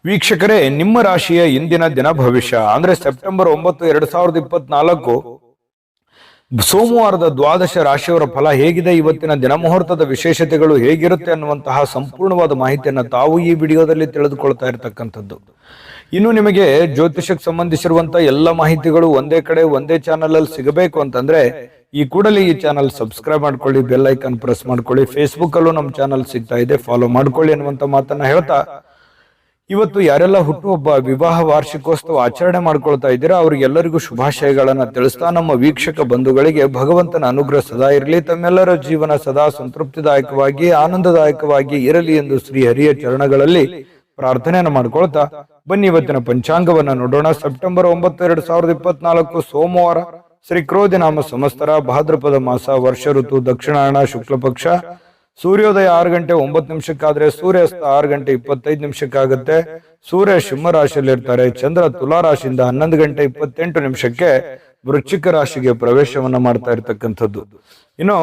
ವೀಕ್ಷಕರೇ, ನಿಮ್ಮ ರಾಶಿಯ ಇಂದಿನ ದಿನ ಭವಿಷ್ಯ ಅಂದ್ರೆ ಸೆಪ್ಟೆಂಬರ್ 9, 2024 ಸೋಮವಾರದ ದ್ವಾದಶ ರಾಶಿಯವರ ಫಲ ಹೇಗಿದೆ, ಇವತ್ತಿನ ದಿನ ಮುಹೂರ್ತದ ವಿಶೇಷತೆಗಳು ಹೇಗಿರುತ್ತೆ ಅನ್ನುವಂತಹ ಸಂಪೂರ್ಣವಾದ ಮಾಹಿತಿಯನ್ನು ತಾವು ಈ ವಿಡಿಯೋದಲ್ಲಿ ತಿಳಿದುಕೊಳ್ತಾ ಇರತಕ್ಕಂಥದ್ದು. ಇನ್ನು ನಿಮಗೆ ಜ್ಯೋತಿಷಕ್ಕೆ ಸಂಬಂಧಿಸಿರುವಂತಹ ಎಲ್ಲ ಮಾಹಿತಿಗಳು ಒಂದೇ ಕಡೆ ಒಂದೇ ಚಾನಲ್ ಅಲ್ಲಿ ಸಿಗಬೇಕು ಅಂತಂದ್ರೆ ಈ ಕೂಡಲೇ ಈ ಚಾನಲ್ ಸಬ್ಸ್ಕ್ರೈಬ್ ಮಾಡ್ಕೊಳ್ಳಿ, ಬೆಲ್ ಐಕಾನ್ ಪ್ರೆಸ್ ಮಾಡ್ಕೊಳ್ಳಿ. ಫೇಸ್ಬುಕ್ ಅಲ್ಲೂ ನಮ್ಮ ಚಾನಲ್ ಸಿಗ್ತಾ ಇದೆ, ಫಾಲೋ ಮಾಡ್ಕೊಳ್ಳಿ ಅನ್ನುವಂತ ಮಾತನ್ನ ಹೇಳ್ತಾ, ಇವತ್ತು ಯಾರೆಲ್ಲ ಹುಟ್ಟುಹಬ್ಬ, ವಿವಾಹ ವಾರ್ಷಿಕೋತ್ಸವ ಆಚರಣೆ ಮಾಡ್ಕೊಳ್ತಾ ಇದ್ದೀರಾ ಅವರಿಗೆಲ್ಲರಿಗೂ ಶುಭಾಶಯಗಳನ್ನ ತಿಳಿಸ್ತಾ, ನಮ್ಮ ವೀಕ್ಷಕ ಬಂಧುಗಳಿಗೆ ಭಗವಂತನ ಅನುಗ್ರಹ ಸದಾ ಇರಲಿ, ತಮ್ಮೆಲ್ಲರ ಜೀವನ ಸದಾ ಸಂತೃಪ್ತಿದಾಯಕವಾಗಿ ಆನಂದದಾಯಕವಾಗಿ ಇರಲಿ ಎಂದು ಶ್ರೀ ಹರಿಯ ಚರಣಗಳಲ್ಲಿ ಪ್ರಾರ್ಥನೆಯನ್ನು ಮಾಡ್ಕೊಳ್ತಾ ಬನ್ನಿ ಇವತ್ತಿನ ಪಂಚಾಂಗವನ್ನ ನೋಡೋಣ. ಸೆಪ್ಟೆಂಬರ್ 9, 2024 ಸೋಮವಾರ, ಶ್ರೀ ಕ್ರೋಧಿ ನಾಮ ಸಂವತ್ಸರ, ಭಾದ್ರಪದ ಮಾಸ, ವರ್ಷ ಋತು ದಕ್ಷಿಣಾಯಣ, ಶುಕ್ಲ ಪಕ್ಷ. ಸೂರ್ಯೋದಯ 6 ಗಂಟೆ 9 ನಿಮಿಷಕ್ಕಾದ್ರೆ ಸೂರ್ಯಾಸ್ತ 6 ಗಂಟೆ 25 ನಿಮಿಷಕ್ಕಾಗುತ್ತೆ. ಸೂರ್ಯ ಸಿಂಹ ರಾಶಿಯಲ್ಲಿ ಇರ್ತಾರೆ. ಚಂದ್ರ ತುಲಾ ರಾಶಿಯಿಂದ 11 ಗಂಟೆ 28 ನಿಮಿಷಕ್ಕೆ ವೃಶ್ಚಿಕ ರಾಶಿಗೆ ಪ್ರವೇಶವನ್ನ ಮಾಡ್ತಾ ಇರ್ತಕ್ಕಂಥದ್ದು. ಇನ್ನು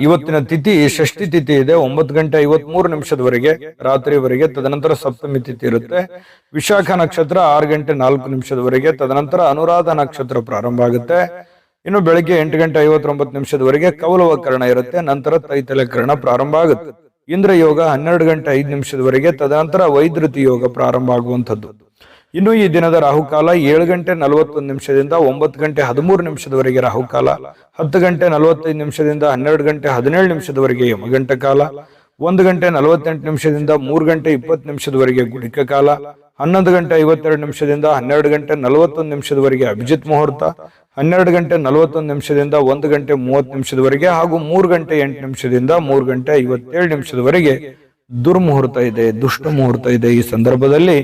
ಇವತ್ತಿನ ತಿಥಿ ಷಷ್ಠಿ ತಿಥಿ ಇದೆ, 9 ಗಂಟೆ 53 ನಿಮಿಷದವರೆಗೆ ರಾತ್ರಿವರೆಗೆ. ತದನಂತರ ಸಪ್ತಮಿ ತಿಥಿ ಇರುತ್ತೆ. ವಿಶಾಖ ನಕ್ಷತ್ರ 6 ಗಂಟೆ 4 ನಿಮಿಷದವರೆಗೆ. ತದನಂತರ ಅನುರಾಧ ನಕ್ಷತ್ರ ಪ್ರಾರಂಭ ಆಗುತ್ತೆ. ಇನ್ನು ಬೆಳಗ್ಗೆ 8 ಗಂಟೆ 59 ನಿಮಿಷದವರೆಗೆ ಕೌಲವ ಕರ್ಣ ಇರುತ್ತೆ. ನಂತರ ತೈತಲ ಕರ್ಣ ಪ್ರಾರಂಭ ಆಗುತ್ತೆ. ಇಂದ್ರ ಯೋಗ 12 ಗಂಟೆ 5 ನಿಮಿಷದವರೆಗೆ. ತದನಂತರ ವೈದ್ಯುತಿ ಯೋಗ ಪ್ರಾರಂಭ ಆಗುವಂಥದ್ದು. ಇನ್ನು ಈ ದಿನದ ರಾಹುಕಾಲ 7 ಗಂಟೆ 41 ನಿಮಿಷದಿಂದ 9 ಗಂಟೆ 13 ನಿಮಿಷದವರೆಗೆ ರಾಹುಕಾಲ. 10 ಗಂಟೆ 45 ನಿಮಿಷದಿಂದ 12 ಗಂಟೆ 17 ನಿಮಿಷದವರೆಗೆ ಯಮಗಂಟ ಕಾಲ. 1 ಗಂಟೆ 48 ನಿಮಿಷದಿಂದ 3 ಗಂಟೆ 20 ನಿಮಿಷದವರೆಗೆ ಗುಳಿಕ ಕಾಲ. 11 ಗಂಟೆ 52 ನಿಮಿಷದಿಂದ 12 ಗಂಟೆ 41 ನಿಮಿಷದವರೆಗೆ ಅಭಿಜಿತ್ ಮುಹೂರ್ತ. 12 ಗಂಟೆ 41 ನಿಮಿಷದಿಂದ 1 ಗಂಟೆ 30 ನಿಮಿಷದವರೆಗೆ ಹಾಗೂ 3 ಗಂಟೆ 8 ನಿಮಿಷದಿಂದ 3 ಗಂಟೆ 57 ನಿಮಿಷದವರೆಗೆ ದುರ್ಮುಹೂರ್ತ ಇದೆ, ದುಷ್ಟ ಮುಹೂರ್ತ ಇದೆ. ಈ ಸಂದರ್ಭದಲ್ಲಿ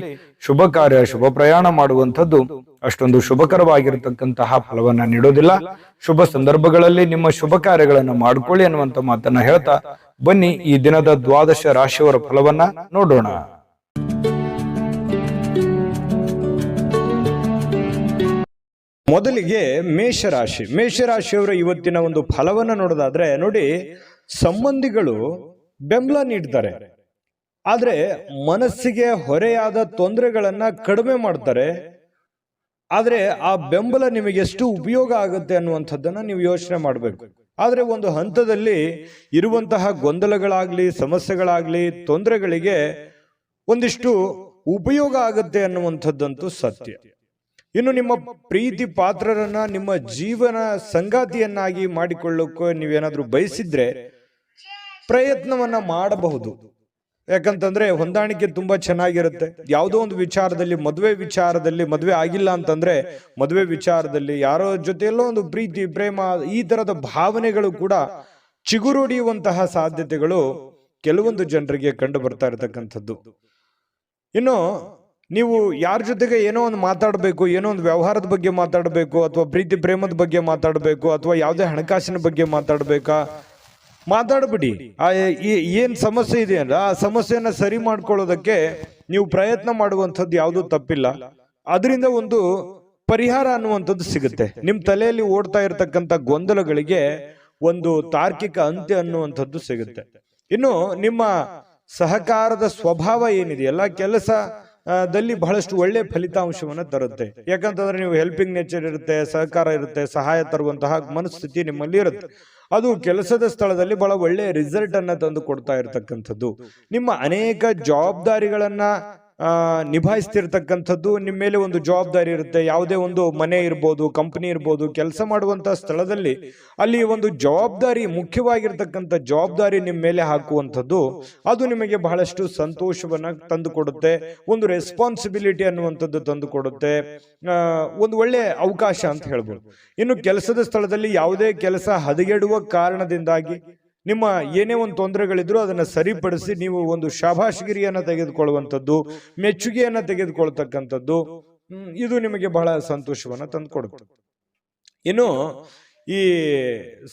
ಶುಭ ಕಾರ್ಯ, ಶುಭ ಪ್ರಯಾಣ ಮಾಡುವಂಥದ್ದು ಅಷ್ಟೊಂದು ಶುಭಕರವಾಗಿರತಕ್ಕಂತಹ ಫಲವನ್ನ ನೀಡೋದಿಲ್ಲ. ಶುಭ ಸಂದರ್ಭಗಳಲ್ಲಿ ನಿಮ್ಮ ಶುಭ ಕಾರ್ಯಗಳನ್ನ ಮಾಡ್ಕೊಳ್ಳಿ ಅನ್ನುವಂತ ಮಾತನ್ನ ಹೇಳ್ತಾ ಬನ್ನಿ ಈ ದಿನದ ದ್ವಾದಶ ರಾಶಿಯವರ ಫಲವನ್ನ ನೋಡೋಣ. ಮೊದಲಿಗೆ ಮೇಷರಾಶಿ. ಮೇಷರಾಶಿಯವರ ಇವತ್ತಿನ ಒಂದು ಫಲವನ್ನ ನೋಡೋದಾದ್ರೆ ನೋಡಿ, ಸಂಬಂಧಿಗಳು ಬೆಂಬಲ ನೀಡ್ತಾರೆ, ಆದ್ರೆ ಮನಸ್ಸಿಗೆ ಹೊರೆಯಾದ ತೊಂದರೆಗಳನ್ನ ಕಡಿಮೆ ಮಾಡ್ತಾರೆ. ಆದ್ರೆ ಆ ಬೆಂಬಲ ನಿಮಗೆ ಎಷ್ಟು ಉಪಯೋಗ ಆಗುತ್ತೆ ಅನ್ನುವಂಥದ್ದನ್ನ ನೀವು ಯೋಚನೆ ಮಾಡಬೇಕು. ಆದ್ರೆ ಒಂದು ಹಂತದಲ್ಲಿ ಇರುವಂತಹ ಗೊಂದಲಗಳಾಗ್ಲಿ, ಸಮಸ್ಯೆಗಳಾಗ್ಲಿ, ತೊಂದರೆಗಳಿಗೆ ಒಂದಿಷ್ಟು ಉಪಯೋಗ ಆಗುತ್ತೆ ಅನ್ನುವಂಥದ್ದಂತೂ ಸತ್ಯ. ಇನ್ನು ನಿಮ್ಮ ಪ್ರೀತಿ ಪಾತ್ರರನ್ನ ನಿಮ್ಮ ಜೀವನ ಸಂಗಾತಿಯನ್ನಾಗಿ ಮಾಡಿಕೊಳ್ಳೋಕೆ ನೀವೇನಾದ್ರೂ ಬಯಸಿದ್ರೆ ಪ್ರಯತ್ನವನ್ನ ಮಾಡಬಹುದು. ಯಾಕಂತಂದ್ರೆ ಹೊಂದಾಣಿಕೆ ತುಂಬಾ ಚೆನ್ನಾಗಿರುತ್ತೆ. ಯಾವುದೋ ಒಂದು ವಿಚಾರದಲ್ಲಿ, ಮದುವೆ ಆಗಿಲ್ಲ ಅಂತಂದ್ರೆ ಮದುವೆ ವಿಚಾರದಲ್ಲಿ ಯಾರೋ ಜೊತೆಯಲ್ಲೋ ಒಂದು ಪ್ರೀತಿ, ಪ್ರೇಮ, ಈ ತರದ ಭಾವನೆಗಳು ಕೂಡ ಚಿಗುರೊಡೆಯುವಂತಹ ಸಾಧ್ಯತೆಗಳು ಕೆಲವೊಂದು ಜನರಿಗೆ ಕಂಡು ಬರ್ತಾ ಇರತಕ್ಕಂಥದ್ದು. ಇನ್ನು ನೀವು ಯಾರ ಜೊತೆಗೆ ಏನೋ ಒಂದು ಮಾತಾಡಬೇಕು, ಏನೋ ಒಂದು ವ್ಯವಹಾರದ ಬಗ್ಗೆ ಮಾತಾಡಬೇಕು, ಅಥವಾ ಪ್ರೀತಿ ಪ್ರೇಮದ ಬಗ್ಗೆ ಮಾತಾಡಬೇಕು, ಅಥವಾ ಯಾವುದೇ ಹಣಕಾಸಿನ ಬಗ್ಗೆ ಮಾತಾಡ್ಬಿಡಿ. ಏನ್ ಸಮಸ್ಯೆ ಇದೆ ಅಂದ್ರೆ ಆ ಸಮಸ್ಯೆಯನ್ನ ಸರಿ ಮಾಡ್ಕೊಳ್ಳೋದಕ್ಕೆ ನೀವು ಪ್ರಯತ್ನ ಮಾಡುವಂಥದ್ದು ಯಾವುದೂ ತಪ್ಪಿಲ್ಲ. ಅದರಿಂದ ಒಂದು ಪರಿಹಾರ ಅನ್ನುವಂಥದ್ದು ಸಿಗುತ್ತೆ. ನಿಮ್ ತಲೆಯಲ್ಲಿ ಓಡ್ತಾ ಇರತಕ್ಕಂಥ ಗೊಂದಲಗಳಿಗೆ ಒಂದು ತಾರ್ಕಿಕ ಅಂತ್ಯ ಅನ್ನುವಂಥದ್ದು ಸಿಗುತ್ತೆ. ಇನ್ನು ನಿಮ್ಮ ಸಹಕಾರದ ಸ್ವಭಾವ ಏನಿದೆ, ಎಲ್ಲ ಕೆಲಸದಲ್ಲಿ ಬಹಳಷ್ಟು ಒಳ್ಳೆ ಫಲಿತಾಂಶವನ್ನ ತರುತ್ತೆ. ಯಾಕಂತಂದ್ರೆ ನೀವು ಹೆಲ್ಪಿಂಗ್ ನೇಚರ್ ಇರುತ್ತೆ, ಸಹಕಾರ ಇರುತ್ತೆ, ಸಹಾಯ ತರುವಂತಹ ಮನಸ್ಥಿತಿ ನಿಮ್ಮಲ್ಲಿ ಇರುತ್ತೆ. ಅದು ಕೆಲಸದ ಸ್ಥಳದಲ್ಲಿ ಬಹಳ ಒಳ್ಳೆಯ ರಿಸಲ್ಟ್ ಅನ್ನ ತಂದು ಕೊಡ್ತಾ ಇರತಕ್ಕಂಥದ್ದು. ನಿಮ್ಮ ಅನೇಕ ಜವಾಬ್ದಾರಿಗಳನ್ನ ನಿಭಾಯಿಸ್ತಿರ್ತಕ್ಕಂಥದ್ದು. ನಿಮ್ಮ ಮೇಲೆ ಒಂದು ಜವಾಬ್ದಾರಿ ಇರುತ್ತೆ. ಯಾವುದೇ ಒಂದು ಮನೆ ಇರ್ಬೋದು, ಕಂಪನಿ ಇರ್ಬೋದು, ಕೆಲಸ ಮಾಡುವಂತಹ ಸ್ಥಳದಲ್ಲಿ ಅಲ್ಲಿ ಒಂದು ಜವಾಬ್ದಾರಿ, ಮುಖ್ಯವಾಗಿರ್ತಕ್ಕಂಥ ಜವಾಬ್ದಾರಿ ನಿಮ್ಮ ಮೇಲೆ ಹಾಕುವಂಥದ್ದು ಅದು ನಿಮಗೆ ಬಹಳಷ್ಟು ಸಂತೋಷವನ್ನ ತಂದು ಕೊಡುತ್ತೆ. ಒಂದು ರೆಸ್ಪಾನ್ಸಿಬಿಲಿಟಿ ಅನ್ನುವಂಥದ್ದು ತಂದು ಕೊಡುತ್ತೆ. ಒಂದು ಒಳ್ಳೆ ಅವಕಾಶ ಅಂತ ಹೇಳ್ಬೋದು. ಇನ್ನು ಕೆಲಸದ ಸ್ಥಳದಲ್ಲಿ ಯಾವುದೇ ಕೆಲಸ ಹದಗೆಡುವ ಕಾರಣದಿಂದಾಗಿ ನಿಮ್ಮ ಏನೇ ಒಂದು ತೊಂದರೆಗಳಿದ್ರು ಅದನ್ನ ಸರಿಪಡಿಸಿ ನೀವು ಒಂದು ಶಾಬಾಷ್ಗಿರಿಯನ್ನ ತೆಗೆದುಕೊಳ್ಳುವಂಥದ್ದು, ಮೆಚ್ಚುಗೆಯನ್ನ ತೆಗೆದುಕೊಳ್ತಕ್ಕಂಥದ್ದು, ಇದು ನಿಮಗೆ ಬಹಳ ಸಂತೋಷವನ್ನ ತಂದುಕೊಡುತ್ತೆ. ಇನ್ನು ಈ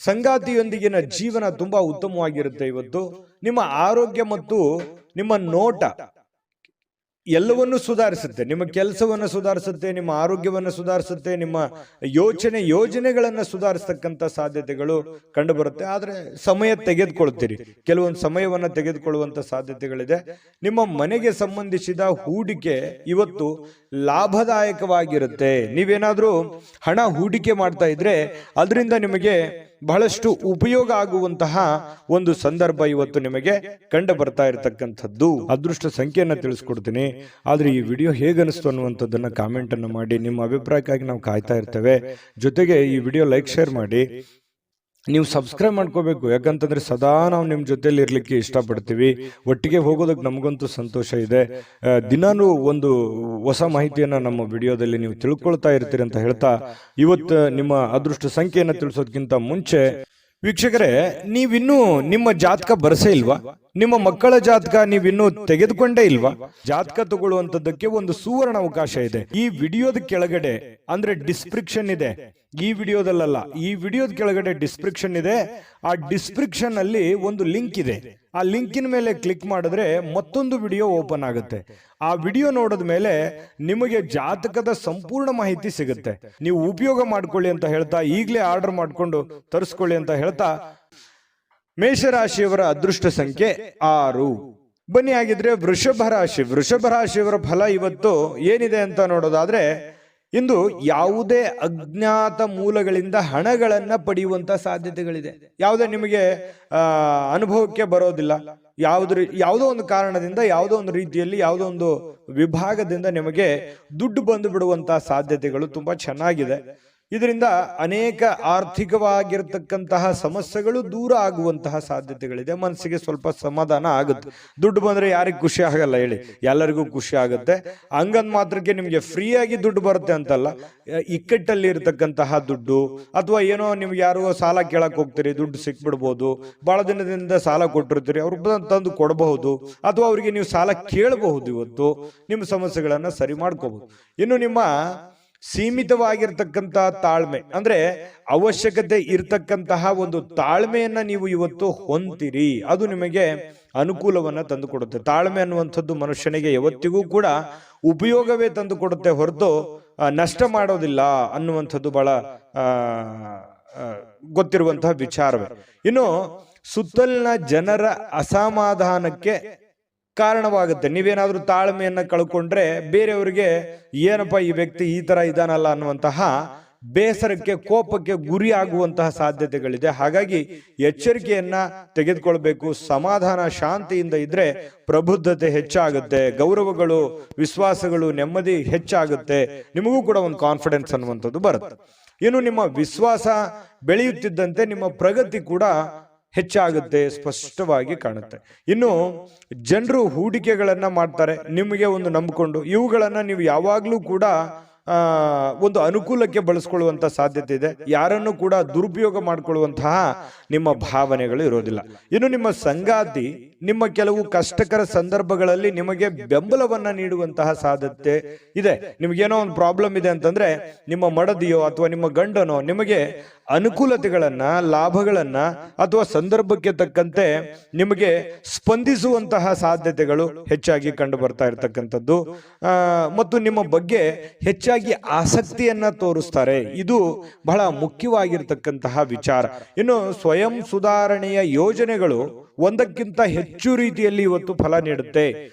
ಸಂಗಾತಿಯೊಂದಿಗಿನ ಜೀವನ ತುಂಬಾ ಉತ್ತಮವಾಗಿರುತ್ತೆ. ಇವತ್ತು ನಿಮ್ಮ ಆರೋಗ್ಯ ಮತ್ತು ನಿಮ್ಮ ನೋಟ ಎಲ್ಲವನ್ನು ಸುಧಾರಿಸುತ್ತೆ. ನಿಮ್ಮ ಕೆಲಸವನ್ನು ಸುಧಾರಿಸುತ್ತೆ, ನಿಮ್ಮ ಆರೋಗ್ಯವನ್ನು ಸುಧಾರಿಸುತ್ತೆ, ನಿಮ್ಮ ಯೋಜನೆಗಳನ್ನು ಸುಧಾರಿಸತಕ್ಕಂಥ ಸಾಧ್ಯತೆಗಳು ಕಂಡು ಬರುತ್ತೆ. ಆದ್ರೆ ಸಮಯ ತೆಗೆದುಕೊಳ್ತೀರಿ, ಕೆಲವೊಂದು ಸಮಯವನ್ನು ತೆಗೆದುಕೊಳ್ಳುವಂತ ಸಾಧ್ಯತೆಗಳಿದೆ. ನಿಮ್ಮ ಮನೆಗೆ ಸಂಬಂಧಿಸಿದ ಹೂಡಿಕೆ ಇವತ್ತು ಲಾಭದಾಯಕವಾಗಿರುತ್ತೆ. ನೀವೇನಾದ್ರೂ ಹಣ ಹೂಡಿಕೆ ಮಾಡ್ತಾ ಇದ್ರೆ ಅದರಿಂದ ನಿಮಗೆ ಬಹಳಷ್ಟು ಉಪಯೋಗ ಆಗುವಂತಹ ಒಂದು ಸಂದರ್ಭ ಇವತ್ತು ನಿಮಗೆ ಕಂಡು ಬರ್ತಾ ಇರತಕ್ಕಂಥದ್ದು. ಅದೃಷ್ಟ ಸಂಖ್ಯೆಯನ್ನ ತಿಳಿಸ್ಕೊಡ್ತೀನಿ. ಆದ್ರೆ ಈ ವಿಡಿಯೋ ಹೇಗನಿಸ್ತು ಅನ್ನುವಂಥದ್ದನ್ನ ಕಾಮೆಂಟ್ ಅನ್ನು ಮಾಡಿ. ನಿಮ್ಮ ಅಭಿಪ್ರಾಯಕ್ಕಾಗಿ ನಾವು ಕಾಯ್ತಾ ಇರ್ತೇವೆ. ಜೊತೆಗೆ ಈ ವಿಡಿಯೋ ಲೈಕ್ ಶೇರ್ ಮಾಡಿ. ನೀವು ಸಬ್ಸ್ಕ್ರೈಬ್ ಮಾಡ್ಕೋಬೇಕು, ಯಾಕಂತಂದ್ರೆ ಸದಾ ನಾವು ನಿಮ್ಮ ಜೊತೆಲಿ ಇರ್ಲಿಕ್ಕೆ ಇಷ್ಟಪಡ್ತೀವಿ. ಒಟ್ಟಿಗೆ ಹೋಗೋದಕ್ಕೆ ನಮಗಂತೂ ಸಂತೋಷ ಇದೆ. ದಿನಾನು ಒಂದು ಹೊಸ ಮಾಹಿತಿಯನ್ನ ನಮ್ಮ ವಿಡಿಯೋದಲ್ಲಿ ನೀವು ತಿಳ್ಕೊಳ್ತಾ ಇರ್ತೀರಿ ಅಂತ ಹೇಳ್ತಾ, ಇವತ್ತು ನಿಮ್ಮ ಅದೃಷ್ಟ ಸಂಖ್ಯೆಯನ್ನು ತಿಳಿಸೋದಕ್ಕಿಂತ ಮುಂಚೆ ವೀಕ್ಷಕರೇ, ನೀವಿನ್ನೂ ನಿಮ್ಮ ಜಾತಕ ಬರಸೇ ಇಲ್ವಾ? ನಿಮ್ಮ ಮಕ್ಕಳ ಜಾತಕ ನೀವಿನ್ನೂ ತೆಗೆದುಕೊಂಡೇ ಇಲ್ವಾ? ಜಾತಕ ತಗೊಳ್ಳುವಂತದ್ದಕ್ಕೆ ಒಂದು ಸುವರ್ಣ ಅವಕಾಶ ಇದೆ. ಈ ವಿಡಿಯೋದ ಕೆಳಗಡೆ ಅಂದ್ರೆ ಡಿಸ್ಕ್ರಿಪ್ಷನ್ ಇದೆ, ಈ ವಿಡಿಯೋದಲ್ಲ, ಈ ವಿಡಿಯೋದ ಕೆಳಗಡೆ ಡಿಸ್ಕ್ರಿಪ್ಷನ್ ಇದೆ. ಆ ಡಿಸ್ಕ್ರಿಪ್ಷನ್ ಅಲ್ಲಿ ಒಂದು ಲಿಂಕ್ ಇದೆ. ಆ ಲಿಂಕಿನ ಮೇಲೆ ಕ್ಲಿಕ್ ಮಾಡಿದ್ರೆ ಮತ್ತೊಂದು ವಿಡಿಯೋ ಓಪನ್ ಆಗುತ್ತೆ. ಆ ವಿಡಿಯೋ ನೋಡಿದ ಮೇಲೆ ನಿಮಗೆ ಜಾತಕದ ಸಂಪೂರ್ಣ ಮಾಹಿತಿ ಸಿಗುತ್ತೆ. ನೀವು ಉಪಯೋಗ ಮಾಡ್ಕೊಳ್ಳಿ ಅಂತ ಹೇಳ್ತಾ, ಈಗಲೇ ಆರ್ಡರ್ ಮಾಡ್ಕೊಂಡು ತರಿಸ್ಕೊಳ್ಳಿ ಅಂತ ಹೇಳ್ತಾ, ಮೇಷರಾಶಿಯವರ ಅದೃಷ್ಟ ಸಂಖ್ಯೆ 6. ಬನ್ನಿ ಆಗಿದ್ರೆ ವೃಷಭ ರಾಶಿಯವರ ಫಲ ಇವತ್ತು ಏನಿದೆ ಅಂತ ನೋಡೋದಾದ್ರೆ, ಇಂದು ಯಾವುದೇ ಅಜ್ಞಾತ ಮೂಲಗಳಿಂದ ಹಣಗಳನ್ನ ಪಡೆಯುವಂತ ಸಾಧ್ಯತೆಗಳಿದೆ. ಯಾವುದೇ ನಿಮಗೆ ಅನುಭವಕ್ಕೆ ಬರೋದಿಲ್ಲ. ಯಾವುದೋ ಒಂದು ಕಾರಣದಿಂದ, ಯಾವುದೋ ಒಂದು ರೀತಿಯಲ್ಲಿ, ಯಾವುದೋ ಒಂದು ವಿಭಾಗದಿಂದ ನಿಮಗೆ ದುಡ್ಡು ಬಂದು ಬಿಡುವಂತಹ ಸಾಧ್ಯತೆಗಳು ತುಂಬಾ ಚೆನ್ನಾಗಿದೆ. ಇದರಿಂದ ಅನೇಕ ಆರ್ಥಿಕವಾಗಿರತಕ್ಕಂತಹ ಸಮಸ್ಯೆಗಳು ದೂರ ಆಗುವಂತಹ ಸಾಧ್ಯತೆಗಳಿದೆ. ಮನಸ್ಸಿಗೆ ಸ್ವಲ್ಪ ಸಮಾಧಾನ ಆಗುತ್ತೆ. ದುಡ್ಡು ಬಂದ್ರೆ ಯಾರಿಗೆ ಖುಷಿ ಆಗಲ್ಲ ಹೇಳಿ? ಎಲ್ಲರಿಗೂ ಖುಷಿ ಆಗುತ್ತೆ. ಹಂಗಂದ್ ಮಾತ್ರಕ್ಕೆ ನಿಮ್ಗೆ ಫ್ರೀಯಾಗಿ ದುಡ್ಡು ಬರುತ್ತೆ ಅಂತಲ್ಲ. ಇಕ್ಕಟ್ಟಲ್ಲಿ ಇರತಕ್ಕಂತಹ ದುಡ್ಡು, ಅಥವಾ ಏನೋ ನಿಮ್ಗೆ ಯಾರೋ ಸಾಲ ಕೇಳಕ್ ಹೋಗ್ತೀರಿ, ದುಡ್ಡು ಸಿಕ್ಬಿಡ್ಬೋದು. ಬಹಳ ದಿನದಿಂದ ಸಾಲ ಕೊಟ್ಟಿರ್ತೀರಿ, ಅವ್ರು ತಂದು ಕೊಡಬಹುದು, ಅಥವಾ ಅವರಿಗೆ ನೀವು ಸಾಲ ಕೇಳಬಹುದು. ಇವತ್ತು ನಿಮ್ಮ ಸಮಸ್ಯೆಗಳನ್ನ ಸರಿ ಮಾಡ್ಕೋಬಹುದು. ಇನ್ನು ನಿಮ್ಮ ಸೀಮಿತವಾಗಿರ್ತಕ್ಕಂತಹ ತಾಳ್ಮೆ, ಅಂದ್ರೆ ಅವಶ್ಯಕತೆ ಇರತಕ್ಕಂತಹ ಒಂದು ತಾಳ್ಮೆಯನ್ನ ನೀವು ಇವತ್ತು ಹೊಂದಿರಿ. ಅದು ನಿಮಗೆ ಅನುಕೂಲವನ್ನ ತಂದು ಕೊಡುತ್ತೆ. ತಾಳ್ಮೆ ಅನ್ನುವಂಥದ್ದು ಮನುಷ್ಯನಿಗೆ ಯಾವತ್ತಿಗೂ ಕೂಡ ಉಪಯೋಗವೇ ತಂದು ಕೊಡುತ್ತೆ, ಹೊರತು ನಷ್ಟ ಮಾಡೋದಿಲ್ಲ ಅನ್ನುವಂಥದ್ದು ಬಹಳ ಗೊತ್ತಿರುವಂತಹ ವಿಚಾರವೇ. ಇನ್ನು ಸುತ್ತಲಿನ ಜನರ ಅಸಮಾಧಾನಕ್ಕೆ ಕಾರಣವಾಗುತ್ತೆ. ನೀವೇನಾದ್ರೂ ತಾಳ್ಮೆಯನ್ನ ಕಳ್ಕೊಂಡ್ರೆ ಬೇರೆಯವರಿಗೆ ಏನಪ್ಪ ಈ ವ್ಯಕ್ತಿ ಈ ತರ ಇದಾನಲ್ಲ ಅನ್ನುವಂತಹ ಬೇಸರಕ್ಕೆ, ಕೋಪಕ್ಕೆ ಗುರಿ ಆಗುವಂತಹ ಸಾಧ್ಯತೆಗಳಿದೆ. ಹಾಗಾಗಿ ಎಚ್ಚರಿಕೆಯನ್ನ ತೆಗೆದುಕೊಳ್ಬೇಕು. ಸಮಾಧಾನ, ಶಾಂತಿಯಿಂದ ಇದ್ರೆ ಪ್ರಬುದ್ಧತೆ ಹೆಚ್ಚಾಗುತ್ತೆ, ಗೌರವಗಳು, ವಿಶ್ವಾಸಗಳು, ನೆಮ್ಮದಿ ಹೆಚ್ಚಾಗುತ್ತೆ. ನಿಮಗೂ ಕೂಡ ಒಂದು ಕಾನ್ಫಿಡೆನ್ಸ್ ಅನ್ನುವಂಥದ್ದು ಬರುತ್ತೆ. ಇನ್ನು ನಿಮ್ಮ ವಿಶ್ವಾಸ ಬೆಳೆಯುತ್ತಿದ್ದಂತೆ ನಿಮ್ಮ ಪ್ರಗತಿ ಕೂಡ ಹೆಚ್ಚಾಗುತ್ತೆ, ಸ್ಪಷ್ಟವಾಗಿ ಕಾಣುತ್ತೆ. ಇನ್ನು ಜನರು ಹೂಡಿಕೆಗಳನ್ನ ಮಾಡ್ತಾರೆ ನಿಮಗೆ ಒಂದು ನಂಬಿಕೊಂಡು. ಇವುಗಳನ್ನ ನೀವು ಯಾವಾಗ್ಲೂ ಕೂಡ ಒಂದು ಅನುಕೂಲಕ್ಕೆ ಬಳಸ್ಕೊಳ್ಳುವಂತ ಸಾಧ್ಯತೆ ಇದೆ. ಯಾರನ್ನು ಕೂಡ ದುರುಪಯೋಗ ಮಾಡಿಕೊಳ್ಳುವಂತಹ ನಿಮ್ಮ ಭಾವನೆಗಳು ಇರೋದಿಲ್ಲ. ಇನ್ನು ನಿಮ್ಮ ಸಂಗಾತಿ ನಿಮ್ಮ ಕೆಲವು ಕಷ್ಟಕರ ಸಂದರ್ಭಗಳಲ್ಲಿ ನಿಮಗೆ ಬೆಂಬಲವನ್ನ ನೀಡುವಂತಹ ಸಾಧ್ಯತೆ ಇದೆ. ನಿಮಗೇನೋ ಒಂದು ಪ್ರಾಬ್ಲಮ್ ಇದೆ ಅಂತಂದ್ರೆ ನಿಮ್ಮ ಮಡದಿಯೋ ಅಥವಾ ನಿಮ್ಮ ಗಂಡನೋ ನಿಮಗೆ ಅನುಕೂಲತೆಗಳನ್ನ, ಲಾಭಗಳನ್ನ, ಅಥವಾ ಸಂದರ್ಭಕ್ಕೆ ತಕ್ಕಂತೆ ನಿಮಗೆ ಸ್ಪಂದಿಸುವಂತಹ ಸಾಧ್ಯತೆಗಳು ಹೆಚ್ಚಾಗಿ ಕಂಡು ಬರ್ತಾ ಇರತಕ್ಕಂಥದ್ದು. ಮತ್ತು ನಿಮ್ಮ ಬಗ್ಗೆ ಹೆಚ್ಚಾಗಿ ಆಸಕ್ತಿಯನ್ನ ತೋರಿಸ್ತಾರೆ. ಇದು ಬಹಳ ಮುಖ್ಯವಾಗಿರ್ತಕ್ಕಂತಹ ವಿಚಾರ. ಇನ್ನು ಸ್ವಯಂ ಸುಧಾರಣೆಯ ಯೋಜನೆಗಳು ಒಂದಕ್ಕಿಂತ ಹೆಚ್ಚು ರೀತಿಯಲ್ಲಿ ಇವತ್ತು ಫಲ ನೀಡುತ್ತೆ.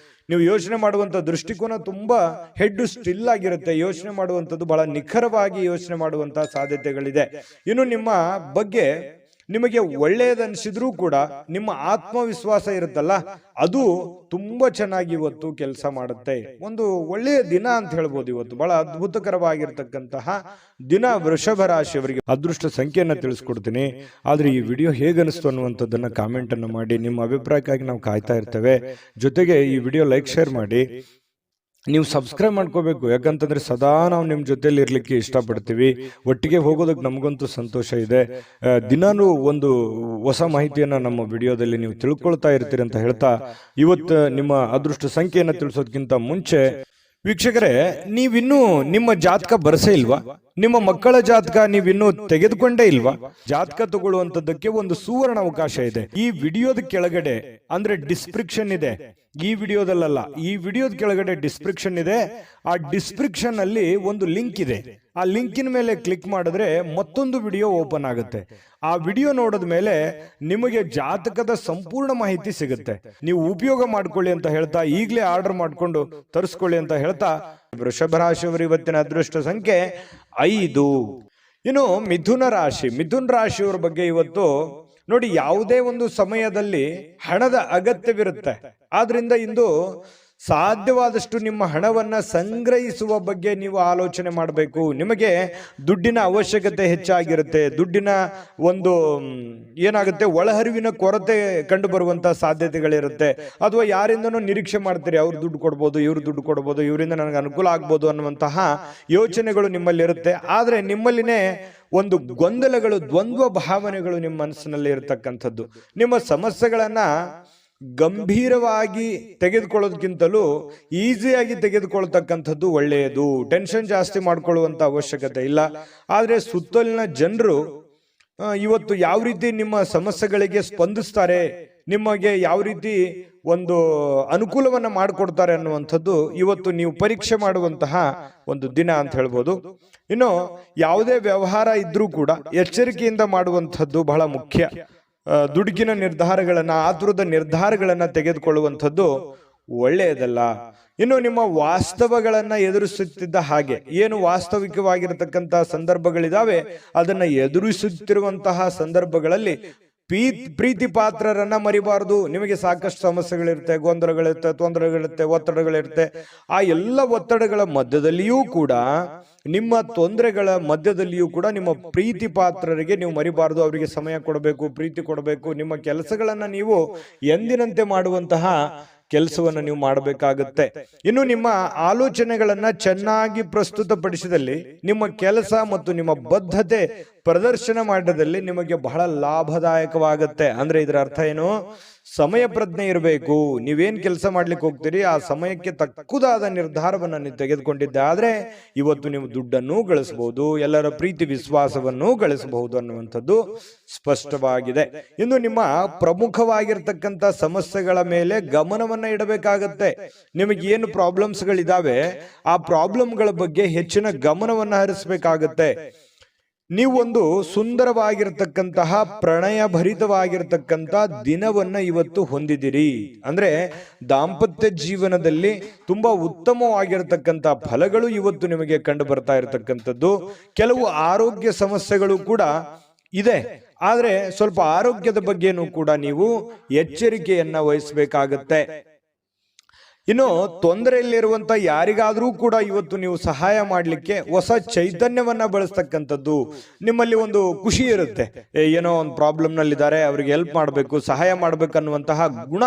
ನೀವು ಯೋಚನೆ ಮಾಡುವಂತ ದೃಷ್ಟಿಕೋನ ತುಂಬಾ ಹೆಡ್ ಸ್ಟಿಲ್ ಆಗಿರುತ್ತೆ. ಯೋಚನೆ ಮಾಡುವಂಥದ್ದು ಬಹಳ ನಿಖರವಾಗಿ ಯೋಚನೆ ಮಾಡುವಂತಹ ಸಾಧ್ಯತೆಗಳಿದೆ. ಇನ್ನು ನಿಮ್ಮ ಬಗ್ಗೆ ನಿಮಗೆ ಒಳ್ಳೆಯದನ್ಸಿದ್ರೂ ಕೂಡ ನಿಮ್ಮ ಆತ್ಮವಿಶ್ವಾಸ ಇರುತ್ತಲ್ಲ, ಅದು ತುಂಬಾ ಚೆನ್ನಾಗಿ ಇವತ್ತು ಕೆಲಸ ಮಾಡುತ್ತೆ. ಒಂದು ಒಳ್ಳೆಯ ದಿನ ಅಂತ ಹೇಳ್ಬೋದು. ಇವತ್ತು ಬಹಳ ಅದ್ಭುತಕರವಾಗಿರ್ತಕ್ಕಂತಹ ದಿನ ವೃಷಭ ರಾಶಿಯವರಿಗೆ. ಅದೃಷ್ಟ ಸಂಖ್ಯೆಯನ್ನ ತಿಳಿಸ್ಕೊಡ್ತೀನಿ. ಆದ್ರೆ ಈ ವಿಡಿಯೋ ಹೇಗನಿಸ್ತು ಅನ್ನುವಂಥದ್ದನ್ನ ಕಾಮೆಂಟ್ ಅನ್ನು ಮಾಡಿ. ನಿಮ್ಮ ಅಭಿಪ್ರಾಯಕ್ಕಾಗಿ ನಾವು ಕಾಯ್ತಾ ಇರ್ತೇವೆ. ಜೊತೆಗೆ ಈ ವಿಡಿಯೋ ಲೈಕ್ ಶೇರ್ ಮಾಡಿ. ನೀವು ಸಬ್ಸ್ಕ್ರೈಬ್ ಮಾಡ್ಕೋಬೇಕು, ಯಾಕಂತಂದ್ರೆ ಸದಾ ನಾವು ನಿಮ್ಮ ಜೊತೆಲಿ ಇರ್ಲಿಕ್ಕೆ ಇಷ್ಟಪಡ್ತೀವಿ. ಒಟ್ಟಿಗೆ ಹೋಗೋದಕ್ಕೆ ನಮಗಂತೂ ಸಂತೋಷ ಇದೆ. ದಿನಾನು ಒಂದು ಹೊಸ ಮಾಹಿತಿಯನ್ನ ನಮ್ಮ ವಿಡಿಯೋದಲ್ಲಿ ನೀವು ತಿಳ್ಕೊಳ್ತಾ ಇರ್ತೀರಿ ಅಂತ ಹೇಳ್ತಾ, ಇವತ್ತು ನಿಮ್ಮ ಅದೃಷ್ಟ ಸಂಖ್ಯೆಯನ್ನ ತಿಳಿಸೋದಕ್ಕಿಂತ ಮುಂಚೆ ವೀಕ್ಷಕರೇ, ನೀವಿನ್ನೂ ನಿಮ್ಮ ಜಾತಕ ಬರಸೇ ಇಲ್ವಾ? ನಿಮ್ಮ ಮಕ್ಕಳ ಜಾತಕ ನೀವಿನ್ನೂ ತೆಗೆದುಕೊಂಡೇ ಇಲ್ವಾ? ಜಾತಕ ತಗೊಳ್ಳುವಂತದ್ದಕ್ಕೆ ಒಂದು ಸುವರ್ಣ ಅವಕಾಶ ಇದೆ. ಈ ವಿಡಿಯೋದ ಕೆಳಗಡೆ ಅಂದ್ರೆ ಡಿಸ್ಕ್ರಿಪ್ಷನ್ ಇದೆ, ಈ ವಿಡಿಯೋದಲ್ಲ, ಈ ವಿಡಿಯೋದ ಕೆಳಗಡೆ ಡಿಸ್ಕ್ರಿಪ್ಷನ್ ಇದೆ. ಆ ಡಿಸ್ಕ್ರಿಪ್ಷನ್ ಅಲ್ಲಿ ಒಂದು ಲಿಂಕ್ ಇದೆ. ಆ ಲಿಂಕಿನ ಮೇಲೆ ಕ್ಲಿಕ್ ಮಾಡಿದ್ರೆ ಮತ್ತೊಂದು ವಿಡಿಯೋ ಓಪನ್ ಆಗುತ್ತೆ. ಆ ವಿಡಿಯೋ ನೋಡಿದ ಮೇಲೆ ನಿಮಗೆ ಜಾತಕದ ಸಂಪೂರ್ಣ ಮಾಹಿತಿ ಸಿಗುತ್ತೆ. ನೀವು ಉಪಯೋಗ ಮಾಡ್ಕೊಳ್ಳಿ ಅಂತ ಹೇಳ್ತಾ, ಈಗಲೇ ಆರ್ಡರ್ ಮಾಡ್ಕೊಂಡು ತರಿಸ್ಕೊಳ್ಳಿ ಅಂತ ಹೇಳ್ತಾ, ವೃಷಭ ರಾಶಿಯವರು ಇವತ್ತಿನ ಅದೃಷ್ಟ ಸಂಖ್ಯೆ 5. ಇನ್ನು ಮಿಥುನ ರಾಶಿ, ಮಿಥುನ ರಾಶಿಯವರ ಬಗ್ಗೆ ಇವತ್ತು ನೋಡಿ, ಯಾವುದೇ ಒಂದು ಸಮಯದಲ್ಲಿ ಹಣದ ಅಗತ್ಯವಿರುತ್ತೆ. ಆದ್ರಿಂದ ಇಂದು ಸಾಧ್ಯವಾದಷ್ಟು ನಿಮ್ಮ ಹಣವನ್ನ ಸಂಗ್ರಹಿಸುವ ಬಗ್ಗೆ ನೀವು ಆಲೋಚನೆ ಮಾಡಬೇಕು. ನಿಮಗೆ ದುಡ್ಡಿನ ಅವಶ್ಯಕತೆ ಹೆಚ್ಚಾಗಿರುತ್ತೆ. ದುಡ್ಡಿನ ಒಂದು ಏನಾಗುತ್ತೆ, ಒಳಹರಿವಿನ ಕೊರತೆ ಕಂಡು ಬರುವಂತಹ ಸಾಧ್ಯತೆಗಳಿರುತ್ತೆ. ಅಥವಾ ಯಾರಿಂದನೂ ನಿರೀಕ್ಷೆ ಮಾಡ್ತೀರಿ, ಅವ್ರು ದುಡ್ಡು ಕೊಡ್ಬೋದು, ಇವ್ರು ದುಡ್ಡು ಕೊಡ್ಬೋದು, ಇವರಿಂದ ನನಗೆ ಅನುಕೂಲ ಆಗ್ಬೋದು ಅನ್ನುವಂತಹ ಯೋಚನೆಗಳು ನಿಮ್ಮಲ್ಲಿ ಇರುತ್ತೆ. ಆದ್ರೆ ನಿಮ್ಮಲ್ಲಿನೇ ಒಂದು ಗೊಂದಲಗಳು, ದ್ವಂದ್ವ ಭಾವನೆಗಳು ನಿಮ್ಮ ಮನಸ್ಸಿನಲ್ಲಿ ಇರತಕ್ಕಂಥದ್ದು. ನಿಮ್ಮ ಸಮಸ್ಯೆಗಳನ್ನ ಗಂಭೀರವಾಗಿ ತೆಗೆದುಕೊಳ್ಳೋದಕ್ಕಿಂತಲೂ ಈಸಿಯಾಗಿ ತೆಗೆದುಕೊಳ್ತಕ್ಕಂಥದ್ದು ಒಳ್ಳೆಯದು. ಟೆನ್ಷನ್ ಜಾಸ್ತಿ ಮಾಡ್ಕೊಳ್ಳುವಂತ ಅವಶ್ಯಕತೆ ಇಲ್ಲ. ಆದ್ರೆ ಸುತ್ತಲಿನ ಜನರು ಇವತ್ತು ಯಾವ ರೀತಿ ನಿಮ್ಮ ಸಮಸ್ಯೆಗಳಿಗೆ ಸ್ಪಂದಿಸ್ತಾರೆ, ನಿಮಗೆ ಯಾವ ರೀತಿ ಒಂದು ಅನುಕೂಲವನ್ನ ಮಾಡಿಕೊಡ್ತಾರೆ ಅನ್ನುವಂಥದ್ದು ಇವತ್ತು ನೀವು ಪರೀಕ್ಷೆ ಮಾಡುವಂತಹ ಒಂದು ದಿನ ಅಂತ ಹೇಳ್ಬೋದು. ಇನ್ನು ಯಾವುದೇ ವ್ಯವಹಾರ ಇದ್ರೂ ಕೂಡ ಎಚ್ಚರಿಕೆಯಿಂದ ಮಾಡುವಂಥದ್ದು ಬಹಳ ಮುಖ್ಯ. ದುಡುಕಿನ ನಿರ್ಧಾರಗಳನ್ನ, ಆತುರದ ನಿರ್ಧಾರಗಳನ್ನ ತೆಗೆದುಕೊಳ್ಳುವಂಥದ್ದು ಒಳ್ಳೆಯದಲ್ಲ. ಇನ್ನು ನಿಮ್ಮ ವಾಸ್ತವಗಳನ್ನ ಎದುರಿಸುತ್ತಿದ್ದ ಹಾಗೆ, ಏನು ವಾಸ್ತವಿಕವಾಗಿರತಕ್ಕಂತಹ ಸಂದರ್ಭಗಳಿದಾವೆ ಅದನ್ನ ಎದುರಿಸುತ್ತಿರುವಂತಹ ಸಂದರ್ಭಗಳಲ್ಲಿ ಪ್ರೀತಿ ಪಾತ್ರರನ್ನ ಮರಿಬಾರದು. ನಿಮಗೆ ಸಾಕಷ್ಟು ಸಮಸ್ಯೆಗಳಿರುತ್ತೆ, ಗೊಂದಲಗಳಿರುತ್ತೆ, ತೊಂದರೆಗಳಿರುತ್ತೆ, ಒತ್ತಡಗಳಿರುತ್ತೆ. ಆ ಎಲ್ಲ ಒತ್ತಡಗಳ ಮಧ್ಯದಲ್ಲಿಯೂ ಕೂಡ, ನಿಮ್ಮ ತೊಂದರೆಗಳ ಮಧ್ಯದಲ್ಲಿಯೂ ಕೂಡ ನಿಮ್ಮ ಪ್ರೀತಿ ಪಾತ್ರರಿಗೆ ನೀವು ಮರಿಬಾರದು. ಅವರಿಗೆ ಸಮಯ ಕೊಡಬೇಕು, ಪ್ರೀತಿ ಕೊಡಬೇಕು. ನಿಮ್ಮ ಕೆಲಸಗಳನ್ನ ನೀವು ಎಂದಿನಂತೆ ಮಾಡುವಂತಹ ಕೆಲಸವನ್ನ ನೀವು ಮಾಡಬೇಕಾಗುತ್ತೆ. ಇನ್ನು ನಿಮ್ಮ ಆಲೋಚನೆಗಳನ್ನ ಚೆನ್ನಾಗಿ ಪ್ರಸ್ತುತಪಡಿಸಿದಲ್ಲಿ, ನಿಮ್ಮ ಕೆಲಸ ಮತ್ತು ನಿಮ್ಮ ಬದ್ಧತೆ ಪ್ರದರ್ಶನ ಮಾಡಿದಲ್ಲಿ ನಿಮಗೆ ಬಹಳ ಲಾಭದಾಯಕವಾಗುತ್ತೆ. ಅಂದ್ರೆ ಇದರ ಅರ್ಥ ಏನು? ಸಮಯ ಪ್ರಜ್ಞೆ ಇರಬೇಕು. ನೀವೇನ್ ಕೆಲಸ ಮಾಡ್ಲಿಕ್ಕೆ ಹೋಗ್ತೀರಿ ಆ ಸಮಯಕ್ಕೆ ತಕ್ಕುದಾದ ನಿರ್ಧಾರವನ್ನ ನೀವು ತೆಗೆದುಕೊಂಡಿದ್ದೆ ಆದ್ರೆ ಇವತ್ತು ನೀವು ದುಡ್ಡನ್ನು ಗಳಿಸಬಹುದು, ಎಲ್ಲರ ಪ್ರೀತಿ ವಿಶ್ವಾಸವನ್ನು ಗಳಿಸಬಹುದು ಅನ್ನುವಂಥದ್ದು ಸ್ಪಷ್ಟವಾಗಿದೆ. ಇನ್ನು ನಿಮ್ಮ ಪ್ರಮುಖವಾಗಿರ್ತಕ್ಕಂಥ ಸಮಸ್ಯೆಗಳ ಮೇಲೆ ಗಮನವನ್ನ ಇಡಬೇಕಾಗತ್ತೆ. ನಿಮಗೆ ಏನು ಪ್ರಾಬ್ಲಮ್ಸ್ ಗಳಿದಾವೆ ಆ ಪ್ರಾಬ್ಲಮ್ಗಳ ಬಗ್ಗೆ ಹೆಚ್ಚಿನ ಗಮನವನ್ನ ಹರಿಸಬೇಕಾಗತ್ತೆ. ನೀವು ಒಂದು ಸುಂದರವಾಗಿರ್ತಕ್ಕಂತಹ ಪ್ರಣಯ ಭರಿತವಾಗಿರ್ತಕ್ಕಂಥ ದಿನವನ್ನ ಇವತ್ತು ಹೊಂದಿದಿರಿ. ಅಂದ್ರೆ ದಾಂಪತ್ಯ ಜೀವನದಲ್ಲಿ ತುಂಬಾ ಉತ್ತಮವಾಗಿರ್ತಕ್ಕಂಥ ಫಲಗಳು ಇವತ್ತು ನಿಮಗೆ ಕಂಡು ಬರ್ತಾ ಇರತಕ್ಕಂಥದ್ದು. ಕೆಲವು ಆರೋಗ್ಯ ಸಮಸ್ಯೆಗಳು ಕೂಡ ಇದೆ, ಆದ್ರೆ ಸ್ವಲ್ಪ ಆರೋಗ್ಯದ ಬಗ್ಗೆನೂ ಕೂಡ ನೀವು ಎಚ್ಚರಿಕೆಯನ್ನ ವಹಿಸಬೇಕಾಗತ್ತೆ. ಇನ್ನು ತೊಂದರೆಯಲ್ಲಿರುವಂತ ಯಾರಿಗಾದ್ರೂ ಕೂಡ ಇವತ್ತು ನೀವು ಸಹಾಯ ಮಾಡ್ಲಿಕ್ಕೆ ಹೊಸ ಚೈತನ್ಯವನ್ನ ಬಳಸ್ತಕ್ಕಂಥದ್ದು. ನಿಮ್ಮಲ್ಲಿ ಒಂದು ಖುಷಿ ಇರುತ್ತೆ, ಏನೋ ಒಂದು ಪ್ರಾಬ್ಲಮ್ ನಲ್ಲಿದ್ದಾರೆ, ಅವ್ರಿಗೆ ಹೆಲ್ಪ್ ಮಾಡಬೇಕು, ಸಹಾಯ ಮಾಡ್ಬೇಕನ್ನುವಂತಹ ಗುಣ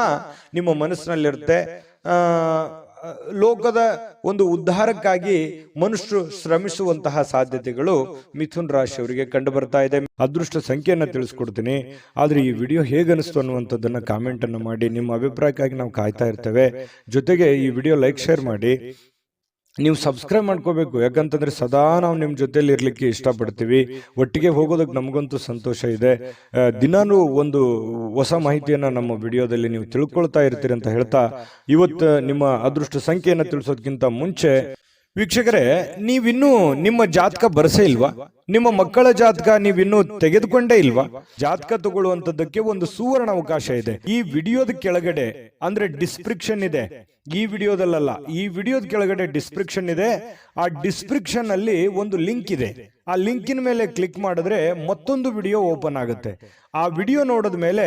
ನಿಮ್ಮ ಮನಸ್ಸಿನಲ್ಲಿರುತ್ತೆ. ಲೋಕದ ಒಂದು ಉದ್ಧಾರಕ್ಕಾಗಿ ಮನುಷ್ಯರು ಶ್ರಮಿಸುವಂತಹ ಸಾಧ್ಯತೆಗಳು ಮಿಥುನ್ ರಾಶಿಯವರಿಗೆ ಕಂಡು ಬರ್ತಾ ಇದೆ. ಅದೃಷ್ಟ ಸಂಖ್ಯೆಯನ್ನ ತಿಳಿಸ್ಕೊಡ್ತೀನಿ. ಆದ್ರೆ ಈ ವಿಡಿಯೋ ಹೇಗನಿಸ್ತು ಅನ್ನುವಂಥದ್ದನ್ನ ಕಾಮೆಂಟ್ ಅನ್ನು ಮಾಡಿ. ನಿಮ್ಮ ಅಭಿಪ್ರಾಯಕ್ಕಾಗಿ ನಾವು ಕಾಯ್ತಾ ಇರ್ತೇವೆ. ಜೊತೆಗೆ ಈ ವಿಡಿಯೋ ಲೈಕ್, ಶೇರ್ ಮಾಡಿ. ನೀವು ಸಬ್ಸ್ಕ್ರೈಬ್ ಮಾಡ್ಕೋಬೇಕು, ಯಾಕಂತಂದ್ರೆ ಸದಾ ನಾವು ನಿಮ್ಮ ಜೊತೆಲಿ ಇರ್ಲಿಕ್ಕೆ ಇಷ್ಟಪಡ್ತೀವಿ. ಒಟ್ಟಿಗೆ ಹೋಗೋದಕ್ಕೆ ನಮಗಂತೂ ಸಂತೋಷ ಇದೆ. ದಿನಾನು ಒಂದು ಹೊಸ ಮಾಹಿತಿಯನ್ನ ನಮ್ಮ ವಿಡಿಯೋದಲ್ಲಿ ನೀವು ತಿಳ್ಕೊಳ್ತಾ ಇರ್ತೀರಿ ಅಂತ ಹೇಳ್ತಾ, ಇವತ್ತು ನಿಮ್ಮ ಅದೃಷ್ಟ ಸಂಖ್ಯೆಯನ್ನ ತಿಳಿಸೋದಕ್ಕಿಂತ ಮುಂಚೆ ವೀಕ್ಷಕರೇ, ನೀವಿನ್ನೂ ನಿಮ್ಮ ಜಾತಕ ಬರಸೇ ಇಲ್ವಾ? ನಿಮ್ಮ ಮಕ್ಕಳ ಜಾತಕ ನೀವಿನ್ನೂ ತೆಗೆದುಕೊಂಡೇ ಇಲ್ವಾ? ಜಾತಕ ತಗೊಳ್ಳುವಂತದ್ದಕ್ಕೆ ಒಂದು ಸುವರ್ಣ ಅವಕಾಶ ಇದೆ. ಈ ವಿಡಿಯೋದ ಕೆಳಗಡೆ ಅಂದ್ರೆ ಡಿಸ್ಕ್ರಿಪ್ಷನ್ ಇದೆ, ಈ ವಿಡಿಯೋದಲ್ಲ, ಈ ವಿಡಿಯೋದ ಕೆಳಗಡೆ ಡಿಸ್ಕ್ರಿಪ್ಷನ್ ಇದೆ. ಆ ಡಿಸ್ಕ್ರಿಪ್ಷನ್ ಅಲ್ಲಿ ಒಂದು ಲಿಂಕ್ ಇದೆ. ಆ ಲಿಂಕಿನ ಮೇಲೆ ಕ್ಲಿಕ್ ಮಾಡಿದ್ರೆ ಮತ್ತೊಂದು ವಿಡಿಯೋ ಓಪನ್ ಆಗುತ್ತೆ. ಆ ವಿಡಿಯೋ ನೋಡಿದ ಮೇಲೆ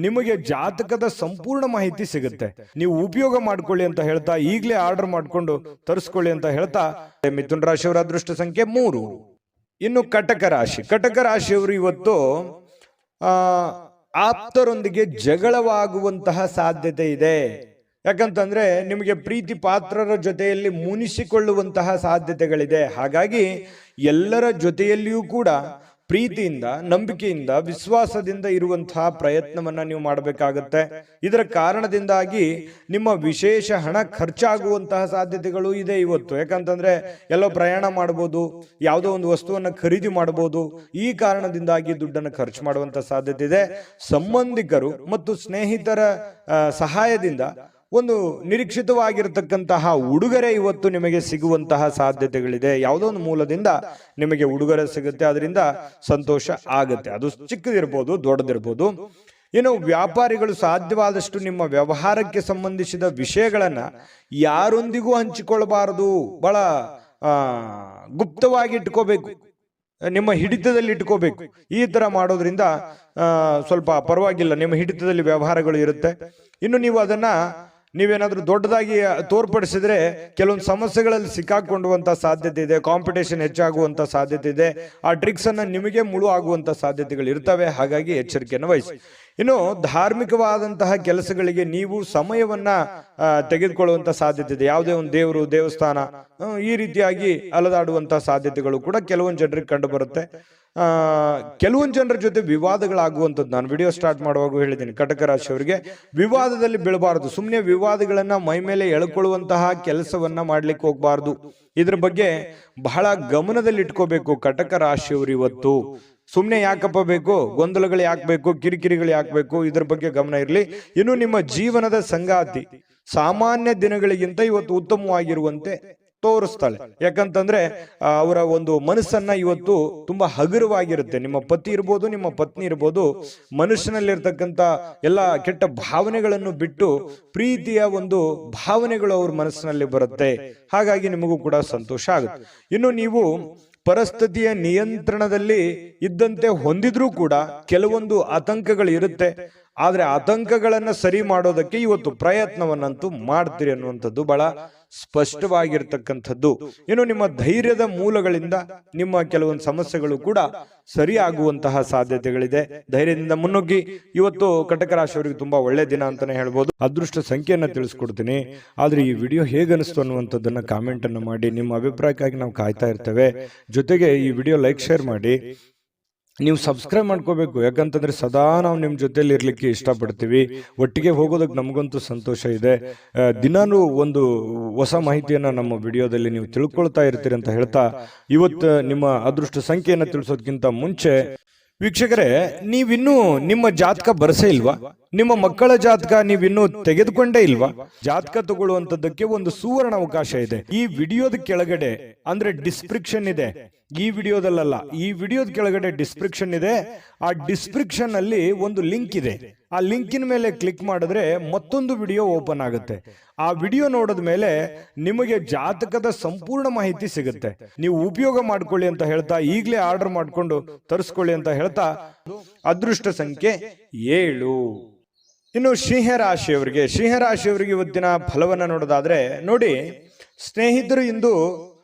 ನಿಮಗೆ ಜಾತಕದ ಸಂಪೂರ್ಣ ಮಾಹಿತಿ ಸಿಗುತ್ತೆ. ನೀವು ಉಪಯೋಗ ಮಾಡ್ಕೊಳ್ಳಿ ಅಂತ ಹೇಳ್ತಾ, ಈಗಲೇ ಆರ್ಡರ್ ಮಾಡ್ಕೊಂಡು ತರಿಸ್ಕೊಳ್ಳಿ ಅಂತ ಹೇಳ್ತಾ, ಮಿಥುನ ರಾಶಿಯವರ ಅದೃಷ್ಟ ಸಂಖ್ಯೆ 3. ಇನ್ನು ಕಟಕ ರಾಶಿ, ಕಟಕ ರಾಶಿಯವರು ಇವತ್ತು ಆಪ್ತರೊಂದಿಗೆ ಜಗಳವಾಗುವಂತಹ ಸಾಧ್ಯತೆ ಇದೆ. ಯಾಕಂತಂದ್ರೆ ನಿಮಗೆ ಪ್ರೀತಿ ಪಾತ್ರರ ಜೊತೆಯಲ್ಲಿ ಮುನಿಸಿಕೊಳ್ಳುವಂತಹ ಸಾಧ್ಯತೆಗಳಿದೆ. ಹಾಗಾಗಿ ಎಲ್ಲರ ಜೊತೆಯಲ್ಲಿಯೂ ಕೂಡ ಪ್ರೀತಿಯಿಂದ, ನಂಬಿಕೆಯಿಂದ, ವಿಶ್ವಾಸದಿಂದ ಇರುವಂತಹ ಪ್ರಯತ್ನವನ್ನ ನೀವು ಮಾಡಬೇಕಾಗತ್ತೆ. ಇದರ ಕಾರಣದಿಂದಾಗಿ ನಿಮ್ಮ ವಿಶೇಷ ಹಣ ಖರ್ಚಾಗುವಂತಹ ಸಾಧ್ಯತೆಗಳು ಇದೆ ಇವತ್ತು. ಯಾಕಂತಂದ್ರೆ ಎಲ್ಲೋ ಪ್ರಯಾಣ ಮಾಡಬಹುದು, ಯಾವುದೋ ಒಂದು ವಸ್ತುವನ್ನ ಖರೀದಿ ಮಾಡಬಹುದು. ಈ ಕಾರಣದಿಂದಾಗಿ ದುಡ್ಡನ್ನು ಖರ್ಚು ಮಾಡುವಂತ ಸಾಧ್ಯತೆ ಇದೆ. ಸಂಬಂಧಿಕರು ಮತ್ತು ಸ್ನೇಹಿತರ ಸಹಾಯದಿಂದ ಒಂದು ನಿರೀಕ್ಷಿತವಾಗಿರತಕ್ಕಂತಹ ಉಡುಗೊರೆ ಇವತ್ತು ನಿಮಗೆ ಸಿಗುವಂತಹ ಸಾಧ್ಯತೆಗಳಿದೆ. ಯಾವುದೋ ಒಂದು ಮೂಲದಿಂದ ನಿಮಗೆ ಉಡುಗೊರೆ ಸಿಗುತ್ತೆ, ಅದರಿಂದ ಸಂತೋಷ ಆಗುತ್ತೆ. ಅದು ಚಿಕ್ಕದಿರ್ಬೋದು, ದೊಡ್ಡದಿರ್ಬೋದು. ಇನ್ನು ವ್ಯಾಪಾರಿಗಳು ಸಾಧ್ಯವಾದಷ್ಟು ನಿಮ್ಮ ವ್ಯವಹಾರಕ್ಕೆ ಸಂಬಂಧಿಸಿದ ವಿಷಯಗಳನ್ನ ಯಾರೊಂದಿಗೂ ಹಂಚಿಕೊಳ್ಳಬಾರದು. ಬಹಳ ಗುಪ್ತವಾಗಿ ಇಟ್ಕೋಬೇಕು, ನಿಮ್ಮ ಹಿಡಿತದಲ್ಲಿ ಇಟ್ಕೋಬೇಕು. ಈ ತರ ಮಾಡೋದ್ರಿಂದ ಸ್ವಲ್ಪ ಪರವಾಗಿಲ್ಲ, ನಿಮ್ಮ ಹಿಡಿತದಲ್ಲಿ ವ್ಯವಹಾರಗಳು ಇರುತ್ತೆ. ಇನ್ನು ನೀವು ಅದನ್ನ ನೀವೇನಾದ್ರೂ ದೊಡ್ಡದಾಗಿ ತೋರ್ಪಡಿಸಿದ್ರೆ ಕೆಲವೊಂದು ಸಮಸ್ಯೆಗಳಲ್ಲಿ ಸಿಕ್ಕಾಕೊಳ್ಳುವಂತ ಸಾಧ್ಯತೆ ಇದೆ. ಕಾಂಪಿಟೇಷನ್ ಹೆಚ್ಚಾಗುವಂತ ಸಾಧ್ಯತೆ ಇದೆ. ಆ ಟ್ರಿಕ್ಸ್ ಅನ್ನ ನಿಮಗೆ ಮುಳು ಆಗುವಂತ ಸಾಧ್ಯತೆಗಳು ಇರ್ತವೆ. ಹಾಗಾಗಿ ಎಚ್ಚರಿಕೆಯನ್ನು ವಹಿಸಿ. ಇನ್ನು ಧಾರ್ಮಿಕವಾದಂತಹ ಕೆಲಸಗಳಿಗೆ ನೀವು ಸಮಯವನ್ನ ತೆಗೆದುಕೊಳ್ಳುವಂತ ಸಾಧ್ಯತೆ ಇದೆ. ಯಾವುದೇ ಒಂದು ದೇವರು, ದೇವಸ್ಥಾನ ಈ ರೀತಿಯಾಗಿ ಅಲದಾಡುವಂತಹ ಸಾಧ್ಯತೆಗಳು ಕೂಡ ಕೆಲವೊಂದು ಜನರಿಗೆ ಕಂಡು ಬರುತ್ತೆ. ಕೆಲವೊಂದು ಜನರ ಜೊತೆ ವಿವಾದಗಳಾಗುವಂಥದ್ದು ನಾನು ವಿಡಿಯೋ ಸ್ಟಾರ್ಟ್ ಮಾಡುವಾಗ ಹೇಳಿದ್ದೀನಿ. ಕಟಕ ರಾಶಿಯವರಿಗೆ ವಿವಾದದಲ್ಲಿ ಬೀಳಬಾರದು. ಸುಮ್ಮನೆ ವಿವಾದಗಳನ್ನ ಮೈ ಮೇಲೆ ಎಳ್ಕೊಳ್ಳುವಂತಹ ಕೆಲಸವನ್ನ ಮಾಡ್ಲಿಕ್ಕೆ ಹೋಗ್ಬಾರ್ದು. ಇದ್ರ ಬಗ್ಗೆ ಬಹಳ ಗಮನದಲ್ಲಿ ಇಟ್ಕೋಬೇಕು ಕಟಕ ರಾಶಿಯವರು. ಇವತ್ತು ಸುಮ್ಮನೆ ಯಾಕಪ್ಪ ಬೇಕು, ಗೊಂದಲಗಳು ಯಾಕೆ ಬೇಕು, ಕಿರಿಕಿರಿಗಳು ಯಾಕೆ ಬೇಕು, ಇದ್ರ ಬಗ್ಗೆ ಗಮನ ಇರಲಿ. ಇನ್ನು ನಿಮ್ಮ ಜೀವನದ ಸಂಗಾತಿ ಸಾಮಾನ್ಯ ದಿನಗಳಿಗಿಂತ ಇವತ್ತು ಉತ್ತಮವಾಗಿರುವಂತೆ ತೋರಿಸ್ತಾಳೆ. ಯಾಕಂತಂದ್ರೆ ಅವರ ಒಂದು ಮನಸ್ಸನ್ನ ಇವತ್ತು ತುಂಬಾ ಹಗುರವಾಗಿರುತ್ತೆ. ನಿಮ್ಮ ಪತಿ ಇರ್ಬೋದು, ನಿಮ್ಮ ಪತ್ನಿ ಇರ್ಬೋದು, ಮನುಷ್ಯನಲ್ಲಿರ್ತಕ್ಕಂಥ ಎಲ್ಲ ಕೆಟ್ಟ ಭಾವನೆಗಳನ್ನು ಬಿಟ್ಟು ಪ್ರೀತಿಯ ಒಂದು ಭಾವನೆಗಳು ಅವ್ರ ಮನಸ್ಸಿನಲ್ಲಿ ಬರುತ್ತೆ. ಹಾಗಾಗಿ ನಿಮಗೂ ಕೂಡ ಸಂತೋಷ ಆಗುತ್ತೆ. ಇನ್ನು ನೀವು ಪರಿಸ್ಥಿತಿಯ ನಿಯಂತ್ರಣದಲ್ಲಿ ಇದ್ದಂತೆ ಹೊಂದಿದ್ರೂ ಕೂಡ ಕೆಲವೊಂದು ಆತಂಕಗಳು ಇರುತ್ತೆ. ಆದ್ರೆ ಆತಂಕಗಳನ್ನ ಸರಿ ಮಾಡೋದಕ್ಕೆ ಇವತ್ತು ಪ್ರಯತ್ನವನ್ನಂತೂ ಮಾಡ್ತೀರಿ ಅನ್ನುವಂಥದ್ದು ಬಹಳ ಸ್ಪಷ್ಟವಾಗಿರ್ತಕ್ಕಂಥದ್ದು. ಇನ್ನು ನಿಮ್ಮ ಧೈರ್ಯದ ಮೂಲಗಳಿಂದ ನಿಮ್ಮ ಕೆಲವೊಂದು ಸಮಸ್ಯೆಗಳು ಕೂಡ ಸರಿಯಾಗುವಂತಹ ಸಾಧ್ಯತೆಗಳಿದೆ. ಧೈರ್ಯದಿಂದ ಮುನ್ನುಗ್ಗಿ. ಇವತ್ತು ಕಟಕ ರಾಶಿಯವರಿಗೆ ತುಂಬಾ ಒಳ್ಳೆ ದಿನ ಅಂತಾನೆ ಹೇಳ್ಬೋದು. ಅದೃಷ್ಟ ಸಂಖ್ಯೆಯನ್ನ ತಿಳಿಸ್ಕೊಡ್ತೀನಿ. ಆದ್ರೆ ಈ ವಿಡಿಯೋ ಹೇಗನಿಸ್ತು ಅನ್ನುವಂಥದ್ದನ್ನ ಕಾಮೆಂಟ್ ಅನ್ನು ಮಾಡಿ. ನಿಮ್ಮ ಅಭಿಪ್ರಾಯಕ್ಕಾಗಿ ನಾವು ಕಾಯ್ತಾ ಇರ್ತೇವೆ. ಜೊತೆಗೆ ಈ ವಿಡಿಯೋ ಲೈಕ್, ಶೇರ್ ಮಾಡಿ. ನೀವು ಸಬ್ಸ್ಕ್ರೈಬ್ ಮಾಡ್ಕೋಬೇಕು. ಯಾಕಂತಂದ್ರೆ ಸದಾ ನಾವು ನಿಮ್ಮ ಜೊತೆಲಿ ಇರ್ಲಿಕ್ಕೆ ಇಷ್ಟಪಡ್ತೀವಿ. ಒಟ್ಟಿಗೆ ಹೋಗೋದಕ್ಕೆ ನಮಗಂತೂ ಸಂತೋಷ ಇದೆ. ದಿನಾನು ಒಂದು ಹೊಸ ಮಾಹಿತಿಯನ್ನ ನಮ್ಮ ವಿಡಿಯೋದಲ್ಲಿ ನೀವು ತಿಳ್ಕೊಳ್ತಾ ಇರ್ತೀರಿ ಅಂತ ಹೇಳ್ತಾ, ಇವತ್ತು ನಿಮ್ಮ ಅದೃಷ್ಟ ಸಂಖ್ಯೆಯನ್ನ ತಿಳಿಸೋದಕ್ಕಿಂತ ಮುಂಚೆ ವೀಕ್ಷಕರೇ, ನೀವಿನ್ನೂ ನಿಮ್ಮ ಜಾತಕ ಬರಸೇ ಇಲ್ವಾ? ನಿಮ್ಮ ಮಕ್ಕಳ ಜಾತಕ ನೀವಿನ್ನೂ ತೆಗೆದುಕೊಂಡೇ ಇಲ್ವಾ? ಜಾತಕ ತಗೊಳ್ಳುವಂತದ್ದಕ್ಕೆ ಒಂದು ಸುವರ್ಣ ಅವಕಾಶ ಇದೆ. ಈ ವಿಡಿಯೋದ ಕೆಳಗಡೆ ಅಂದ್ರೆ ಡಿಸ್ಕ್ರಿಪ್ಷನ್ ಇದೆ. ಈ ವಿಡಿಯೋದಲ್ಲ, ಈ ವಿಡಿಯೋದ ಕೆಳಗಡೆ ಡಿಸ್ಕ್ರಿಪ್ಷನ್ ಇದೆ. ಆ ಡಿಸ್ಕ್ರಿಪ್ಷನ್ ಅಲ್ಲಿ ಒಂದು ಲಿಂಕ್ ಇದೆ. ಆ ಲಿಂಕಿನ ಮೇಲೆ ಕ್ಲಿಕ್ ಮಾಡಿದ್ರೆ ಮತ್ತೊಂದು ವಿಡಿಯೋ ಓಪನ್ ಆಗುತ್ತೆ. ಆ ವಿಡಿಯೋ ನೋಡಿದ ಮೇಲೆ ನಿಮಗೆ ಜಾತಕದ ಸಂಪೂರ್ಣ ಮಾಹಿತಿ ಸಿಗುತ್ತೆ. ನೀವು ಉಪಯೋಗ ಮಾಡ್ಕೊಳ್ಳಿ ಅಂತ ಹೇಳ್ತಾ, ಈಗಲೇ ಆರ್ಡರ್ ಮಾಡ್ಕೊಂಡು ತರಿಸ್ಕೊಳ್ಳಿ ಅಂತ ಹೇಳ್ತಾ, ಅದೃಷ್ಟ ಸಂಖ್ಯೆ 7. ಇನ್ನು ಸಿಂಹರಾಶಿಯವರಿಗೆ ಇವತ್ತಿನ ಫಲವನ್ನ ನೋಡೋದಾದ್ರೆ ನೋಡಿ, ಸ್ನೇಹಿತರು ಇಂದು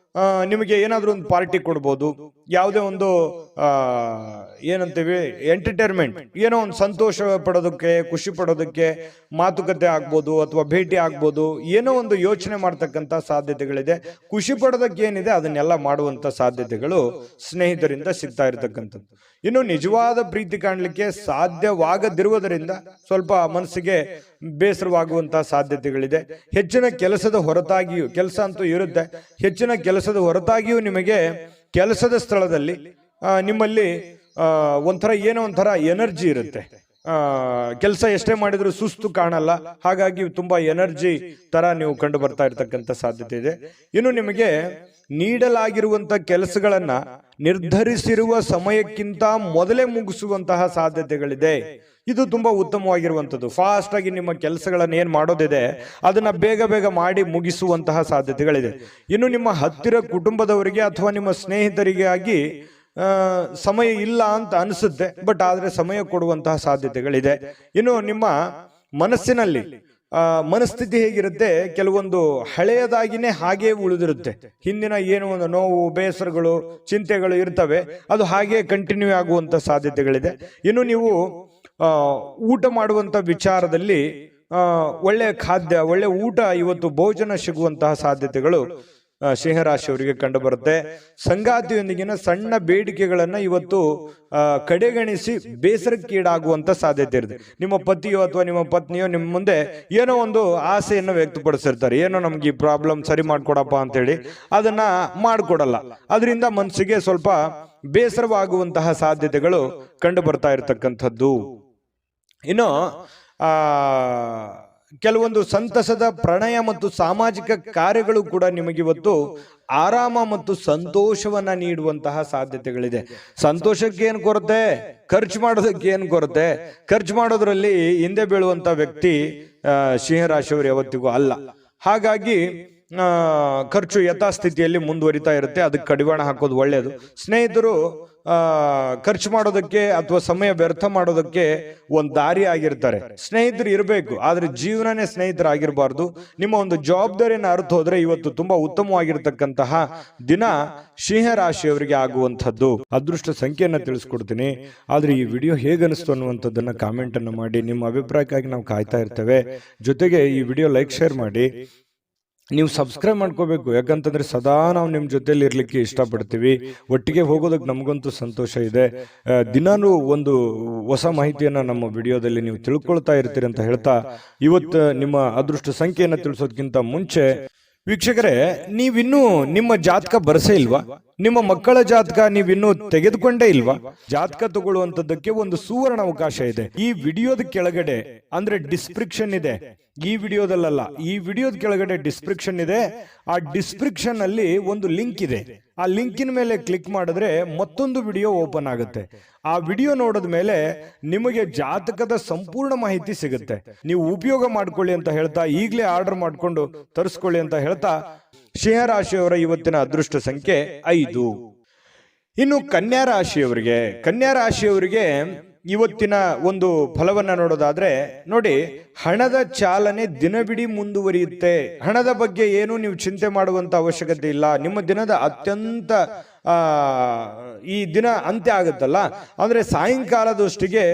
ನಿಮಗೆ ಏನಾದ್ರೂ ಒಂದು ಪಾರ್ಟಿ ಕೊಡ್ಬೋದು. ಯಾವುದೇ ಒಂದು ಏನಂತೀವಿ ಎಂಟರ್ಟೈನ್ಮೆಂಟ್, ಏನೋ ಒಂದು ಸಂತೋಷ ಪಡೋದಕ್ಕೆ, ಖುಷಿ ಪಡೋದಕ್ಕೆ ಮಾತುಕತೆ ಆಗ್ಬೋದು ಅಥವಾ ಭೇಟಿ ಆಗ್ಬೋದು. ಏನೋ ಒಂದು ಯೋಚನೆ ಮಾಡ್ತಕ್ಕಂಥ ಸಾಧ್ಯತೆಗಳಿದೆ. ಖುಷಿ ಪಡೋದಕ್ಕೆ ಏನಿದೆ ಅದನ್ನೆಲ್ಲ ಮಾಡುವಂತ ಸಾಧ್ಯತೆಗಳು ಸ್ನೇಹಿತರಿಂದ ಸಿಗ್ತಾ ಇರತಕ್ಕಂಥದ್ದು. ಇನ್ನು ನಿಜವಾದ ಪ್ರೀತಿ ಕಾಣಲಿಕ್ಕೆ ಸಾಧ್ಯವಾಗದಿರುವುದರಿಂದ ಸ್ವಲ್ಪ ಮನಸ್ಸಿಗೆ ಬೇಸರವಾಗುವಂತಹ ಸಾಧ್ಯತೆಗಳಿದೆ. ಹೆಚ್ಚಿನ ಕೆಲಸದ ಹೊರತಾಗಿಯೂ, ಕೆಲಸ ಅಂತೂ ಇರುತ್ತೆ, ಹೆಚ್ಚಿನ ಕೆಲಸದ ಹೊರತಾಗಿಯೂ ನಿಮಗೆ ಕೆಲಸದ ಸ್ಥಳದಲ್ಲಿ ನಿಮ್ಮಲ್ಲಿ ಏನೋ ಒಂಥರ ಎನರ್ಜಿ ಇರುತ್ತೆ. ಕೆಲಸ ಎಷ್ಟೇ ಮಾಡಿದ್ರು ಸುಸ್ತು ಕಾಣಲ್ಲ. ಹಾಗಾಗಿ ತುಂಬಾ ಎನರ್ಜಿ ತರ ನೀವು ಕಂಡು ಬರ್ತಾ ಇರತಕ್ಕಂತ ಸಾಧ್ಯತೆ ಇದೆ. ಇನ್ನು ನಿಮಗೆ ನೀಡಲಾಗಿರುವಂತ ಕೆಲಸಗಳನ್ನ ನಿರ್ಧರಿಸಿರುವ ಸಮಯಕ್ಕಿಂತ ಮೊದಲೇ ಮುಗಿಸುವಂತಹ ಸಾಧ್ಯತೆಗಳಿದೆ. ಇದು ತುಂಬಾ ಉತ್ತಮವಾಗಿರುವಂತದ್ದು. ಫಾಸ್ಟ್ ಆಗಿ ನಿಮ್ಮ ಕೆಲಸಗಳನ್ನ ಏನ್ ಮಾಡೋದಿದೆ ಅದನ್ನ ಬೇಗ ಮಾಡಿ ಮುಗಿಸುವಂತಹ ಸಾಧ್ಯತೆಗಳಿದೆ. ಇನ್ನು ನಿಮ್ಮ ಹತ್ತಿರ ಕುಟುಂಬದವರಿಗೆ ಅಥವಾ ನಿಮ್ಮ ಸ್ನೇಹಿತರಿಗೆ ಆಗಿ ಸಮಯ ಇಲ್ಲ ಅಂತ ಅನಿಸುತ್ತೆ, ಬಟ್ ಆದ್ರೆ ಸಮಯ ಕೊಡುವಂತಹ ಸಾಧ್ಯತೆಗಳಿದೆ. ಇನ್ನು ನಿಮ್ಮ ಮನಸ್ಸಿನಲ್ಲಿ ಮನಸ್ಥಿತಿ ಹೇಗಿರುತ್ತೆ, ಕೆಲವೊಂದು ಹಳೆಯದಾಗಿನೇ ಹಾಗೆ ಉಳಿದಿರುತ್ತೆ. ಹಿಂದಿನ ಏನು ಒಂದು ನೋವು, ಬೇಸರಗಳು, ಚಿಂತೆಗಳು ಇರ್ತವೆ, ಅದು ಹಾಗೆ ಕಂಟಿನ್ಯೂ ಆಗುವಂತ ಸಾಧ್ಯತೆಗಳಿದೆ. ಇನ್ನು ನೀವು ಊಟ ಮಾಡುವಂತ ವಿಚಾರದಲ್ಲಿ ಒಳ್ಳೆ ಖಾದ್ಯ, ಒಳ್ಳೆ ಊಟ, ಇವತ್ತು ಭೋಜನ ಸಿಗುವಂತಹ ಸಾಧ್ಯತೆಗಳು ಸಿಂಹರಾಶಿಯವರಿಗೆ ಕಂಡು ಬರುತ್ತೆ. ಸಂಗಾತಿಯೊಂದಿಗಿನ ಸಣ್ಣ ಬೇಡಿಕೆಗಳನ್ನ ಇವತ್ತು ಕಡೆಗಣಿಸಿ ಬೇಸರಕ್ಕೀಡಾಗುವಂತ ಸಾಧ್ಯತೆ ಇರುತ್ತೆ. ನಿಮ್ಮ ಪತಿಯೋ ಅಥವಾ ನಿಮ್ಮ ಪತ್ನಿಯೋ ನಿಮ್ಮ ಮುಂದೆ ಏನೋ ಒಂದು ಆಸೆಯನ್ನು ವ್ಯಕ್ತಪಡಿಸಿರ್ತಾರೆ, ಏನೋ ನಮ್ಗೆ ಈ ಪ್ರಾಬ್ಲಮ್ ಸರಿ ಮಾಡ್ಕೊಡಪ್ಪ ಅಂತೇಳಿ, ಅದನ್ನ ಮಾಡ್ಕೊಡಲ್ಲ. ಅದರಿಂದ ಮನಸ್ಸಿಗೆ ಸ್ವಲ್ಪ ಬೇಸರವಾಗುವಂತಹ ಸಾಧ್ಯತೆಗಳು ಕಂಡು ಬರ್ತಾ ಇರತಕ್ಕಂಥದ್ದು. ಇನ್ನು ಕೆಲವೊಂದು ಸಂತಸದ ಪ್ರಣಯ ಮತ್ತು ಸಾಮಾಜಿಕ ಕಾರ್ಯಗಳು ಕೂಡ ನಿಮಗಿವತ್ತು ಆರಾಮ ಮತ್ತು ಸಂತೋಷವನ್ನ ನೀಡುವಂತಹ ಸಾಧ್ಯತೆಗಳಿದೆ. ಸಂತೋಷಕ್ಕೆ ಏನು ಕೊರತೆ, ಖರ್ಚು ಮಾಡೋದಕ್ಕೆ ಏನು ಕೊರತೆ? ಖರ್ಚು ಮಾಡೋದ್ರಲ್ಲಿ ಹಿಂದೆ ಬೀಳುವಂತ ವ್ಯಕ್ತಿ ಸಿಂಹರಾಶಿಯವರು ಯಾವತ್ತಿಗೂ ಅಲ್ಲ. ಹಾಗಾಗಿ ಖರ್ಚು ಯಥಾಸ್ಥಿತಿಯಲ್ಲಿ ಮುಂದುವರಿತಾ ಇರುತ್ತೆ. ಅದಕ್ಕೆ ಕಡಿವಾಣ ಹಾಕೋದು ಒಳ್ಳೆಯದು. ಸ್ನೇಹಿತರು ಖರ್ಚು ಮಾಡೋದಕ್ಕೆ ಅಥವಾ ಸಮಯ ವ್ಯರ್ಥ ಮಾಡೋದಕ್ಕೆ ಒಂದು ದಾರಿ ಆಗಿರ್ತಾರೆ. ಸ್ನೇಹಿತರು ಇರಬೇಕು, ಆದ್ರೆ ಜೀವನನೇ ಸ್ನೇಹಿತರಾಗಿರ್ಬಾರ್ದು. ನಿಮ್ಮ ಒಂದು ಜವಾಬ್ದಾರಿಯನ್ನು ಅರ್ಥ ಹೋದ್ರೆ ಇವತ್ತು ತುಂಬಾ ಉತ್ತಮವಾಗಿರ್ತಕ್ಕಂತಹ ದಿನ ಸಿಂಹರಾಶಿಯವರಿಗೆ ಆಗುವಂಥದ್ದು. ಅದೃಷ್ಟ ಸಂಖ್ಯೆಯನ್ನ ತಿಳಿಸ್ಕೊಡ್ತೀನಿ. ಆದ್ರೆ ಈ ವಿಡಿಯೋ ಹೇಗನಿಸ್ತು ಅನ್ನುವಂಥದ್ದನ್ನ ಕಾಮೆಂಟ್ ಅನ್ನು ಮಾಡಿ. ನಿಮ್ಮ ಅಭಿಪ್ರಾಯಕ್ಕಾಗಿ ನಾವು ಕಾಯ್ತಾ ಇರ್ತೇವೆ. ಜೊತೆಗೆ ಈ ವಿಡಿಯೋ ಲೈಕ್ ಶೇರ್ ಮಾಡಿ. ನೀವು ಸಬ್ಸ್ಕ್ರೈಬ್ ಮಾಡ್ಕೋಬೇಕು, ಯಾಕಂತಂದ್ರೆ ಸದಾ ನಾವು ನಿಮ್ಮ ಜೊತೆಲಿ ಇರ್ಲಿಕ್ಕೆ ಇಷ್ಟಪಡ್ತೀವಿ. ಒಟ್ಟಿಗೆ ಹೋಗೋದಕ್ಕೆ ನಮಗಂತೂ ಸಂತೋಷ ಇದೆ. ದಿನಾನು ಒಂದು ಹೊಸ ಮಾಹಿತಿಯನ್ನ ನಮ್ಮ ವಿಡಿಯೋದಲ್ಲಿ ನೀವು ತಿಳ್ಕೊಳ್ತಾ ಇರ್ತೀರಿ ಅಂತ ಹೇಳ್ತಾ, ಇವತ್ತು ನಿಮ್ಮ ಅದೃಷ್ಟ ಸಂಖ್ಯೆಯನ್ನು ತಿಳಿಸೋದಕ್ಕಿಂತ ಮುಂಚೆ ವೀಕ್ಷಕರೇ, ನೀವಿನ್ನೂ ನಿಮ್ಮ ಜಾತಕ ಬರಸೇ ಇಲ್ವಾ? ನಿಮ್ಮ ಮಕ್ಕಳ ಜಾತಕ ನೀವಿನ್ನೂ ತೆಗೆದುಕೊಂಡೇ ಇಲ್ವಾ? ಜಾತಕ ತಗೊಳ್ಳುವಂತದ್ದಕ್ಕೆ ಒಂದು ಸುವರ್ಣ ಅವಕಾಶ ಇದೆ. ಈ ವಿಡಿಯೋದ ಕೆಳಗಡೆ ಅಂದ್ರೆ ಡಿಸ್ಕ್ರಿಪ್ಷನ್ ಇದೆ. ಈ ವಿಡಿಯೋದಲ್ಲ, ಈ ವಿಡಿಯೋದ ಕೆಳಗಡೆ ಡಿಸ್ಕ್ರಿಪ್ಷನ್ ಇದೆ. ಆ ಡಿಸ್ಕ್ರಿಪ್ಷನ್ ಅಲ್ಲಿ ಒಂದು ಲಿಂಕ್ ಇದೆ. ಆ ಲಿಂಕಿನ ಮೇಲೆ ಕ್ಲಿಕ್ ಮಾಡಿದ್ರೆ ಮತ್ತೊಂದು ವಿಡಿಯೋ ಓಪನ್ ಆಗುತ್ತೆ. ಆ ವಿಡಿಯೋ ನೋಡಿದ ಮೇಲೆ ನಿಮಗೆ ಜಾತಕದ ಸಂಪೂರ್ಣ ಮಾಹಿತಿ ಸಿಗುತ್ತೆ. ನೀವು ಉಪಯೋಗ ಮಾಡ್ಕೊಳ್ಳಿ ಅಂತ ಹೇಳ್ತಾ, ಈಗಲೇ ಆರ್ಡರ್ ಮಾಡ್ಕೊಂಡು ತರಿಸ್ಕೊಳ್ಳಿ ಅಂತ ಹೇಳ್ತಾ, ಸಿಂಹರಾಶಿಯವರ ಇವತ್ತಿನ ಅದೃಷ್ಟ ಸಂಖ್ಯೆ 5. ಇನ್ನು ಕನ್ಯಾ ರಾಶಿಯವರಿಗೆ ಇವತ್ತಿನ ಒಂದು ಫಲವನ್ನ ನೋಡೋದಾದ್ರೆ ನೋಡಿ, ಹಣದ ಚಾಲನೆ ದಿನವಿಡೀ ಮುಂದುವರಿಯುತ್ತೆ. ಹಣದ ಬಗ್ಗೆ ಏನು ನೀವು ಚಿಂತೆ ಮಾಡುವಂತ ಅವಶ್ಯಕತೆ ಇಲ್ಲ. ನಿಮ್ಮ ದಿನದ ಅತ್ಯಂತ ಈ ದಿನ ಅಂತ್ಯ ಆಗುತ್ತಲ್ಲ, ಅಂದ್ರೆ ಸಾಯಂಕಾಲದಷ್ಟಿಗೆ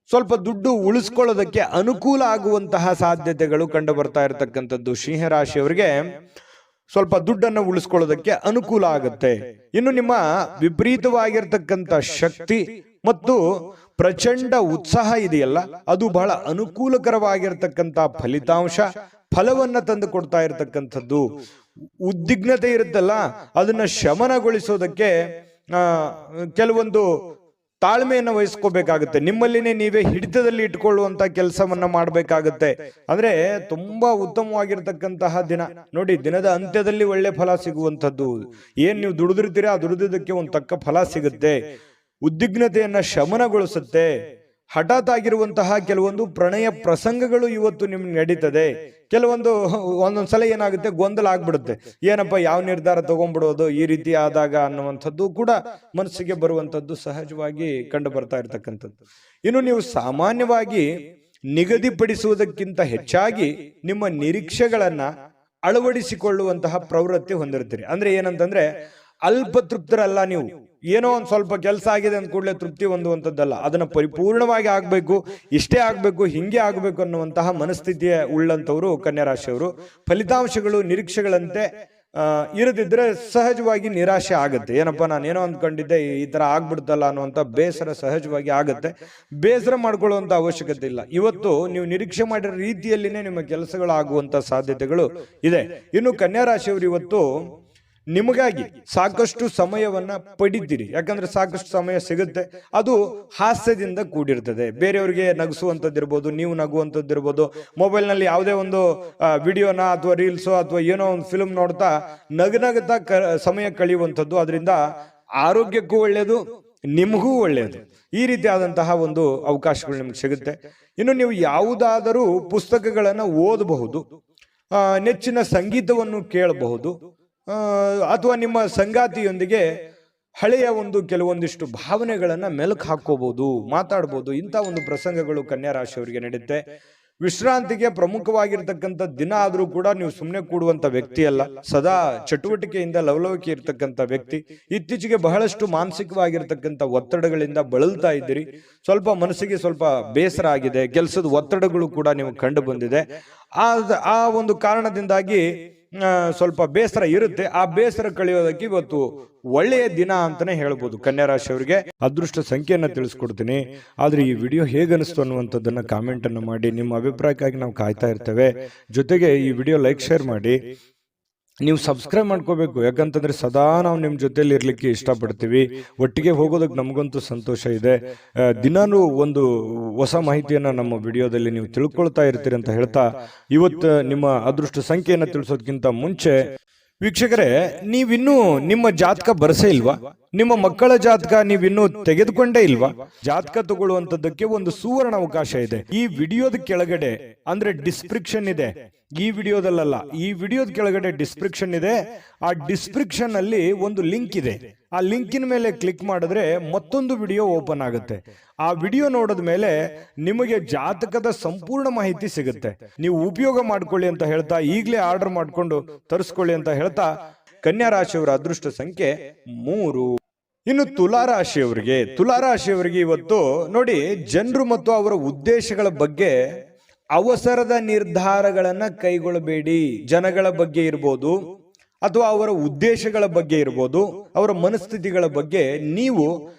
ಸ್ವಲ್ಪ ದುಡ್ಡು ಉಳಿಸ್ಕೊಳ್ಳೋದಕ್ಕೆ ಅನುಕೂಲ ಆಗುವಂತಹ ಸಾಧ್ಯತೆಗಳು ಕಂಡು ಬರ್ತಾ ಇರತಕ್ಕಂಥದ್ದು. ಸಿಂಹರಾಶಿಯವರಿಗೆ ಸ್ವಲ್ಪ ದುಡ್ಡನ್ನು ಉಳಿಸ್ಕೊಳ್ಳೋದಕ್ಕೆ ಅನುಕೂಲ ಆಗುತ್ತೆ. ಇನ್ನು ನಿಮ್ಮ ವಿಪರೀತವಾಗಿರ್ತಕ್ಕಂಥ ಶಕ್ತಿ ಮತ್ತು ಪ್ರಚಂಡ ಉತ್ಸಾಹ ಇದೆಯಲ್ಲ, ಅದು ಬಹಳ ಅನುಕೂಲಕರವಾಗಿರ್ತಕ್ಕಂಥ ಫಲವನ್ನ ತಂದು ಕೊಡ್ತಾ ಇರತಕ್ಕಂಥದ್ದು. ಉದ್ವಿಗ್ನತೆ ಇರುತ್ತಲ್ಲ, ಅದನ್ನ ಶಮನಗೊಳಿಸೋದಕ್ಕೆ ಕೆಲವೊಂದು ತಾಳ್ಮೆಯನ್ನು ವಹಿಸ್ಕೋಬೇಕಾಗುತ್ತೆ. ನಿಮ್ಮಲ್ಲಿನೇ ನೀವೇ ಹಿಡಿತದಲ್ಲಿ ಇಟ್ಕೊಳ್ಳುವಂತ ಕೆಲಸವನ್ನ ಮಾಡಬೇಕಾಗುತ್ತೆ. ಅಂದ್ರೆ ತುಂಬಾ ಉತ್ತಮವಾಗಿರ್ತಕ್ಕಂತಹ ದಿನ ನೋಡಿ. ದಿನದ ಅಂತ್ಯದಲ್ಲಿ ಒಳ್ಳೆ ಫಲ ಸಿಗುವಂಥದ್ದು. ಏನ್ ನೀವು ದುಡಿದಿರ್ತೀರಾ, ಆ ದುಡಿದಕ್ಕೆ ಒಂದು ತಕ್ಕ ಫಲ ಸಿಗುತ್ತೆ. ಉದ್ವಿಗ್ನತೆಯನ್ನ ಶಮನಗೊಳಿಸುತ್ತೆ. ಹಠಾತ್ ಆಗಿರುವಂತಹ ಕೆಲವೊಂದು ಪ್ರಣಯ ಪ್ರಸಂಗಗಳು ಇವತ್ತು ನಿಮ್ಗೆ ನಡೀತದೆ. ಒಂದೊಂದ್ಸಲ ಏನಾಗುತ್ತೆ, ಗೊಂದಲ ಆಗ್ಬಿಡುತ್ತೆ. ಏನಪ್ಪ, ಯಾವ ನಿರ್ಧಾರ ತಗೊಂಡ್ಬಿಡೋದು ಈ ರೀತಿ ಆದಾಗ ಅನ್ನುವಂಥದ್ದು ಕೂಡ ಮನಸ್ಸಿಗೆ ಬರುವಂಥದ್ದು ಸಹಜವಾಗಿ ಕಂಡು ಬರ್ತಾ ಇರ್ತಕ್ಕಂಥದ್ದು. ಇನ್ನು ನೀವು ಸಾಮಾನ್ಯವಾಗಿ ನಿಗದಿಪಡಿಸುವುದಕ್ಕಿಂತ ಹೆಚ್ಚಾಗಿ ನಿಮ್ಮ ನಿರೀಕ್ಷೆಗಳನ್ನ ಅಳವಡಿಸಿಕೊಳ್ಳುವಂತಹ ಪ್ರವೃತ್ತಿ ಹೊಂದಿರ್ತೀರಿ. ಅಂದ್ರೆ ಏನಂತಂದ್ರೆ, ಅಲ್ಪ ತೃಪ್ತರಲ್ಲ ನೀವು. ಏನೋ ಒಂದ್ ಸ್ವಲ್ಪ ಕೆಲಸ ಆಗಿದೆ ಅಂದ ಕೂಡಲೇ ತೃಪ್ತಿ ಹೊಂದುವಂಥದ್ದಲ್ಲ. ಅದನ್ನ ಪರಿಪೂರ್ಣವಾಗಿ ಆಗ್ಬೇಕು, ಇಷ್ಟೇ ಆಗ್ಬೇಕು, ಹಿಂಗೆ ಆಗ್ಬೇಕು ಅನ್ನುವಂತಹ ಮನಸ್ಥಿತಿಯ ಉಳ್ಳಂತವರು ಕನ್ಯಾ ರಾಶಿಯವರು. ಫಲಿತಾಂಶಗಳು ನಿರೀಕ್ಷೆಗಳಂತೆ ಇರದಿದ್ರೆ ಸಹಜವಾಗಿ ನಿರಾಶೆ ಆಗುತ್ತೆ. ಏನಪ್ಪಾ, ನಾನೇನೋ ಅಂದ್ಕೊಂಡಿದ್ದೆ, ಈ ತರ ಆಗ್ಬಿಡ್ತಲ್ಲ ಅನ್ನುವಂಥ ಬೇಸರ ಸಹಜವಾಗಿ ಆಗುತ್ತೆ. ಬೇಸರ ಮಾಡ್ಕೊಳ್ಳುವಂತ ಅವಶ್ಯಕತೆ ಇಲ್ಲ. ಇವತ್ತು ನೀವು ನಿರೀಕ್ಷೆ ಮಾಡಿರೋ ರೀತಿಯಲ್ಲಿನೇ ನಿಮ್ಮ ಕೆಲಸಗಳಾಗುವಂತ ಸಾಧ್ಯತೆಗಳು ಇದೆ. ಇನ್ನು ಕನ್ಯಾ ರಾಶಿಯವರು ಇವತ್ತು ನಿಮಗಾಗಿ ಸಾಕಷ್ಟು ಸಮಯವನ್ನ ಪಡಿತೀರಿ. ಯಾಕಂದ್ರೆ ಸಾಕಷ್ಟು ಸಮಯ ಸಿಗುತ್ತೆ. ಅದು ಹಾಸ್ಯದಿಂದ ಕೂಡಿರ್ತದೆ. ಬೇರೆಯವರಿಗೆ ನಗಿಸುವಂಥದ್ದಿರ್ಬೋದು, ನೀವು ನಗುವಂಥದ್ದಿರ್ಬೋದು. ಮೊಬೈಲ್ ನಲ್ಲಿ ಯಾವುದೇ ಒಂದು ವಿಡಿಯೋನ ಅಥವಾ ರೀಲ್ಸೋ ಅಥವಾ ಏನೋ ಒಂದು ಫಿಲ್ಮ್ ನೋಡ್ತಾ ನಗನಗ್ತಾ ಸಮಯ ಕಳೆಯುವಂಥದ್ದು. ಅದರಿಂದ ಆರೋಗ್ಯಕ್ಕೂ ಒಳ್ಳೆಯದು, ನಿಮಗೂ ಒಳ್ಳೆಯದು. ಈ ರೀತಿ ಆದಂತಹ ಒಂದು ಅವಕಾಶಗಳು ನಿಮ್ಗೆ ಸಿಗುತ್ತೆ. ಇನ್ನು ನೀವು ಯಾವುದಾದರೂ ಪುಸ್ತಕಗಳನ್ನ ಓದಬಹುದು, ನೆಚ್ಚಿನ ಸಂಗೀತವನ್ನು ಕೇಳಬಹುದು, ಅಥವಾ ನಿಮ್ಮ ಸಂಗಾತಿಯೊಂದಿಗೆ ಹಳೆಯ ಒಂದು ಕೆಲವೊಂದಿಷ್ಟು ಭಾವನೆಗಳನ್ನ ಮೆಲುಕು ಹಾಕೋಬಹುದು, ಮಾತಾಡ್ಬೋದು. ಇಂಥ ಒಂದು ಪ್ರಸಂಗಗಳು ಕನ್ಯಾ ರಾಶಿಯವರಿಗೆ ನಡೆಯುತ್ತೆ. ವಿಶ್ರಾಂತಿಗೆ ಪ್ರಮುಖವಾಗಿರ್ತಕ್ಕಂಥ ದಿನ ಆದ್ರೂ ಕೂಡ ನೀವು ಸುಮ್ಮನೆ ಕೂಡುವಂತ ವ್ಯಕ್ತಿ ಅಲ್ಲ. ಸದಾ ಚಟುವಟಿಕೆಯಿಂದ ಲವಲವಿಕೆ ಇರ್ತಕ್ಕಂಥ ವ್ಯಕ್ತಿ. ಇತ್ತೀಚೆಗೆ ಬಹಳಷ್ಟು ಮಾನಸಿಕವಾಗಿರ್ತಕ್ಕಂಥ ಒತ್ತಡಗಳಿಂದ ಬಳಲ್ತಾ ಇದ್ದೀರಿ. ಸ್ವಲ್ಪ ಮನಸ್ಸಿಗೆ ಸ್ವಲ್ಪ ಬೇಸರ ಆಗಿದೆ. ಕೆಲಸದ ಒತ್ತಡಗಳು ಕೂಡ ನೀವು ಕಂಡು ಬಂದಿದೆ. ಆ ಒಂದು ಕಾರಣದಿಂದಾಗಿ ಸ್ವಲ್ಪ ಬೇಸರ ಇರುತ್ತೆ. ಆ ಬೇಸರ ಕಳೆಯೋದಕ್ಕೆ ಇವತ್ತು ಒಳ್ಳೆಯ ದಿನ ಅಂತಾನೆ ಹೇಳ್ಬೋದು. ಕನ್ಯಾ ರಾಶಿಯವರಿಗೆ ಅದೃಷ್ಟ ಸಂಖ್ಯೆಯನ್ನ ತಿಳಿಸ್ಕೊಡ್ತೀನಿ. ಆದ್ರೆ ಈ ವಿಡಿಯೋ ಹೇಗನಿಸ್ತು ಅನ್ನುವಂಥದ್ದನ್ನ ಕಾಮೆಂಟ್ ಅನ್ನು ಮಾಡಿ. ನಿಮ್ಮ ಅಭಿಪ್ರಾಯಕ್ಕಾಗಿ ನಾವು ಕಾಯ್ತಾ ಇರ್ತೇವೆ. ಜೊತೆಗೆ ಈ ವಿಡಿಯೋ ಲೈಕ್ ಶೇರ್ ಮಾಡಿ. ನೀವು ಸಬ್ಸ್ಕ್ರೈಬ್ ಮಾಡ್ಕೋಬೇಕು, ಯಾಕಂತಂದ್ರೆ ಸದಾ ನಾವು ನಿಮ್ಮ ಜೊತೆಲಿ ಇರ್ಲಿಕ್ಕೆ ಇಷ್ಟಪಡ್ತೀವಿ. ಒಟ್ಟಿಗೆ ಹೋಗೋದಕ್ಕೆ ನಮಗಂತೂ ಸಂತೋಷ ಇದೆ. ದಿನಾನು ಒಂದು ಹೊಸ ಮಾಹಿತಿಯನ್ನ ನಮ್ಮ ವಿಡಿಯೋದಲ್ಲಿ ನೀವು ತಿಳ್ಕೊಳ್ತಾ ಇರ್ತೀರಿ ಅಂತ ಹೇಳ್ತಾ, ಇವತ್ತು ನಿಮ್ಮ ಅದೃಷ್ಟ ಸಂಖ್ಯೆಯನ್ನು ತಿಳಿಸೋದಕ್ಕಿಂತ ಮುಂಚೆ ವೀಕ್ಷಕರೇ, ನೀವಿನ್ನೂ ನಿಮ್ಮ ಜಾತಕ ಬರಸೇ ಇಲ್ವಾ? ನಿಮ್ಮ ಮಕ್ಕಳ ಜಾತಕ ನೀವಿನ್ನೂ ತೆಗೆದುಕೊಂಡೇ ಇಲ್ವಾ? ಜಾತಕ ತಗೊಳ್ಳುವಂತದ್ದಕ್ಕೆ ಒಂದು ಸುವರ್ಣ ಅವಕಾಶ ಇದೆ. ಈ ವಿಡಿಯೋದ ಕೆಳಗಡೆ ಅಂದ್ರೆ ಡಿಸ್ಕ್ರಿಪ್ಷನ್ ಇದೆ. ಈ ವಿಡಿಯೋದಲ್ಲ, ಈ ವಿಡಿಯೋದ ಕೆಳಗಡೆ ಡಿಸ್ಕ್ರಿಪ್ಷನ್ ಇದೆ. ಆ ಡಿಸ್ಕ್ರಿಪ್ಷನ್ ಅಲ್ಲಿ ಒಂದು ಲಿಂಕ್ ಇದೆ. ಆ ಲಿಂಕಿನ ಮೇಲೆ ಕ್ಲಿಕ್ ಮಾಡಿದ್ರೆ ಮತ್ತೊಂದು ವಿಡಿಯೋ ಓಪನ್ ಆಗುತ್ತೆ. ಆ ವಿಡಿಯೋ ನೋಡಿದ ಮೇಲೆ ನಿಮಗೆ ಜಾತಕದ ಸಂಪೂರ್ಣ ಮಾಹಿತಿ ಸಿಗುತ್ತೆ. ನೀವು ಉಪಯೋಗ ಮಾಡ್ಕೊಳ್ಳಿ ಅಂತ ಹೇಳ್ತಾ, ಈಗಲೇ ಆರ್ಡರ್ ಮಾಡ್ಕೊಂಡು ತರಿಸ್ಕೊಳ್ಳಿ ಅಂತ ಹೇಳ್ತಾ, ಕನ್ಯಾ ರಾಶಿಯವರ ಅದೃಷ್ಟ ಸಂಖ್ಯೆ 3. ಇನ್ನು ತುಲಾರಾಶಿಯವರಿಗೆ ಇವತ್ತು ನೋಡಿ, ಜನರು ಮತ್ತು ಅವರ ಉದ್ದೇಶಗಳ ಬಗ್ಗೆ ಅವಸರದ ನಿರ್ಧಾರಗಳನ್ನ ಕೈಗೊಳ್ಳಬೇಡಿ. ಜನಗಳ ಬಗ್ಗೆ ಇರ್ಬೋದು ಅಥವಾ ಅವರ ಉದ್ದೇಶಗಳ ಬಗ್ಗೆ ಇರ್ಬೋದು, ಅವರ ಮನಸ್ಥಿತಿಗಳ ಬಗ್ಗೆ ನೀವು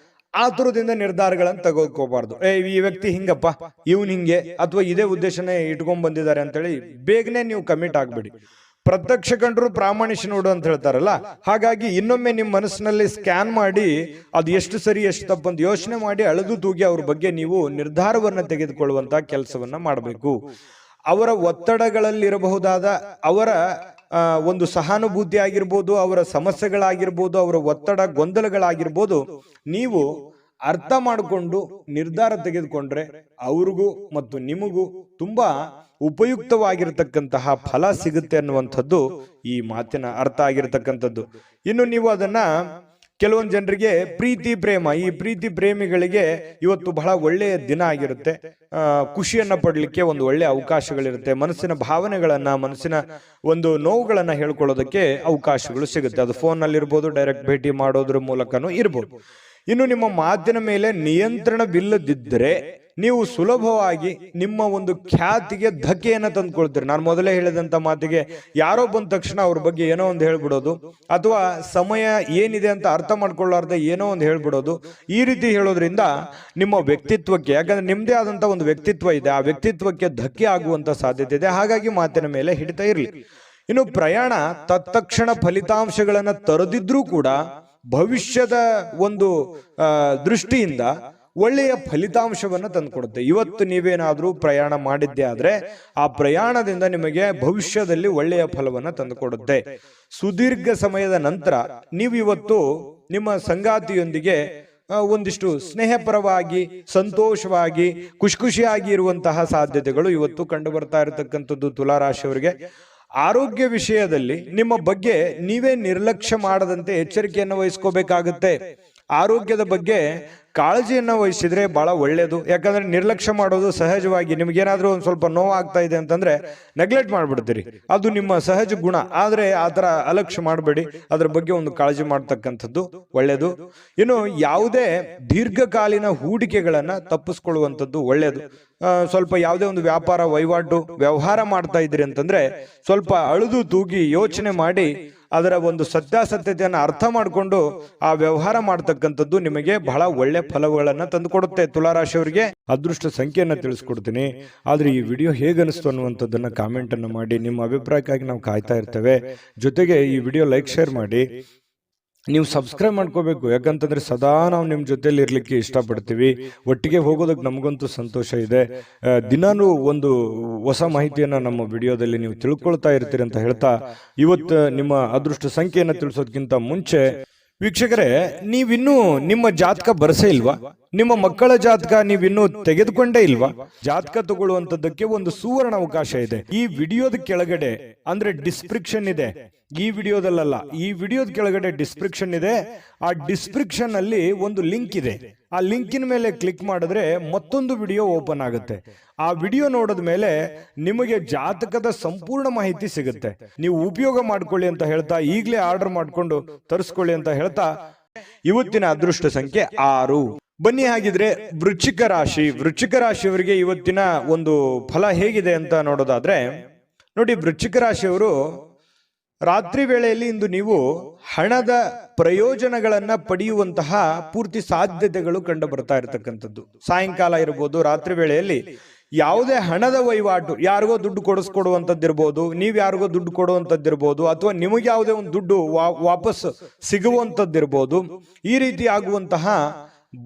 ಆತುರದಿಂದ ನಿರ್ಧಾರಗಳನ್ನು ತಗೋಕೋಬಾರ್ದು. ಈ ವ್ಯಕ್ತಿ ಹಿಂಗಪ್ಪ, ಇವನ್ ಹಿಂಗೆ, ಅಥವಾ ಇದೇ ಉದ್ದೇಶನೇ ಇಟ್ಕೊಂಡ್ ಬಂದಿದ್ದಾರೆ ಅಂತೇಳಿ ಬೇಗನೆ ನೀವು ಕಮಿಟ್ ಆಗ್ಬೇಡಿ. ಪ್ರತ್ಯಕ್ಷ ಕಂಡ್ರು ಪ್ರಾಮಾಣಿಕ ನೋಡು ಅಂತ ಹೇಳ್ತಾರಲ್ಲ, ಹಾಗಾಗಿ ಇನ್ನೊಮ್ಮೆ ನಿಮ್ಮ ಮನಸ್ಸಿನಲ್ಲಿ ಸ್ಕ್ಯಾನ್ ಮಾಡಿ ಅದು ಎಷ್ಟು ಸರಿ ಎಷ್ಟು ತಪ್ಪಂತ ಯೋಚನೆ ಮಾಡಿ ಅಳೆದು ತೂಗಿ ಅವ್ರ ಬಗ್ಗೆ ನೀವು ನಿರ್ಧಾರವನ್ನ ತೆಗೆದುಕೊಳ್ಳುವಂತ ಕೆಲಸವನ್ನ ಮಾಡಬೇಕು. ಅವರ ಒತ್ತಡಗಳಲ್ಲಿರಬಹುದಾದ ಅವರ ಒಂದು ಸಹಾನುಭೂತಿ ಆಗಿರ್ಬೋದು, ಅವರ ಸಮಸ್ಯೆಗಳಾಗಿರ್ಬೋದು, ಅವರ ಒತ್ತಡ ಗೊಂದಲಗಳಾಗಿರ್ಬೋದು, ನೀವು ಅರ್ಥ ಮಾಡಿಕೊಂಡು ನಿರ್ಧಾರ ತೆಗೆದುಕೊಂಡ್ರೆ ಅವ್ರಿಗೂ ಮತ್ತು ನಿಮಗೂ ತುಂಬಾ ಉಪಯುಕ್ತವಾಗಿರ್ತಕ್ಕಂತಹ ಫಲ ಸಿಗುತ್ತೆ ಅನ್ನುವಂಥದ್ದು ಈ ಮಾತಿನ ಅರ್ಥ ಆಗಿರ್ತಕ್ಕಂಥದ್ದು. ಇನ್ನು ನೀವು ಅದನ್ನ ಕೆಲವೊಂದು ಜನರಿಗೆ ಪ್ರೀತಿ ಪ್ರೇಮ, ಈ ಪ್ರೀತಿ ಪ್ರೇಮಿಗಳಿಗೆ ಇವತ್ತು ಬಹಳ ಒಳ್ಳೆಯ ದಿನ ಆಗಿರುತ್ತೆ. ಖುಷಿಯನ್ನ ಪಡ್ಲಿಕ್ಕೆ ಒಂದು ಒಳ್ಳೆಯ ಅವಕಾಶಗಳಿರುತ್ತೆ. ಮನಸ್ಸಿನ ಭಾವನೆಗಳನ್ನ, ಮನಸ್ಸಿನ ಒಂದು ನೋವುಗಳನ್ನ ಹೇಳ್ಕೊಳ್ಳೋದಕ್ಕೆ ಅವಕಾಶಗಳು ಸಿಗುತ್ತೆ. ಅದು ಫೋನ್ ನಲ್ಲಿ ಇರ್ಬೋದು, ಡೈರೆಕ್ಟ್ ಭೇಟಿ ಮಾಡೋದ್ರ ಮೂಲಕನೂ ಇರ್ಬೋದು. ಇನ್ನು ನಿಮ್ಮ ಮಾತಿನ ಮೇಲೆ ನಿಯಂತ್ರಣವಿಲ್ಲದಿದ್ದರೆ ನೀವು ಸುಲಭವಾಗಿ ನಿಮ್ಮ ಒಂದು ಖ್ಯಾತಿಗೆ ಧಕ್ಕೆಯನ್ನ ತಂದುಕೊಳ್ತೀರಿ. ನಾನು ಮೊದಲೇ ಹೇಳಿದಂತ ಮಾತಿಗೆ ಯಾರೋ ಬಂದ ತಕ್ಷಣ ಅವ್ರ ಬಗ್ಗೆ ಏನೋ ಒಂದು ಹೇಳ್ಬಿಡೋದು, ಅಥವಾ ಸಮಯ ಏನಿದೆ ಅಂತ ಅರ್ಥ ಮಾಡ್ಕೊಳ್ಳಾರ್ದೆ ಏನೋ ಒಂದು ಹೇಳ್ಬಿಡೋದು. ಈ ರೀತಿ ಹೇಳೋದ್ರಿಂದ ನಿಮ್ಮ ವ್ಯಕ್ತಿತ್ವಕ್ಕೆ, ಯಾಕಂದ್ರೆ ನಿಮ್ದೇ ಆದಂತ ಒಂದು ವ್ಯಕ್ತಿತ್ವ ಇದೆ, ಆ ವ್ಯಕ್ತಿತ್ವಕ್ಕೆ ಧಕ್ಕೆ ಆಗುವಂತ ಸಾಧ್ಯತೆ ಇದೆ. ಹಾಗಾಗಿ ಮಾತಿನ ಮೇಲೆ ಹಿಡಿತಾ ಇರಲಿ. ಇನ್ನು ಪ್ರಯಾಣ ತತ್ಕ್ಷಣ ಫಲಿತಾಂಶಗಳನ್ನ ತರದಿದ್ರೂ ಕೂಡ ಭವಿಷ್ಯದ ಒಂದು ದೃಷ್ಟಿಯಿಂದ ಒಳ್ಳೆಯ ಫಲಿತಾಂಶವನ್ನು ತಂದುಕೊಡುತ್ತೆ. ಇವತ್ತು ನೀವೇನಾದ್ರೂ ಪ್ರಯಾಣ ಮಾಡಿದ್ದೆ ಆದ್ರೆ ಆ ಪ್ರಯಾಣದಿಂದ ನಿಮಗೆ ಭವಿಷ್ಯದಲ್ಲಿ ಒಳ್ಳೆಯ ಫಲವನ್ನ ತಂದುಕೊಡುತ್ತೆ. ಸುದೀರ್ಘ ಸಮಯದ ನಂತರ ನೀವು ಇವತ್ತು ನಿಮ್ಮ ಸಂಗಾತಿಯೊಂದಿಗೆ ಒಂದಿಷ್ಟು ಸ್ನೇಹಪರವಾಗಿ, ಸಂತೋಷವಾಗಿ, ಖುಷಿಯಾಗಿ ಇರುವಂತಹ ಸಾಧ್ಯತೆಗಳು ಇವತ್ತು ಕಂಡು ಬರ್ತಾ ಇರತಕ್ಕಂಥದ್ದು ತುಲಾರಾಶಿಯವರಿಗೆ. ಆರೋಗ್ಯ ವಿಷಯದಲ್ಲಿ ನಿಮ್ಮ ಬಗ್ಗೆ ನೀವೇ ನಿರ್ಲಕ್ಷ್ಯ ಮಾಡದಂತೆ ಎಚ್ಚರಿಕೆಯನ್ನು ವಹಿಸ್ಕೋಬೇಕಾಗುತ್ತೆ. ಆರೋಗ್ಯದ ಬಗ್ಗೆ ಕಾಳಜಿಯನ್ನು ವಹಿಸಿದ್ರೆ ಬಹಳ ಒಳ್ಳೇದು. ಯಾಕಂದ್ರೆ ನಿರ್ಲಕ್ಷ್ಯ ಮಾಡೋದು ಸಹಜವಾಗಿ, ನಿಮ್ಗೇನಾದ್ರೂ ಒಂದ್ ಸ್ವಲ್ಪ ನೋವಾಗ್ತಾ ಇದೆ ಅಂತಂದ್ರೆ ನೆಗ್ಲೆಕ್ಟ್ ಮಾಡ್ಬಿಡ್ತೀರಿ, ಅದು ನಿಮ್ಮ ಸಹಜ ಗುಣ. ಆದ್ರೆ ಆತರ ಅಲಕ್ಷ್ಯ ಮಾಡಬೇಡಿ, ಅದ್ರ ಬಗ್ಗೆ ಒಂದು ಕಾಳಜಿ ಮಾಡ್ತಕ್ಕಂಥದ್ದು ಒಳ್ಳೇದು. ಇನ್ನು ಯಾವುದೇ ದೀರ್ಘಕಾಲೀನ ಹೂಡಿಕೆಗಳನ್ನ ತಪ್ಪಿಸ್ಕೊಳ್ಳುವಂಥದ್ದು ಒಳ್ಳೇದು. ಸ್ವಲ್ಪ ಯಾವುದೇ ಒಂದು ವ್ಯಾಪಾರ ವಹಿವಾಟು ವ್ಯವಹಾರ ಮಾಡ್ತಾ ಇದ್ರಿ ಅಂತಂದ್ರೆ ಸ್ವಲ್ಪ ಅಳುದು ತೂಗಿ ಯೋಚನೆ ಮಾಡಿ ಅದರ ಒಂದು ಸತ್ಯಾಸತ್ಯತೆಯನ್ನು ಅರ್ಥ ಮಾಡಿಕೊಂಡು ಆ ವ್ಯವಹಾರ ಮಾಡ್ತಕ್ಕಂಥದ್ದು ನಿಮಗೆ ಬಹಳ ಒಳ್ಳೆ ಫಲಗಳನ್ನ ತಂದುಕೊಡುತ್ತೆ. ತುಲಾರಾಶಿಯವರಿಗೆ ಅದೃಷ್ಟ ಸಂಖ್ಯೆಯನ್ನ ತಿಳಿಸ್ಕೊಡ್ತೀನಿ. ಆದ್ರೆ ಈ ವಿಡಿಯೋ ಹೇಗನಿಸ್ತು ಅನ್ನುವಂಥದ್ದನ್ನ ಕಾಮೆಂಟ್ ಅನ್ನು ಮಾಡಿ. ನಿಮ್ಮ ಅಭಿಪ್ರಾಯಕ್ಕಾಗಿ ನಾವು ಕಾಯ್ತಾ ಇರ್ತೇವೆ. ಜೊತೆಗೆ ಈ ವಿಡಿಯೋ ಲೈಕ್ ಶೇರ್ ಮಾಡಿ. ನೀವು ಸಬ್ಸ್ಕ್ರೈಬ್ ಮಾಡ್ಕೋಬೇಕು, ಯಾಕಂತಂದ್ರೆ ಸದಾ ನಾವು ನಿಮ್ಮ ಜೊತೆಲಿ ಇರ್ಲಿಕ್ಕೆ ಇಷ್ಟಪಡ್ತೀವಿ. ಒಟ್ಟಿಗೆ ಹೋಗೋದಕ್ಕೆ ನಮಗಂತೂ ಸಂತೋಷ ಇದೆ. ದಿನಾನು ಒಂದು ಹೊಸ ಮಾಹಿತಿಯನ್ನ ನಮ್ಮ ವಿಡಿಯೋದಲ್ಲಿ ನೀವು ತಿಳ್ಕೊಳ್ತಾ ಇರ್ತೀರಿ ಅಂತ ಹೇಳ್ತಾ, ಇವತ್ತು ನಿಮ್ಮ ಅದೃಷ್ಟ ಸಂಖ್ಯೆಯನ್ನು ತಿಳಿಸೋದಕ್ಕಿಂತ ಮುಂಚೆ ವೀಕ್ಷಕರೇ, ನೀವಿನ್ನೂ ನಿಮ್ಮ ಜಾತಕ ಬರಸೇ ಇಲ್ವಾ? ನಿಮ್ಮ ಮಕ್ಕಳ ಜಾತಕ ನೀವಿನ್ನೂ ತೆಗೆದುಕೊಂಡೇ ಇಲ್ವಾ? ಜಾತಕ ತಗೊಳ್ಳುವಂತದ್ದಕ್ಕೆ ಒಂದು ಸುವರ್ಣ ಅವಕಾಶ ಇದೆ. ಈ ವಿಡಿಯೋದ ಕೆಳಗಡೆ ಅಂದ್ರೆ ಡಿಸ್ಕ್ರಿಪ್ಷನ್ ಇದೆ. ಈ ವಿಡಿಯೋದಲ್ಲ, ಈ ವಿಡಿಯೋದ ಕೆಳಗಡೆ ಡಿಸ್ಕ್ರಿಪ್ಷನ್ ಇದೆ. ಆ ಡಿಸ್ಕ್ರಿಪ್ಷನ್ ಅಲ್ಲಿ ಒಂದು ಲಿಂಕ್ ಇದೆ. ಆ ಲಿಂಕಿನ ಮೇಲೆ ಕ್ಲಿಕ್ ಮಾಡಿದ್ರೆ ಮತ್ತೊಂದು ವಿಡಿಯೋ ಓಪನ್ ಆಗುತ್ತೆ. ಆ ವಿಡಿಯೋ ನೋಡಿದ ಮೇಲೆ ನಿಮಗೆ ಜಾತಕದ ಸಂಪೂರ್ಣ ಮಾಹಿತಿ ಸಿಗುತ್ತೆ. ನೀವು ಉಪಯೋಗ ಮಾಡ್ಕೊಳ್ಳಿ ಅಂತ ಹೇಳ್ತಾ, ಈಗಲೇ ಆರ್ಡರ್ ಮಾಡ್ಕೊಂಡು ತರಿಸ್ಕೊಳ್ಳಿ ಅಂತ ಹೇಳ್ತಾ, ಇವತ್ತಿನ ಅದೃಷ್ಟ ಸಂಖ್ಯೆ 6. ಬನ್ನಿ ಹಾಗಿದ್ರೆ ವೃಶ್ಚಿಕ ರಾಶಿಯವರಿಗೆ ಇವತ್ತಿನ ಒಂದು ಫಲ ಹೇಗಿದೆ ಅಂತ ನೋಡೋದಾದ್ರೆ, ನೋಡಿ, ವೃಶ್ಚಿಕ ರಾಶಿಯವರು ರಾತ್ರಿ ವೇಳೆಯಲ್ಲಿ ಇಂದು ನೀವು ಹಣದ ಪ್ರಯೋಜನಗಳನ್ನ ಪಡೆಯುವಂತಹ ಪೂರ್ತಿ ಸಾಧ್ಯತೆಗಳು ಕಂಡು ಬರ್ತಾ ಇರತಕ್ಕಂಥದ್ದು. ಸಾಯಂಕಾಲ ಇರ್ಬೋದು, ರಾತ್ರಿ ವೇಳೆಯಲ್ಲಿ ಯಾವುದೇ ಹಣದ ವಹಿವಾಟು, ಯಾರಿಗೋ ದುಡ್ಡು ಕೊಡಿಸ್ಕೊಡುವಂಥದ್ದಿರ್ಬೋದು, ನೀವು ಯಾರಿಗೋ ದುಡ್ಡು ಕೊಡುವಂಥದ್ದಿರ್ಬೋದು, ಅಥವಾ ನಿಮಗೆ ಯಾವುದೇ ಒಂದು ದುಡ್ಡು ವಾಪಸ್ ಸಿಗುವಂಥದ್ದಿರ್ಬೋದು, ಈ ರೀತಿ ಆಗುವಂತಹ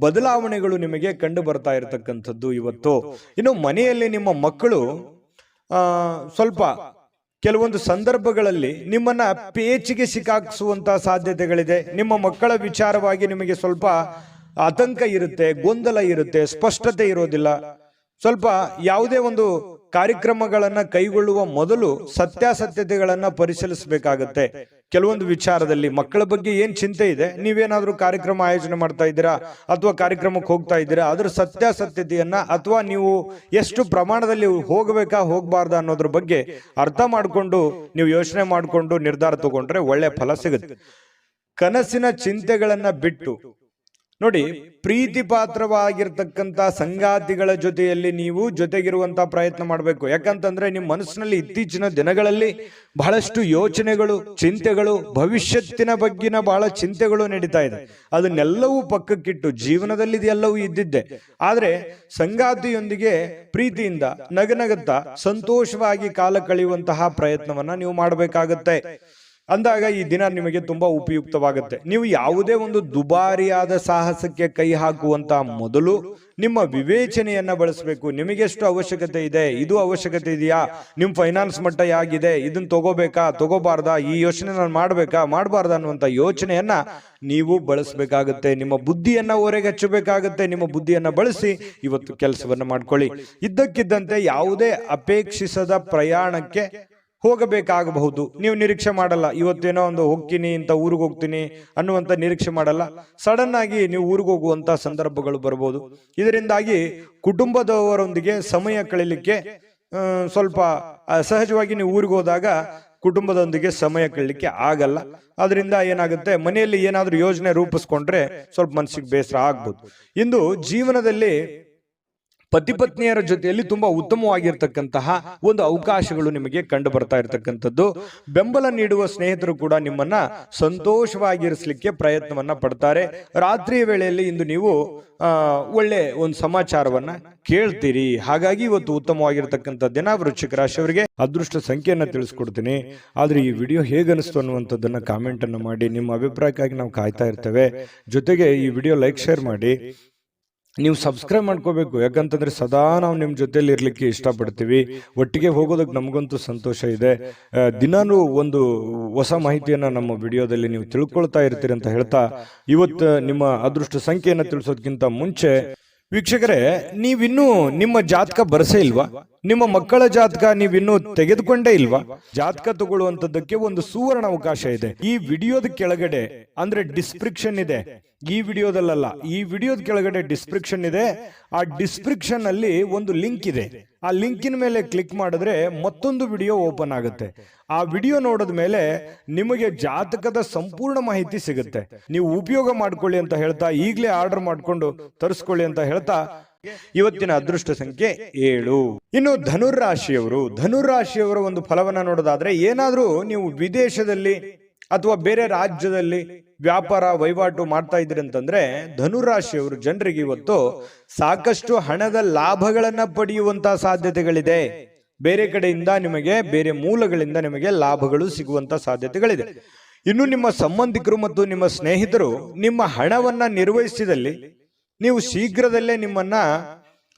ಬದಲಾವಣೆಗಳು ನಿಮಗೆ ಕಂಡು ಬರ್ತಾ ಇರತಕ್ಕಂಥದ್ದು ಇವತ್ತು. ಇನ್ನು ಮನೆಯಲ್ಲಿ ನಿಮ್ಮ ಮಕ್ಕಳು ಸ್ವಲ್ಪ ಕೆಲವೊಂದು ಸಂದರ್ಭಗಳಲ್ಲಿ ನಿಮ್ಮನ್ನ ಪೇಚಿಗೆ ಸಿಕ್ಕಾಕಿಸುವಂತಹ ಸಾಧ್ಯತೆಗಳಿದೆ. ನಿಮ್ಮ ಮಕ್ಕಳ ವಿಚಾರವಾಗಿ ನಿಮಗೆ ಸ್ವಲ್ಪ ಆತಂಕ ಇರುತ್ತೆ, ಗೊಂದಲ ಇರುತ್ತೆ, ಸ್ಪಷ್ಟತೆ ಇರೋದಿಲ್ಲ. ಸ್ವಲ್ಪ ಯಾವುದೇ ಒಂದು ಕಾರ್ಯಕ್ರಮಗಳನ್ನ ಕೈಗೊಳ್ಳುವ ಮೊದಲು ಸತ್ಯಾಸತ್ಯತೆಗಳನ್ನ ಪರಿಶೀಲಿಸಬೇಕಾಗತ್ತೆ. ಕೆಲವೊಂದು ವಿಚಾರದಲ್ಲಿ ಮಕ್ಕಳ ಬಗ್ಗೆ ಏನ್ ಚಿಂತೆ ಇದೆ, ನೀವೇನಾದ್ರೂ ಕಾರ್ಯಕ್ರಮ ಆಯೋಜನೆ ಮಾಡ್ತಾ ಇದ್ದೀರಾ ಅಥವಾ ಕಾರ್ಯಕ್ರಮಕ್ಕೆ ಹೋಗ್ತಾ ಇದ್ದೀರಾ, ಅದರ ಸತ್ಯಾಸತ್ಯತೆಯನ್ನ ಅಥವಾ ನೀವು ಎಷ್ಟು ಪ್ರಮಾಣದಲ್ಲಿ ಹೋಗಬೇಕಾ ಹೋಗಬಾರ್ದಾ ಅನ್ನೋದ್ರ ಬಗ್ಗೆ ಅರ್ಥ ಮಾಡಿಕೊಂಡು ನೀವು ಯೋಚನೆ ಮಾಡಿಕೊಂಡು ನಿರ್ಧಾರ ತಗೊಂಡ್ರೆ ಒಳ್ಳೆ ಫಲ ಸಿಗುತ್ತೆ. ಕನಸಿನ ಚಿಂತೆಗಳನ್ನ ಬಿಟ್ಟು ನೋಡಿ, ಪ್ರೀತಿ ಪಾತ್ರವಾಗಿರ್ತಕ್ಕಂಥ ಸಂಗಾತಿಗಳ ಜೊತೆಯಲ್ಲಿ ನೀವು ಜೊತೆಗಿರುವಂತ ಪ್ರಯತ್ನ ಮಾಡಬೇಕು. ಯಾಕಂತಂದ್ರೆ ನಿಮ್ಮ ಮನಸ್ಸಿನಲ್ಲಿ ಇತ್ತೀಚಿನ ದಿನಗಳಲ್ಲಿ ಬಹಳಷ್ಟು ಯೋಚನೆಗಳು, ಚಿಂತೆಗಳು, ಭವಿಷ್ಯತ್ತಿನ ಬಗ್ಗಿನ ಬಹಳ ಚಿಂತೆಗಳು ನಡೀತಾ ಇದೆ. ಅದನ್ನೆಲ್ಲವೂ ಪಕ್ಕಕ್ಕಿಟ್ಟು ಜೀವನದಲ್ಲಿ ಇದೆಲ್ಲವೂ ಇದ್ದಿದ್ದೆ, ಆದ್ರೆ ಸಂಗಾತಿಯೊಂದಿಗೆ ಪ್ರೀತಿಯಿಂದ ನಗನಗುತ್ತಾ ಸಂತೋಷವಾಗಿ ಕಾಲ ಕಳೆಯುವಂತಹ ಪ್ರಯತ್ನವನ್ನ ನೀವು ಮಾಡಬೇಕಾಗತ್ತೆ. ಅಂದಾಗ ಈ ದಿನ ನಿಮಗೆ ತುಂಬಾ ಉಪಯುಕ್ತವಾಗುತ್ತೆ. ನೀವು ಯಾವುದೇ ಒಂದು ದುಬಾರಿಯಾದ ಸಾಹಸಕ್ಕೆ ಕೈ ಹಾಕುವಂತ ಮೊದಲು ನಿಮ್ಮ ವಿವೇಚನೆಯನ್ನ ಬಳಸಬೇಕು. ನಿಮಗೆಷ್ಟು ಅವಶ್ಯಕತೆ ಇದೆ, ಇದು ಅವಶ್ಯಕತೆ ಇದೆಯಾ, ನಿಮ್ ಫೈನಾನ್ಸ್ ಮಟ್ಟ ಹೇಗಿದೆ, ಇದನ್ನ ತಗೋಬೇಕಾ ತಗೋಬಾರ್ದಾ, ಈ ಯೋಚನೆ ನಾನು ಮಾಡ್ಬೇಕಾ ಮಾಡಬಾರ್ದಾ ಅನ್ನುವಂತ ಯೋಚನೆಯನ್ನ ನೀವು ಬಳಸಬೇಕಾಗುತ್ತೆ. ನಿಮ್ಮ ಬುದ್ಧಿಯನ್ನ ಹೊರಗೆ ಹಚ್ಚಬೇಕಾಗುತ್ತೆ. ನಿಮ್ಮ ಬುದ್ಧಿಯನ್ನ ಬಳಸಿ ಇವತ್ತು ಕೆಲಸವನ್ನ ಮಾಡ್ಕೊಳ್ಳಿ. ಇದ್ದಕ್ಕಿದ್ದಂತೆ ಯಾವುದೇ ಅಪೇಕ್ಷಿಸದ ಪ್ರಯಾಣಕ್ಕೆ ಹೋಗಬೇಕಾಗಬಹುದು. ನೀವು ನಿರೀಕ್ಷೆ ಮಾಡಲ್ಲ, ಇವತ್ತೇನೋ ಒಂದು ಹೋಗ್ತೀನಿ ಇಂತ ಊರಿಗೆ ಹೋಗ್ತೀನಿ ಅನ್ನುವಂತ ನಿರೀಕ್ಷೆ ಮಾಡಲ್ಲ. ಸಡನ್ ಆಗಿ ನೀವು ಊರಿಗೆ ಹೋಗುವಂತ ಸಂದರ್ಭಗಳು ಬರಬಹುದು. ಇದರಿಂದಾಗಿ ಕುಟುಂಬದವರೊಂದಿಗೆ ಸಮಯ ಕಳೀಲಿಕ್ಕೆ ಸ್ವಲ್ಪ ಸಹಜವಾಗಿ ನೀವು ಊರಿಗೆ ಹೋದಾಗ ಕುಟುಂಬದೊಂದಿಗೆ ಸಮಯ ಕಳೀಲಿಕ್ಕೆ ಆಗಲ್ಲ. ಅದರಿಂದ ಏನಾಗುತ್ತೆ, ಮನೆಯಲ್ಲಿ ಏನಾದ್ರೂ ಯೋಜನೆ ರೂಪಿಸ್ಕೊಂಡ್ರೆ ಸ್ವಲ್ಪ ಮನಸ್ಸಿಗೆ ಬೇಸರ ಆಗ್ಬೋದು. ಇಂದು ಜೀವನದಲ್ಲಿ ಪತಿ ಪತ್ನಿಯರ ಜೊತೆಯಲ್ಲಿ ತುಂಬಾ ಉತ್ತಮವಾಗಿರ್ತಕ್ಕಂತಹ ಒಂದು ಅವಕಾಶಗಳು ನಿಮಗೆ ಕಂಡು ಬರ್ತಾ ಇರತಕ್ಕಂಥದ್ದು. ಬೆಂಬಲ ನೀಡುವ ಸ್ನೇಹಿತರು ಕೂಡ ನಿಮ್ಮನ್ನ ಸಂತೋಷವಾಗಿರಿಸಲಿಕ್ಕೆ ಪ್ರಯತ್ನವನ್ನ ಪಡ್ತಾರೆ. ರಾತ್ರಿಯ ವೇಳೆಯಲ್ಲಿ ಇಂದು ನೀವು ಒಳ್ಳೆ ಒಂದು ಸಮಾಚಾರವನ್ನ ಕೇಳ್ತೀರಿ. ಹಾಗಾಗಿ ಇವತ್ತು ಉತ್ತಮವಾಗಿರ್ತಕ್ಕಂಥ ದಿನ. ವೃಶ್ಚಿಕ ರಾಶಿಯವರಿಗೆ ಅದೃಷ್ಟ ಸಂಖ್ಯೆಯನ್ನ ತಿಳಿಸ್ಕೊಡ್ತೀನಿ. ಆದ್ರೆ ಈ ವಿಡಿಯೋ ಹೇಗನಿಸ್ತು ಅನ್ನುವಂಥದ್ದನ್ನ ಕಾಮೆಂಟ್ ಅನ್ನು ಮಾಡಿ. ನಿಮ್ಮ ಅಭಿಪ್ರಾಯಕ್ಕಾಗಿ ನಾವು ಕಾಯ್ತಾ ಇರ್ತೇವೆ. ಜೊತೆಗೆ ಈ ವಿಡಿಯೋ ಲೈಕ್ ಶೇರ್ ಮಾಡಿ. ನೀವು ಸಬ್ಸ್ಕ್ರೈಬ್ ಮಾಡ್ಕೋಬೇಕು, ಯಾಕಂತಂದ್ರೆ ಸದಾ ನಾವು ನಿಮ್ಮ ಜೊತೆಲಿ ಇರ್ಲಿಕ್ಕೆ ಇಷ್ಟಪಡ್ತೀವಿ. ಒಟ್ಟಿಗೆ ಹೋಗೋದಕ್ಕೆ ನಮಗಂತೂ ಸಂತೋಷ ಇದೆ. ದಿನಾನು ಒಂದು ಹೊಸ ಮಾಹಿತಿಯನ್ನ ನಮ್ಮ ವಿಡಿಯೋದಲ್ಲಿ ನೀವು ತಿಳ್ಕೊಳ್ತಾ ಇರ್ತೀರಿ ಅಂತ ಹೇಳ್ತಾ, ಇವತ್ತು ನಿಮ್ಮ ಅದೃಷ್ಟ ಸಂಖ್ಯೆಯನ್ನ ತಿಳಿಸೋದಕ್ಕಿಂತ ಮುಂಚೆ ವೀಕ್ಷಕರೇ, ನೀವಿನ್ನೂ ನಿಮ್ಮ ಜಾತಕ ಬರಸೇ ಇಲ್ವಾ? ನಿಮ್ಮ ಮಕ್ಕಳ ಜಾತಕ ನೀವಿನ್ನೂ ತೆಗೆದುಕೊಂಡೇ ಇಲ್ವಾ? ಜಾತಕ ತಗೊಳ್ಳುವಂತದ್ದಕ್ಕೆ ಒಂದು ಸುವರ್ಣ ಅವಕಾಶ ಇದೆ. ಈ ವಿಡಿಯೋದ ಕೆಳಗಡೆ ಅಂದ್ರೆ ಡಿಸ್ಕ್ರಿಪ್ಷನ್ ಇದೆ. ಈ ವಿಡಿಯೋದಲ್ಲ, ಈ ವಿಡಿಯೋದ ಕೆಳಗಡೆ ಡಿಸ್ಕ್ರಿಪ್ಷನ್ ಇದೆ. ಆ ಡಿಸ್ಕ್ರಿಪ್ಷನ್ ಅಲ್ಲಿ ಒಂದು ಲಿಂಕ್ ಇದೆ. ಆ ಲಿಂಕಿನ ಮೇಲೆ ಕ್ಲಿಕ್ ಮಾಡಿದ್ರೆ ಮತ್ತೊಂದು ವಿಡಿಯೋ ಓಪನ್ ಆಗುತ್ತೆ. ಆ ವಿಡಿಯೋ ನೋಡಿದ ಮೇಲೆ ನಿಮಗೆ ಜಾತಕದ ಸಂಪೂರ್ಣ ಮಾಹಿತಿ ಸಿಗುತ್ತೆ. ನೀವು ಉಪಯೋಗ ಮಾಡ್ಕೊಳ್ಳಿ ಅಂತ ಹೇಳ್ತಾ, ಈಗಲೇ ಆರ್ಡರ್ ಮಾಡ್ಕೊಂಡು ತರಿಸ್ಕೊಳ್ಳಿ ಅಂತ ಹೇಳ್ತಾ, ಇವತ್ತಿನ ಅದೃಷ್ಟ ಸಂಖ್ಯೆ 7. ಇನ್ನು ಧನುರಾಶಿಯವರ ಒಂದು ಫಲವನ್ನ ನೋಡೋದಾದ್ರೆ, ಏನಾದ್ರೂ ನೀವು ವಿದೇಶದಲ್ಲಿ ಅಥವಾ ಬೇರೆ ರಾಜ್ಯದಲ್ಲಿ ವ್ಯಾಪಾರ ವಹಿವಾಟು ಮಾಡ್ತಾ ಇದ್ರಿ ಅಂತಂದ್ರೆ, ಧನುರಾಶಿಯವರು ಜನರಿಗೆ ಇವತ್ತು ಸಾಕಷ್ಟು ಹಣದ ಲಾಭಗಳನ್ನ ಪಡೆಯುವಂತಹ ಸಾಧ್ಯತೆಗಳಿದೆ. ಬೇರೆ ಕಡೆಯಿಂದ ನಿಮಗೆ, ಬೇರೆ ಮೂಲಗಳಿಂದ ನಿಮಗೆ ಲಾಭಗಳು ಸಿಗುವಂತ ಸಾಧ್ಯತೆಗಳಿದೆ. ಇನ್ನು ನಿಮ್ಮ ಸಂಬಂಧಿಕರು ಮತ್ತು ನಿಮ್ಮ ಸ್ನೇಹಿತರು ನಿಮ್ಮ ಹಣವನ್ನ ನಿರ್ವಹಿಸಿದಲ್ಲಿ ನೀವು ಶೀಘ್ರದಲ್ಲೇ ನಿಮ್ಮನ್ನ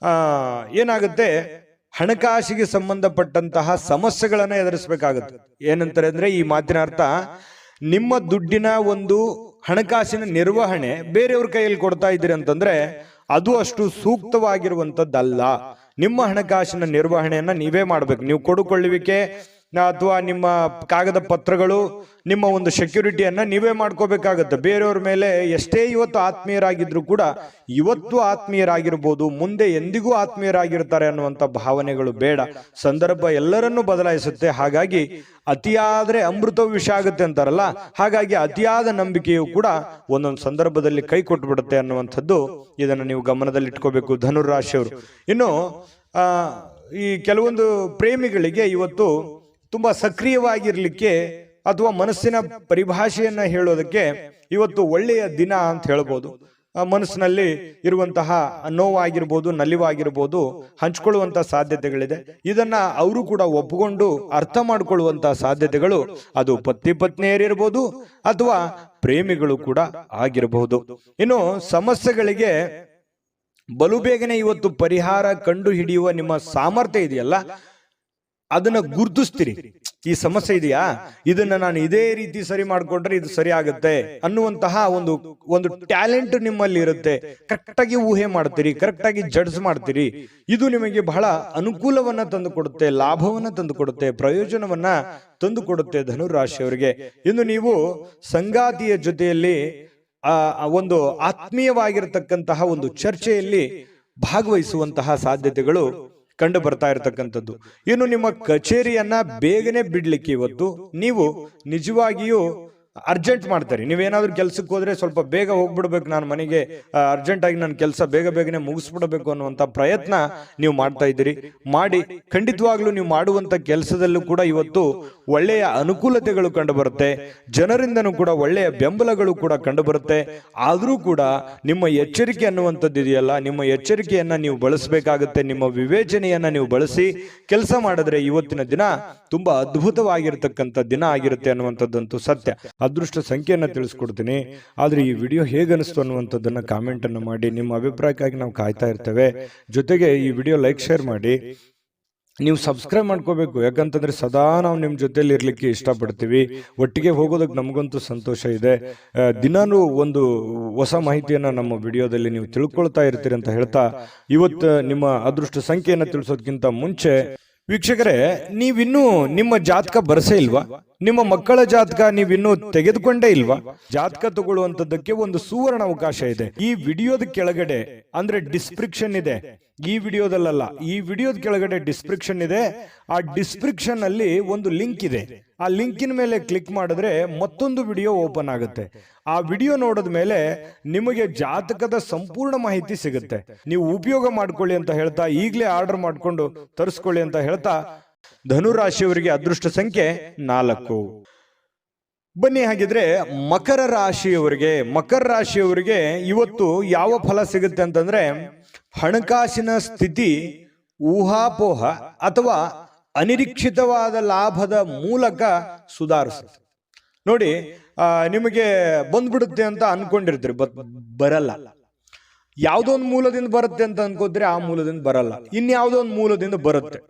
ಏನಾಗುತ್ತೆ, ಹಣಕಾಸಿಗೆ ಸಂಬಂಧಪಟ್ಟಂತಹ ಸಮಸ್ಯೆಗಳನ್ನ ಎದುರಿಸಬೇಕಾಗುತ್ತೆ. ಏನಂತಾರೆ ಅಂದ್ರೆ, ಈ ಮಾತಿನ ಅರ್ಥ, ನಿಮ್ಮ ದುಡ್ಡಿನ ಒಂದು ಹಣಕಾಸಿನ ನಿರ್ವಹಣೆ ಬೇರೆಯವ್ರ ಕೈಯಲ್ಲಿ ಕೊಡ್ತಾ ಇದ್ದೀರಿ ಅಂತಂದ್ರೆ ಅದು ಅಷ್ಟು ಸೂಕ್ತವಾಗಿರುವಂತದ್ದಲ್ಲ. ನಿಮ್ಮ ಹಣಕಾಸಿನ ನಿರ್ವಹಣೆಯನ್ನ ನೀವೇ ಮಾಡ್ಬೇಕು. ನೀವು ಕೊಡುಕೊಳ್ಳುವಿಕೆ ಅಥವಾ ನಿಮ್ಮ ಕಾಗದ ಪತ್ರಗಳು, ನಿಮ್ಮ ಒಂದು ಸೆಕ್ಯೂರಿಟಿಯನ್ನ ನೀವೇ ಮಾಡ್ಕೋಬೇಕಾಗತ್ತೆ. ಬೇರೆಯವ್ರ ಮೇಲೆ ಎಷ್ಟೇ ಇವತ್ತು ಆತ್ಮೀಯರಾಗಿದ್ರು ಕೂಡ, ಇವತ್ತು ಆತ್ಮೀಯರಾಗಿರ್ಬೋದು, ಮುಂದೆ ಎಂದಿಗೂ ಆತ್ಮೀಯರಾಗಿರ್ತಾರೆ ಅನ್ನುವಂಥ ಭಾವನೆಗಳು ಬೇಡ. ಸಂದರ್ಭ ಎಲ್ಲರನ್ನೂ ಬದಲಾಯಿಸುತ್ತೆ. ಹಾಗಾಗಿ ಅತಿಯಾದ್ರೆ ಅಮೃತವು ವಿಷ ಆಗುತ್ತೆ ಅಂತಾರಲ್ಲ, ಹಾಗಾಗಿ ಅತಿಯಾದ ನಂಬಿಕೆಯು ಕೂಡ ಒಂದೊಂದು ಸಂದರ್ಭದಲ್ಲಿ ಕೈ ಕೊಟ್ಬಿಡುತ್ತೆ ಅನ್ನುವಂಥದ್ದು. ಇದನ್ನು ನೀವು ಗಮನದಲ್ಲಿ ಇಟ್ಕೋಬೇಕು ಧನುರಾಶಿಯವರು. ಇನ್ನು ಈ ಕೆಲವೊಂದು ಪ್ರೇಮಿಗಳಿಗೆ ಇವತ್ತು ತುಂಬಾ ಸಕ್ರಿಯವಾಗಿರ್ಲಿಕ್ಕೆ ಅಥವಾ ಮನಸ್ಸಿನ ಪರಿಭಾಷೆಯನ್ನ ಹೇಳೋದಕ್ಕೆ ಇವತ್ತು ಒಳ್ಳೆಯ ದಿನ ಅಂತ ಹೇಳ್ಬೋದು. ಮನಸ್ಸಿನಲ್ಲಿ ಇರುವಂತಹ ನೋವಾಗಿರ್ಬೋದು, ನಲಿವಾಗಿರ್ಬೋದು ಹಂಚ್ಕೊಳ್ಳುವಂತಹ ಸಾಧ್ಯತೆಗಳಿದೆ. ಇದನ್ನ ಅವರು ಕೂಡ ಒಪ್ಪಿಕೊಂಡು ಅರ್ಥ ಮಾಡಿಕೊಳ್ಳುವಂತಹ ಸಾಧ್ಯತೆಗಳು ಅದು ಪತಿ ಪತ್ನಿಯರಿರ್ಬೋದು ಅಥವಾ ಪ್ರೇಮಿಗಳು ಕೂಡ ಆಗಿರಬಹುದು. ಇನ್ನು ಸಮಸ್ಯೆಗಳಿಗೆ ಬಲು ಬೇಗನೆ ಇವತ್ತು ಪರಿಹಾರ ಕಂಡು ಹಿಡಿಯುವ ನಿಮ್ಮ ಸಾಮರ್ಥ್ಯ ಇದೆಯಲ್ಲ, ಅದನ್ನ ಗುರುತಿಸ್ತೀರಿ. ಈ ಸಮಸ್ಯೆ ಇದೆಯಾ, ಇದನ್ನ ನಾನು ಇದೇ ರೀತಿ ಸರಿ ಮಾಡ್ಕೊಂಡ್ರೆ ಇದು ಸರಿ ಆಗುತ್ತೆ ಅನ್ನುವಂತಹ ಒಂದು ಟ್ಯಾಲೆಂಟ್ ನಿಮ್ಮಲ್ಲಿ ಇರುತ್ತೆ. ಕರೆಕ್ಟ್ ಆಗಿ ಊಹೆ ಮಾಡ್ತೀರಿ, ಕರೆಕ್ಟ್ ಆಗಿ ಜಡ್ಜ್ ಮಾಡ್ತೀರಿ. ಇದು ನಿಮಗೆ ಬಹಳ ಅನುಕೂಲವನ್ನ ತಂದು ಕೊಡುತ್ತೆ, ಲಾಭವನ್ನ ತಂದು ಕೊಡುತ್ತೆ, ಪ್ರಯೋಜನವನ್ನ ತಂದು ಕೊಡುತ್ತೆ ಧನುರಾಶಿಯವರಿಗೆ. ಇನ್ನು ನೀವು ಸಂಗಾತಿಯ ಜೊತೆಯಲ್ಲಿ ಒಂದು ಆತ್ಮೀಯವಾಗಿರತಕ್ಕಂತಹ ಒಂದು ಚರ್ಚೆಯಲ್ಲಿ ಭಾಗವಹಿಸುವಂತಹ ಸಾಧ್ಯತೆಗಳು ಕಂಡು ಬರ್ತಾ ಇರತಕ್ಕಂಥದ್ದು. ಇನ್ನು ನಿಮ್ಮ ಕಚೇರಿಯನ್ನ ಬೇಗನೆ ಬಿಡ್ಲಿಕ್ಕೆ ಇವತ್ತು ನೀವು ನಿಜವಾಗಿಯೂ ಅರ್ಜೆಂಟ್ ಮಾಡ್ತಾರೆ. ನೀವೇನಾದ್ರೂ ಕೆಲ್ಸಕ್ಕೆ ಹೋದ್ರೆ ಸ್ವಲ್ಪ ಬೇಗ ಹೋಗ್ಬಿಡ್ಬೇಕು, ನಾನು ಮನೆಗೆ ಅರ್ಜೆಂಟ್ ಆಗಿ ನನ್ನ ಕೆಲಸ ಬೇಗನೆ ಮುಗಿಸ್ಬಿಡ್ಬೇಕು ಅನ್ನುವಂತ ಪ್ರಯತ್ನ ನೀವು ಮಾಡ್ತಾ ಇದ್ದೀರಿ. ಮಾಡಿ ಖಂಡಿತವಾಗ್ಲೂ ನೀವು ಮಾಡುವಂತ ಕೆಲಸದಲ್ಲೂ ಕೂಡ ಇವತ್ತು ಒಳ್ಳೆಯ ಅನುಕೂಲತೆಗಳು ಕಂಡು ಬರುತ್ತೆ. ಜನರಿಂದನೂ ಕೂಡ ಒಳ್ಳೆಯ ಬೆಂಬಲಗಳು ಕೂಡ ಕಂಡು ಬರುತ್ತೆ. ಆದ್ರೂ ಕೂಡ ನಿಮ್ಮ ಎಚ್ಚರಿಕೆ ಅನ್ನುವಂಥದ್ದು ಇದೆಯಲ್ಲ, ನಿಮ್ಮ ಎಚ್ಚರಿಕೆಯನ್ನ ನೀವು ಬಳಸಬೇಕಾಗುತ್ತೆ. ನಿಮ್ಮ ವಿವೇಚನೆಯನ್ನ ನೀವು ಬಳಸಿ ಕೆಲಸ ಮಾಡಿದ್ರೆ ಇವತ್ತಿನ ದಿನ ತುಂಬಾ ಅದ್ಭುತವಾಗಿರ್ತಕ್ಕಂಥ ದಿನ ಆಗಿರುತ್ತೆ ಅನ್ನುವಂಥದ್ದಂತೂ ಸತ್ಯ. ಅದೃಷ್ಟ ಸಂಖ್ಯೆಯನ್ನ ತಿಳಿಸ್ಕೊಡ್ತೀನಿ. ಆದ್ರೆ ಈ ವಿಡಿಯೋ ಹೇಗನಿಸ್ತು ಅನ್ನುವಂಥದ್ದನ್ನ ಕಾಮೆಂಟ್ ಅನ್ನು ಮಾಡಿ. ನಿಮ್ಮ ಅಭಿಪ್ರಾಯಕ್ಕಾಗಿ ನಾವು ಕಾಯ್ತಾ ಇರ್ತೇವೆ. ಜೊತೆಗೆ ಈ ವಿಡಿಯೋ ಲೈಕ್ ಶೇರ್ ಮಾಡಿ. ನೀವು ಸಬ್ಸ್ಕ್ರೈಬ್ ಮಾಡ್ಕೋಬೇಕು, ಯಾಕಂತಂದ್ರೆ ಸದಾ ನಾವು ನಿಮ್ಮ ಜೊತೆಲಿ ಇರ್ಲಿಕ್ಕೆ ಇಷ್ಟಪಡ್ತೀವಿ. ಒಟ್ಟಿಗೆ ಹೋಗೋದಕ್ಕೆ ನಮಗಂತೂ ಸಂತೋಷ ಇದೆ. ದಿನಾನು ಒಂದು ಹೊಸ ಮಾಹಿತಿಯನ್ನ ನಮ್ಮ ವಿಡಿಯೋದಲ್ಲಿ ನೀವು ತಿಳ್ಕೊಳ್ತಾ ಇರ್ತೀರಿ ಅಂತ ಹೇಳ್ತಾ, ಇವತ್ತು ನಿಮ್ಮ ಅದೃಷ್ಟ ಸಂಖ್ಯೆಯನ್ನ ತಿಳಿಸೋದಕ್ಕಿಂತ ಮುಂಚೆ ವೀಕ್ಷಕರೇ, ನೀವಿನ್ನೂ ನಿಮ್ಮ ಜಾತಕ ಬರಸೇ ಇಲ್ವಾ? ನಿಮ್ಮ ಮಕ್ಕಳ ಜಾತಕ ನೀವಿನ್ನೂ ತೆಗೆದುಕೊಂಡೇ ಇಲ್ವಾ? ಜಾತಕ ತಗೊಳ್ಳುವಂತದ್ದಕ್ಕೆ ಒಂದು ಸುವರ್ಣ ಅವಕಾಶ ಇದೆ. ಈ ವಿಡಿಯೋದ ಕೆಳಗಡೆ ಅಂದ್ರೆ ಡಿಸ್ಕ್ರಿಪ್ಷನ್ ಇದೆ. ಈ ವಿಡಿಯೋದಲ್ಲ, ಈ ವಿಡಿಯೋದ ಕೆಳಗಡೆ ಡಿಸ್ಕ್ರಿಪ್ಷನ್ ಇದೆ. ಆ ಡಿಸ್ಕ್ರಿಪ್ಷನ್ ಅಲ್ಲಿ ಒಂದು ಲಿಂಕ್ ಇದೆ. ಆ ಲಿಂಕಿನ ಮೇಲೆ ಕ್ಲಿಕ್ ಮಾಡಿದ್ರೆ ಮತ್ತೊಂದು ವಿಡಿಯೋ ಓಪನ್ ಆಗುತ್ತೆ. ಆ ವಿಡಿಯೋ ನೋಡಿದ ಮೇಲೆ ನಿಮಗೆ ಜಾತಕದ ಸಂಪೂರ್ಣ ಮಾಹಿತಿ ಸಿಗುತ್ತೆ. ನೀವು ಉಪಯೋಗ ಮಾಡ್ಕೊಳ್ಳಿ ಅಂತ ಹೇಳ್ತಾ, ಈಗಲೇ ಆರ್ಡರ್ ಮಾಡ್ಕೊಂಡು ತರಿಸ್ಕೊಳ್ಳಿ ಅಂತ ಹೇಳ್ತಾ, ಧನುರಾಶಿಯವರಿಗೆ ಅದೃಷ್ಟ ಸಂಖ್ಯೆ 4. ಬನ್ನಿ ಹಾಗಿದ್ರೆ ಮಕರ ರಾಶಿಯವರಿಗೆ ಇವತ್ತು ಯಾವ ಫಲ ಸಿಗುತ್ತೆ ಅಂತಂದ್ರೆ, ಹಣಕಾಸಿನ ಸ್ಥಿತಿ ಊಹಾಪೋಹ ಅಥವಾ ಅನಿರೀಕ್ಷಿತವಾದ ಲಾಭದ ಮೂಲಕ ಸುಧಾರಿಸುತ್ತೆ. ನೋಡಿ, ನಿಮಗೆ ಬಂದ್ಬಿಡುತ್ತೆ ಅಂತ ಅನ್ಕೊಂಡಿರ್ತೀರಿ, ಬರಲ್ಲ. ಯಾವುದೋ ಒಂದು ಮೂಲದಿಂದ ಬರುತ್ತೆ ಅಂತ ಅನ್ಕೋದ್ರೆ ಆ ಮೂಲದಿಂದ ಬರಲ್ಲ, ಇನ್ಯಾವುದೋ ಒಂದು ಮೂಲದಿಂದ ಬರುತ್ತೆ.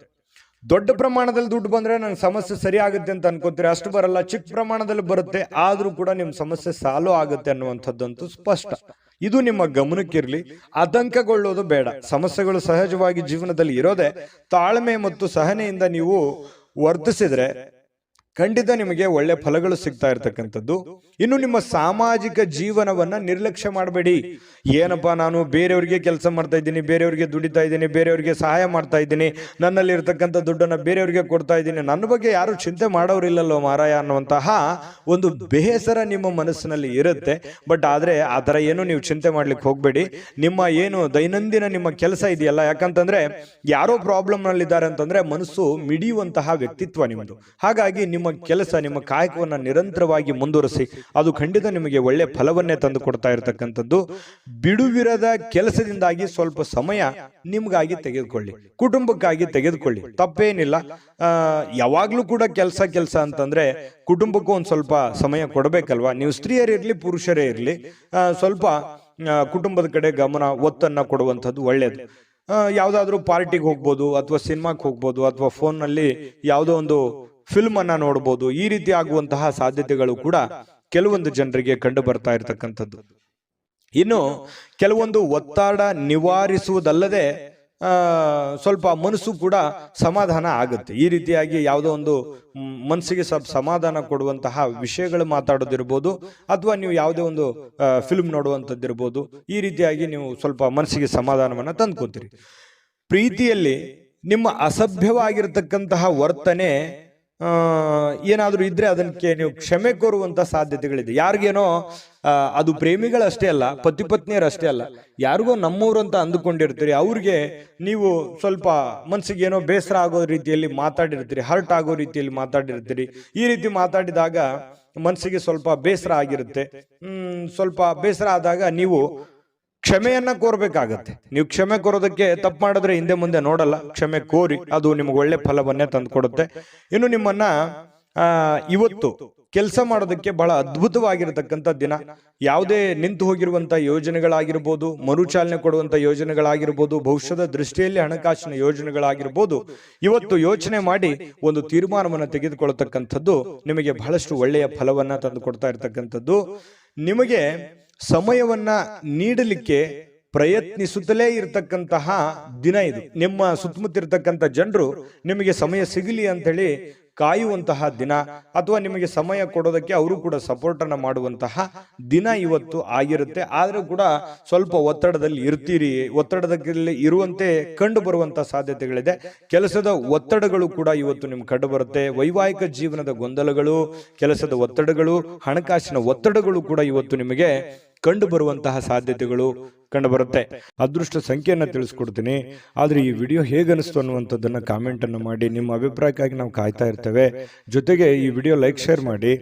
ದೊಡ್ಡ ಪ್ರಮಾಣದಲ್ಲಿ ದುಡ್ಡು ಬಂದ್ರೆ ನಂಗೆ ಸಮಸ್ಯೆ ಸರಿ ಆಗುತ್ತೆ ಅಂತ ಅನ್ಕೋತೀರಿ, ಅಷ್ಟು ಬರಲ್ಲ. ಚಿಕ್ಕ ಪ್ರಮಾಣದಲ್ಲಿ ಬರುತ್ತೆ, ಆದ್ರೂ ಕೂಡ ನಿಮ್ ಸಮಸ್ಯೆ ಸಾಲ್ವ್ ಆಗುತ್ತೆ ಅನ್ನುವಂಥದ್ದಂತೂ ಸ್ಪಷ್ಟ. ಇದು ನಿಮ್ಮ ಗಮನಕ್ಕಿರ್ಲಿ. ಆತಂಕಗೊಳ್ಳೋದು ಬೇಡ. ಸಮಸ್ಯೆಗಳು ಸಹಜವಾಗಿ ಜೀವನದಲ್ಲಿ ಇರೋದೆ. ತಾಳ್ಮೆ ಮತ್ತು ಸಹನೆಯಿಂದ ನೀವು ವರ್ತಿಸಿದ್ರೆ ಖಂಡಿತ ನಿಮಗೆ ಒಳ್ಳೆ ಫಲಗಳು ಸಿಗ್ತಾ ಇರ್ತಕ್ಕಂಥದ್ದು. ಇನ್ನು ನಿಮ್ಮ ಸಾಮಾಜಿಕ ಜೀವನವನ್ನ ನಿರ್ಲಕ್ಷ್ಯ ಮಾಡಬೇಡಿ. ಏನಪ್ಪಾ, ನಾನು ಬೇರೆಯವರಿಗೆ ಕೆಲಸ ಮಾಡ್ತಾ ಇದ್ದೀನಿ, ಬೇರೆಯವರಿಗೆ ದುಡಿತಾ ಇದ್ದೀನಿ, ಬೇರೆಯವರಿಗೆ ಸಹಾಯ ಮಾಡ್ತಾ ಇದ್ದೀನಿ, ನನ್ನಲ್ಲಿ ಇರ್ತಕ್ಕಂಥ ದುಡ್ಡನ್ನ ಬೇರೆಯವರಿಗೆ ಕೊಡ್ತಾ ಇದ್ದೀನಿ, ನನ್ನ ಬಗ್ಗೆ ಯಾರು ಚಿಂತೆ ಮಾಡೋರಿಲ್ಲಲ್ಲೋ ಮಾರಾಯ ಅನ್ನುವಂತಹ ಒಂದು ಬೇಸರ ನಿಮ್ಮ ಮನಸ್ಸಿನಲ್ಲಿ ಇರುತ್ತೆ. ಬಟ್ ಆದ್ರೆ ಆ ಥರ ಏನು ನೀವು ಚಿಂತೆ ಮಾಡ್ಲಿಕ್ಕೆ ಹೋಗ್ಬೇಡಿ. ನಿಮ್ಮ ಏನು ದೈನಂದಿನ ನಿಮ್ಮ ಕೆಲಸ ಇದೆಯಲ್ಲ, ಯಾಕಂತಂದ್ರೆ ಯಾರೋ ಪ್ರಾಬ್ಲಮ್ ನಲ್ಲಿದ್ದಾರೆ ಅಂತಂದ್ರೆ ಮನಸ್ಸು ಮಿಡಿಯುವಂತಹ ವ್ಯಕ್ತಿತ್ವ ನಿಮ್ಮದು. ಹಾಗಾಗಿ ನಿಮ್ಮ ಕೆಲಸ, ನಿಮ್ಮ ಕಾಯಕವನ್ನ ನಿರಂತರವಾಗಿ ಮುಂದುವರಿಸಿ. ಅದು ಖಂಡಿತ ನಿಮಗೆ ಒಳ್ಳೆ ಫಲವನ್ನೇ ತಂದು ಕೊಡ್ತಾ ಇರತಕ್ಕಂಥದ್ದು. ಬಿಡುವಿರದ ಕೆಲಸದಿಂದಾಗಿ ಸ್ವಲ್ಪ ಸಮಯ ನಿಮ್ಗಾಗಿ ತೆಗೆದುಕೊಳ್ಳಿ, ಕುಟುಂಬಕ್ಕಾಗಿ ತೆಗೆದುಕೊಳ್ಳಿ, ತಪ್ಪೇನಿಲ್ಲ. ಯಾವಾಗ್ಲೂ ಕೂಡ ಕೆಲಸ ಅಂತಂದ್ರೆ ಕುಟುಂಬಕ್ಕೂ ಒಂದ್ ಸ್ವಲ್ಪ ಸಮಯ ಕೊಡಬೇಕಲ್ವಾ? ನೀವು ಸ್ತ್ರೀಯರಿರ್ಲಿ ಪುರುಷರೇ ಇರ್ಲಿ, ಸ್ವಲ್ಪ ಕುಟುಂಬದ ಕಡೆ ಗಮನ ಒತ್ತನ್ನ ಕೊಡುವಂಥದ್ದು ಒಳ್ಳೇದು. ಯಾವ್ದಾದ್ರು ಪಾರ್ಟಿಗೆ ಹೋಗ್ಬೋದು, ಅಥವಾ ಸಿನಿಮಾಕ್ಕೆ ಹೋಗ್ಬೋದು, ಅಥವಾ ಫೋನ್ ನಲ್ಲಿ ಯಾವುದೋ ಒಂದು ಫಿಲ್ಮ್ ಅನ್ನ ನೋಡ್ಬೋದು. ಈ ರೀತಿ ಆಗುವಂತಹ ಸಾಧ್ಯತೆಗಳು ಕೂಡ ಕೆಲವೊಂದು ಜನರಿಗೆ ಕಂಡು ಬರ್ತಾ ಇರತಕ್ಕಂಥದ್ದು. ಇನ್ನು ಕೆಲವೊಂದು ಒತ್ತಡ ನಿವಾರಿಸುವುದಲ್ಲದೆ ಸ್ವಲ್ಪ ಮನಸ್ಸು ಕೂಡ ಸಮಾಧಾನ ಆಗುತ್ತೆ. ಈ ರೀತಿಯಾಗಿ ಯಾವುದೋ ಒಂದು ಮನಸ್ಸಿಗೆ ಸ್ವಲ್ಪ ಸಮಾಧಾನ ಕೊಡುವಂತಹ ವಿಷಯಗಳು ಮಾತಾಡೋದಿರ್ಬೋದು, ಅಥವಾ ನೀವು ಯಾವುದೇ ಒಂದು ಫಿಲ್ಮ್ ನೋಡುವಂಥದ್ದಿರ್ಬೋದು. ಈ ರೀತಿಯಾಗಿ ನೀವು ಸ್ವಲ್ಪ ಮನಸ್ಸಿಗೆ ಸಮಾಧಾನವನ್ನ ತಂದ್ಕೊತೀರಿ. ಪ್ರೀತಿಯಲ್ಲಿ ನಿಮ್ಮ ಅಸಭ್ಯವಾಗಿರ್ತಕ್ಕಂತಹ ವರ್ತನೆ ಏನಾದರೂ ಇದ್ರೆ ಅದಕ್ಕೆ ನೀವು ಕ್ಷಮೆ ಕೋರುವಂತ ಸಾಧ್ಯತೆಗಳಿದೆ. ಯಾರಿಗೇನೋ ಅದು ಪ್ರೇಮಿಗಳಷ್ಟೇ ಅಲ್ಲ, ಪತಿ ಪತ್ನಿಯರಷ್ಟೇ ಅಲ್ಲ, ಯಾರಿಗೋ ನಮ್ಮೂರು ಅಂತ ಅಂದುಕೊಂಡಿರ್ತೀರಿ, ಅವ್ರಿಗೆ ನೀವು ಸ್ವಲ್ಪ ಮನಸ್ಸಿಗೆ ಏನೋ ಬೇಸರ ಆಗೋ ರೀತಿಯಲ್ಲಿ ಮಾತಾಡಿರ್ತೀರಿ, ಹರ್ಟ್ ಆಗೋ ರೀತಿಯಲ್ಲಿ ಮಾತಾಡಿರ್ತೀರಿ. ಈ ರೀತಿ ಮಾತಾಡಿದಾಗ ಮನಸ್ಸಿಗೆ ಸ್ವಲ್ಪ ಬೇಸರ ಆಗಿರುತ್ತೆ. ಸ್ವಲ್ಪ ಬೇಸರ ಆದಾಗ ನೀವು ಕ್ಷಮೆಯನ್ನ ಕೋರ್ಬೇಕಾಗತ್ತೆ. ನೀವು ಕ್ಷಮೆ ಕೋರೋದಕ್ಕೆ ತಪ್ಪು ಮಾಡಿದ್ರೆ ಹಿಂದೆ ಮುಂದೆ ನೋಡಲ್ಲ, ಕ್ಷಮೆ ಕೋರಿ, ಅದು ನಿಮ್ಗೆ ಒಳ್ಳೆ ಫಲವನ್ನೇ ತಂದುಕೊಡುತ್ತೆ. ಇನ್ನು ನಿಮ್ಮನ್ನ ಇವತ್ತು ಕೆಲಸ ಮಾಡೋದಕ್ಕೆ ಬಹಳ ಅದ್ಭುತವಾಗಿರತಕ್ಕಂಥ ದಿನ. ಯಾವುದೇ ನಿಂತು ಹೋಗಿರುವಂತ ಯೋಜನೆಗಳಾಗಿರ್ಬೋದು, ಮರುಚಾಲನೆ ಕೊಡುವಂತ ಯೋಜನೆಗಳಾಗಿರ್ಬೋದು, ಭವಿಷ್ಯದ ದೃಷ್ಟಿಯಲ್ಲಿ ಹಣಕಾಸಿನ ಯೋಜನೆಗಳಾಗಿರ್ಬೋದು, ಇವತ್ತು ಯೋಚನೆ ಮಾಡಿ ಒಂದು ತೀರ್ಮಾನವನ್ನು ತೆಗೆದುಕೊಳ್ಳತಕ್ಕಂಥದ್ದು ನಿಮಗೆ ಬಹಳಷ್ಟು ಒಳ್ಳೆಯ ಫಲವನ್ನ ತಂದುಕೊಡ್ತಾ ಇರತಕ್ಕಂಥದ್ದು. ನಿಮಗೆ ಸಮಯವನ್ನ ನೀಡಲಿಕ್ಕೆ ಪ್ರಯತ್ನಿಸುತ್ತಲೇ ಇರತಕ್ಕಂತಹ ದಿನ ಇದು. ನಿಮ್ಮ ಸುತ್ತಮುತ್ತ ಇರತಕ್ಕಂಥ ಜನರು ನಿಮಗೆ ಸಮಯ ಸಿಗಲಿ ಅಂತ ಹೇಳಿ ಕಾಯುವಂತಹ ದಿನ, ಅಥವಾ ನಿಮಗೆ ಸಮಯ ಕೊಡೋದಕ್ಕೆ ಅವರು ಕೂಡ ಸಪೋರ್ಟ್ ಅನ್ನ ಮಾಡುವಂತಹ ದಿನ ಇವತ್ತು ಆಗಿರುತ್ತೆ. ಆದ್ರೂ ಕೂಡ ಸ್ವಲ್ಪ ಒತ್ತಡದಲ್ಲಿ ಇರ್ತೀರಿ. ಒತ್ತಡದಲ್ಲಿ ಇರುವಂತೆ ಕಂಡು ಬರುವಂತಹ ಸಾಧ್ಯತೆಗಳಿದೆ. ಕೆಲಸದ ಒತ್ತಡಗಳು ಕೂಡ ಇವತ್ತು ನಿಮ್ಗೆ ಕಂಡು ಬರುತ್ತೆ. ವೈವಾಹಿಕ ಜೀವನದ ಗೊಂದಲಗಳು, ಕೆಲಸದ ಒತ್ತಡಗಳು, ಹಣಕಾಸಿನ ಒತ್ತಡಗಳು ಕೂಡ ಇವತ್ತು ನಿಮಗೆ ಕಂಡು ಬರುವಂತಹ ಸಾಧ್ಯತೆಗಳು ಕಂಡು ಬರುತ್ತೆ. ಅದೃಷ್ಟ ಸಂಖ್ಯೆಯನ್ನ ತಿಳಿಸ್ಕೊಡ್ತೀನಿ. ಆದ್ರೆ ಈ ವಿಡಿಯೋ ಹೇಗನಿಸ್ತು ಅನ್ನುವಂಥದ್ದನ್ನ ಕಾಮೆಂಟ್ ಅನ್ನು ಮಾಡಿ. ನಿಮ್ಮ ಅಭಿಪ್ರಾಯಕ್ಕಾಗಿ ನಾವು ಕಾಯ್ತಾ ಇರ್ತೇವೆ. ಜೊತೆಗೆ ಈ ವಿಡಿಯೋ ಲೈಕ್ ಶೇರ್ ಮಾಡಿ.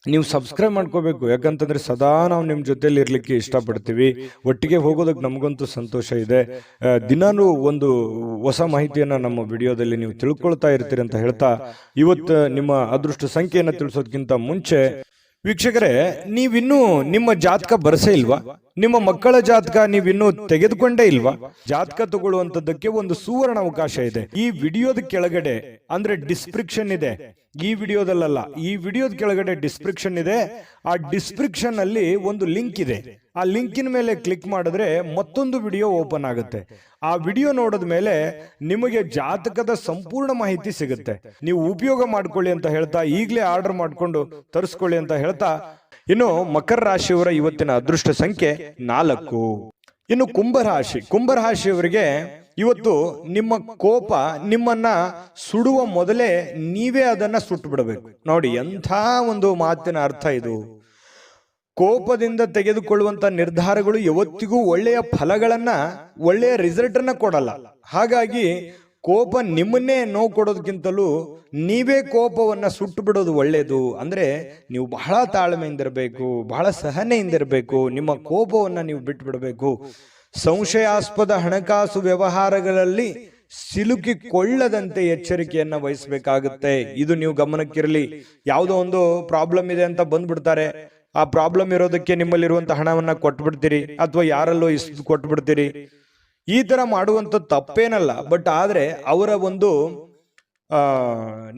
ನೀವು ಸಬ್ಸ್ಕ್ರೈಬ್ ಮಾಡ್ಕೋಬೇಕು, ಯಾಕಂತಂದ್ರೆ ಸದಾ ನಾವು ನಿಮ್ಮ ಜೊತೆಲಿ ಇರ್ಲಿಕ್ಕೆ ಇಷ್ಟಪಡ್ತೀವಿ. ಒಟ್ಟಿಗೆ ಹೋಗೋದಕ್ಕೆ ನಮಗಂತೂ ಸಂತೋಷ ಇದೆ. ದಿನಾನು ಒಂದು ಹೊಸ ಮಾಹಿತಿಯನ್ನ ನಮ್ಮ ವಿಡಿಯೋದಲ್ಲಿ ನೀವು ತಿಳ್ಕೊಳ್ತಾ ಇರ್ತೀರಿ ಅಂತ ಹೇಳ್ತಾ, ಇವತ್ತು ನಿಮ್ಮ ಅದೃಷ್ಟ ಸಂಖ್ಯೆಯನ್ನ ತಿಳಿಸೋದಕ್ಕಿಂತ ಮುಂಚೆ ವೀಕ್ಷಕರೇ, ನೀವಿನ್ನೂ ನಿಮ್ಮ ಜಾತಕ ಬರಸೇ ಇಲ್ವಾ? ನಿಮ್ಮ ಮಕ್ಕಳ ಜಾತಕ ನೀವಿನ್ನೂ ತೆಗೆದುಕೊಂಡೇ ಇಲ್ವಾ? ಜಾತಕ ತಗೊಳ್ಳುವಂತದ್ದಕ್ಕೆ ಒಂದು ಸುವರ್ಣ ಅವಕಾಶ ಇದೆ. ಈ ವಿಡಿಯೋದ ಕೆಳಗಡೆ ಅಂದ್ರೆ ಡಿಸ್ಕ್ರಿಪ್ಷನ್ ಇದೆ. ಈ ವಿಡಿಯೋದಲ್ಲ, ಈ ವಿಡಿಯೋದ ಕೆಳಗಡೆ ಡಿಸ್ಕ್ರಿಪ್ಷನ್ ಇದೆ. ಆ ಡಿಸ್ಕ್ರಿಪ್ಷನ್ ಅಲ್ಲಿ ಒಂದು ಲಿಂಕ್ ಇದೆ. ಆ ಲಿಂಕಿನ ಮೇಲೆ ಕ್ಲಿಕ್ ಮಾಡಿದ್ರೆ ಮತ್ತೊಂದು ವಿಡಿಯೋ ಓಪನ್ ಆಗುತ್ತೆ. ಆ ವಿಡಿಯೋ ನೋಡಿದ ಮೇಲೆ ನಿಮಗೆ ಜಾತಕದ ಸಂಪೂರ್ಣ ಮಾಹಿತಿ ಸಿಗುತ್ತೆ. ನೀವು ಉಪಯೋಗ ಮಾಡ್ಕೊಳ್ಳಿ ಅಂತ ಹೇಳ್ತಾ, ಈಗಲೇ ಆರ್ಡರ್ ಮಾಡ್ಕೊಂಡು ತರಿಸ್ಕೊಳ್ಳಿ ಅಂತ ಹೇಳ್ತಾ, ಇನ್ನು ಮಕರ ರಾಶಿಯವರ ಇವತ್ತಿನ ಅದೃಷ್ಟ ಸಂಖ್ಯೆ 4. ಇನ್ನು ಕುಂಭರಾಶಿಯವರಿಗೆ ಇವತ್ತು ನಿಮ್ಮ ಕೋಪ ನಿಮ್ಮನ್ನ ಸುಡುವ ಮೊದಲೇ ನೀವೇ ಅದನ್ನ ಸುಟ್ಟು ಬಿಡಬೇಕು. ನೋಡಿ ಎಂಥ ಒಂದು ಮಾತಿನ ಅರ್ಥ ಇದು. ಕೋಪದಿಂದ ತೆಗೆದುಕೊಳ್ಳುವಂತ ನಿರ್ಧಾರಗಳು ಯಾವತ್ತಿಗೂ ಒಳ್ಳೆಯ ಫಲಗಳನ್ನ, ಒಳ್ಳೆಯ ರಿಸಲ್ಟ್ ಅನ್ನ ಕೊಡಲ್ಲ. ಹಾಗಾಗಿ ಕೋಪ ನಿಮ್ಮನ್ನೇ ನೋವು ಕೊಡೋದಕ್ಕಿಂತಲೂ ನೀವೇ ಕೋಪವನ್ನ ಸುಟ್ಟು ಬಿಡೋದು ಒಳ್ಳೆಯದು. ಅಂದ್ರೆ ನೀವು ಬಹಳ ತಾಳ್ಮೆಯಿಂದಿರಬೇಕು, ಬಹಳ ಸಹನೆಯಿಂದಿರಬೇಕು. ನಿಮ್ಮ ಕೋಪವನ್ನ ನೀವು ಬಿಟ್ಟು ಬಿಡಬೇಕು. ಸಂಶಯಾಸ್ಪದ ಹಣಕಾಸು ವ್ಯವಹಾರಗಳಲ್ಲಿ ಸಿಲುಕಿಕೊಳ್ಳದಂತೆ ಎಚ್ಚರಿಕೆಯನ್ನ ವಹಿಸಬೇಕಾಗುತ್ತೆ. ಇದು ನೀವು ಗಮನಕ್ಕಿರಲಿ. ಯಾವುದೋ ಒಂದು ಪ್ರಾಬ್ಲಮ್ ಇದೆ ಅಂತ ಬಂದ್ಬಿಡ್ತಾರೆ. ಆ ಪ್ರಾಬ್ಲಮ್ ಇರೋದಕ್ಕೆ ನಿಮ್ಮಲ್ಲಿರುವಂತ ಹಣವನ್ನ ಕೊಟ್ಬಿಡ್ತೀರಿ, ಅಥವಾ ಯಾರಲ್ಲೋ ಇಷ್ಟು ಕೊಟ್ಬಿಡ್ತೀರಿ. ಈ ತರ ಮಾಡುವಂತ ತಪ್ಪೇನಲ್ಲ. ಬಟ್ ಆದ್ರೆ ಅವರ ಒಂದು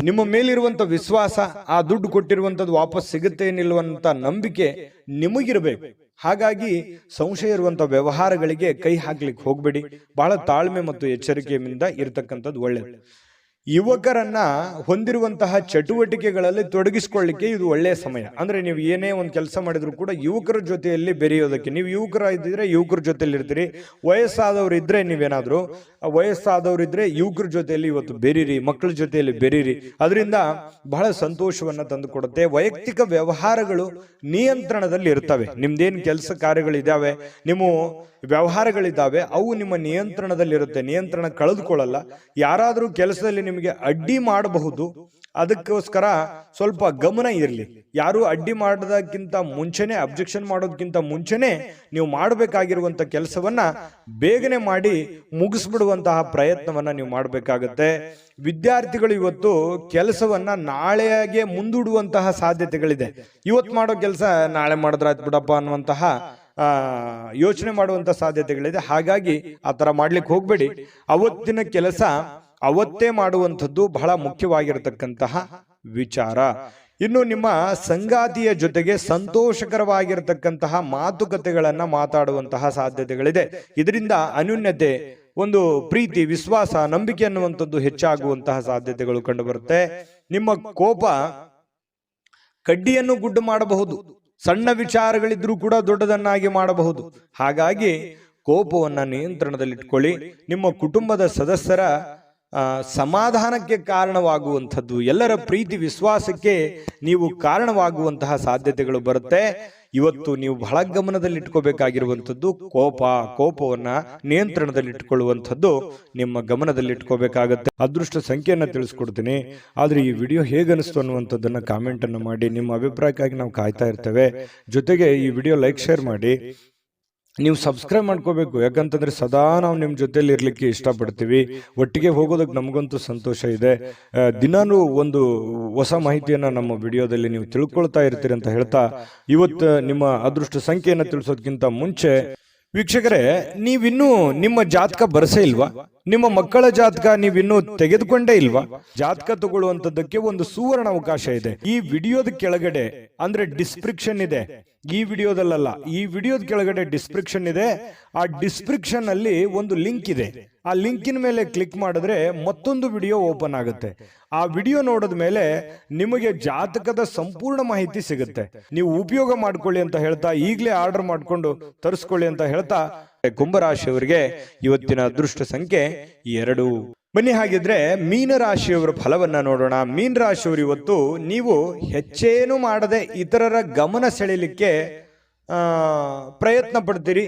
ನಿಮ್ಮ ಮೇಲಿರುವಂತ ವಿಶ್ವಾಸ, ಆ ದುಡ್ಡು ಕೊಟ್ಟಿರುವಂತದ್ದು ವಾಪಸ್ ಸಿಗುತ್ತೆ ನಿಲ್ಲುವಂತ ನಂಬಿಕೆ ನಿಮಗಿರ್ಬೇಕು. ಹಾಗಾಗಿ ಸಂಶಯ ಇರುವಂತ ವ್ಯವಹಾರಗಳಿಗೆ ಕೈ ಹಾಕ್ಲಿಕ್ಕೆ ಹೋಗ್ಬೇಡಿ. ಬಹಳ ತಾಳ್ಮೆ ಮತ್ತು ಎಚ್ಚರಿಕೆಯಿಂದ ಇರತಕ್ಕಂಥದ್ದು ಒಳ್ಳೆಯದು. ಯುವಕರನ್ನ ಹೊಂದಿರುವಂತಹ ಚಟುವಟಿಕೆಗಳಲ್ಲಿ ತೊಡಗಿಸಿಕೊಳ್ಳಿಕ್ಕೆ ಇದು ಒಳ್ಳೆಯ ಸಮಯ. ಅಂದ್ರೆ ನೀವು ಏನೇ ಒಂದು ಕೆಲಸ ಮಾಡಿದ್ರು ಕೂಡ ಯುವಕರ ಜೊತೆಯಲ್ಲಿ ಬೆರೆಯೋದಕ್ಕೆ, ನೀವು ಯುವಕರ ಇದ್ದಿದ್ರೆ ಯುವಕರ ಜೊತೆಯಲ್ಲಿ ಇರ್ತೀರಿ. ವಯಸ್ಸಾದವ್ರು ಇದ್ರೆ ನೀವೇನಾದ್ರು ವಯಸ್ಸಾದವರಿದ್ರೆ ಯುವಕರ ಜೊತೆಯಲ್ಲಿ ಇವತ್ತು ಬೆರೀರಿ, ಮಕ್ಕಳ ಜೊತೆಯಲ್ಲಿ ಬೆರೀರಿ. ಅದರಿಂದ ಬಹಳ ಸಂತೋಷವನ್ನ ತಂದು ಕೊಡುತ್ತೆ. ವೈಯಕ್ತಿಕ ವ್ಯವಹಾರಗಳು ನಿಯಂತ್ರಣದಲ್ಲಿ ಇರ್ತವೆ. ನಿಮ್ದೇನು ಕೆಲಸ ಕಾರ್ಯಗಳಿದ್ದಾವೆ, ನಿಮ್ಮ ವ್ಯವಹಾರಗಳಿದ್ದಾವೆ, ಅವು ನಿಮ್ಮ ನಿಯಂತ್ರಣದಲ್ಲಿರುತ್ತೆ. ನಿಯಂತ್ರಣ ಕಳೆದುಕೊಳ್ಳಲ್ಲ. ಯಾರಾದ್ರೂ ಕೆಲಸದಲ್ಲಿ ನಿಮಗೆ ಅಡ್ಡಿ ಮಾಡಬಹುದು, ಅದಕ್ಕೋಸ್ಕರ ಸ್ವಲ್ಪ ಗಮನ ಇರಲಿ. ಯಾರು ಅಡ್ಡಿ ಮಾಡೋದಕ್ಕಿಂತ ಮುಂಚೆನೆ, ಅಬ್ಜೆಕ್ಷನ್ ಮಾಡೋದಕ್ಕಿಂತ ಮುಂಚೆನೆ ನೀವು ಮಾಡಬೇಕಾಗಿರುವಂತ ಕೆಲಸವನ್ನ ಬೇಗನೆ ಮಾಡಿ ಮುಗಿಸ್ಬಿಡುವಂತಹ ಪ್ರಯತ್ನವನ್ನ ನೀವು ಮಾಡಬೇಕಾಗತ್ತೆ. ವಿದ್ಯಾರ್ಥಿಗಳು ಇವತ್ತು ಕೆಲಸವನ್ನ ನಾಳೆಗೆ ಮುಂದೂಡುವಂತಹ ಸಾಧ್ಯತೆಗಳಿದೆ. ಇವತ್ತು ಮಾಡೋ ಕೆಲಸ ನಾಳೆ ಮಾಡಿದ್ರೆ ಆಯ್ತು ಬಿಡಪ್ಪ ಅನ್ನುವಂತಹ ಯೋಚನೆ ಮಾಡುವಂತ ಸಾಧ್ಯತೆಗಳಿದೆ. ಹಾಗಾಗಿ ಆ ತರ ಮಾಡ್ಲಿಕ್ಕೆ ಹೋಗ್ಬೇಡಿ. ಅವತ್ತಿನ ಕೆಲಸ ಅವತ್ತೇ ಮಾಡುವಂಥದ್ದು ಬಹಳ ಮುಖ್ಯವಾಗಿರತಕ್ಕಂತಹ ವಿಚಾರ. ಇನ್ನು ನಿಮ್ಮ ಸಂಗಾತಿಯ ಜೊತೆಗೆ ಸಂತೋಷಕರವಾಗಿರತಕ್ಕಂತಹ ಮಾತುಕತೆಗಳನ್ನ ಮಾತಾಡುವಂತಹ ಸಾಧ್ಯತೆಗಳಿದೆ. ಇದರಿಂದ ಅನ್ಯೋನ್ಯತೆ, ಒಂದು ಪ್ರೀತಿ, ವಿಶ್ವಾಸ, ನಂಬಿಕೆ ಅನ್ನುವಂಥದ್ದು ಹೆಚ್ಚಾಗುವಂತಹ ಸಾಧ್ಯತೆಗಳು ಕಂಡು ಬರುತ್ತೆ. ನಿಮ್ಮ ಕೋಪ ಕಡ್ಡಿಯನ್ನು ಗುಡ್ಡು ಮಾಡಬಹುದು. ಸಣ್ಣ ವಿಚಾರಗಳಿದ್ರೂ ಕೂಡ ದೊಡ್ಡದನ್ನಾಗಿ ಮಾಡಬಹುದು. ಹಾಗಾಗಿ ಕೋಪವನ್ನ ನಿಯಂತ್ರಣದಲ್ಲಿಟ್ಕೊಳ್ಳಿ. ನಿಮ್ಮ ಕುಟುಂಬದ ಸದಸ್ಯರ ಸಮಾಧಾನಕ್ಕೆ ಕಾರಣವಾಗುವಂಥದ್ದು, ಎಲ್ಲರ ಪ್ರೀತಿ ವಿಶ್ವಾಸಕ್ಕೆ ನೀವು ಕಾರಣವಾಗುವಂತಹ ಸಾಧ್ಯತೆಗಳು ಬರುತ್ತೆ. ಇವತ್ತು ನೀವು ಬಹಳ ಗಮನದಲ್ಲಿಟ್ಕೋಬೇಕಾಗಿರುವಂಥದ್ದು ಕೋಪವನ್ನ ನಿಯಂತ್ರಣದಲ್ಲಿಟ್ಕೊಳ್ಳುವಂಥದ್ದು ನಿಮ್ಮ ಗಮನದಲ್ಲಿಟ್ಕೋಬೇಕಾಗತ್ತೆ. ಅದೃಷ್ಟ ಸಂಖ್ಯೆಯನ್ನ ತಿಳಿಸ್ಕೊಡ್ತೀನಿ, ಆದ್ರೆ ಈ ವಿಡಿಯೋ ಹೇಗನಿಸ್ತು ಅನ್ನುವಂಥದ್ದನ್ನ ಕಾಮೆಂಟ್ ಅನ್ನು ಮಾಡಿ. ನಿಮ್ಮ ಅಭಿಪ್ರಾಯಕ್ಕಾಗಿ ನಾವು ಕಾಯ್ತಾ ಇರ್ತೇವೆ. ಜೊತೆಗೆ ಈ ವಿಡಿಯೋ ಲೈಕ್ ಶೇರ್ ಮಾಡಿ. ನೀವು ಸಬ್ಸ್ಕ್ರೈಬ್ ಮಾಡ್ಕೋಬೇಕು, ಯಾಕಂತಂದ್ರೆ ಸದಾ ನಾವು ನಿಮ್ಮ ಜೊತೆಲಿ ಇರ್ಲಿಕ್ಕೆ ಇಷ್ಟಪಡ್ತೀವಿ. ಒಟ್ಟಿಗೆ ಹೋಗೋದಕ್ಕೆ ನಮಗಂತೂ ಸಂತೋಷ ಇದೆ. ದಿನಾನು ಒಂದು ಹೊಸ ಮಾಹಿತಿಯನ್ನ ನಮ್ಮ ವಿಡಿಯೋದಲ್ಲಿ ನೀವು ತಿಳ್ಕೊಳ್ತಾ ಇರ್ತೀರಿ ಅಂತ ಹೇಳ್ತಾ, ಇವತ್ತು ನಿಮ್ಮ ಅದೃಷ್ಟ ಸಂಖ್ಯೆಯನ್ನ ತಿಳಿಸೋದಕ್ಕಿಂತ ಮುಂಚೆ ವೀಕ್ಷಕರೇ, ನೀವಿನ್ನೂ ನಿಮ್ಮ ಜಾತಕ ಬರಸೇ ಇಲ್ವಾ? ನಿಮ್ಮ ಮಕ್ಕಳ ಜಾತಕ ನೀವಿನ್ನೂ ತೆಗೆದುಕೊಂಡೇ ಇಲ್ವಾ? ಜಾತಕ ತಗೊಳ್ಳುವಂತದ್ದಕ್ಕೆ ಒಂದು ಸುವರ್ಣ ಅವಕಾಶ ಇದೆ. ಈ ವಿಡಿಯೋದ ಕೆಳಗಡೆ ಅಂದ್ರೆ ಡಿಸ್ಕ್ರಿಪ್ಷನ್ ಇದೆ, ಈ ವಿಡಿಯೋದಲ್ಲ, ಈ ವಿಡಿಯೋದ ಕೆಳಗಡೆ ಡಿಸ್ಕ್ರಿಪ್ಷನ್ ಇದೆ. ಆ ಡಿಸ್ಕ್ರಿಪ್ಷನ್ ಅಲ್ಲಿ ಒಂದು ಲಿಂಕ್ ಇದೆ. ಆ ಲಿಂಕಿನ ಮೇಲೆ ಕ್ಲಿಕ್ ಮಾಡಿದ್ರೆ ಮತ್ತೊಂದು ವಿಡಿಯೋ ಓಪನ್ ಆಗುತ್ತೆ. ಆ ವಿಡಿಯೋ ನೋಡಿದ ಮೇಲೆ ನಿಮಗೆ ಜಾತಕದ ಸಂಪೂರ್ಣ ಮಾಹಿತಿ ಸಿಗುತ್ತೆ. ನೀವು ಉಪಯೋಗ ಮಾಡ್ಕೊಳ್ಳಿ ಅಂತ ಹೇಳ್ತಾ, ಈಗಲೇ ಆರ್ಡರ್ ಮಾಡ್ಕೊಂಡು ತರಿಸ್ಕೊಳ್ಳಿ ಅಂತ ಹೇಳ್ತಾ, ಕುಂಭರಾಶಿಯವರಿಗೆ ಇವತ್ತಿನ ಅದೃಷ್ಟ ಸಂಖ್ಯೆ 2. ಬನ್ನಿ ಹಾಗಿದ್ರೆ ಮೀನರಾಶಿಯವರ ಫಲವನ್ನ ನೋಡೋಣ. ಮೀನರಾಶಿಯವರು ಇವತ್ತು ನೀವು ಹೆಚ್ಚೇನು ಮಾಡದೆ ಇತರರ ಗಮನ ಸೆಳೆಯಲಿಕ್ಕೆ ಪ್ರಯತ್ನ ಪಡ್ತೀರಿ.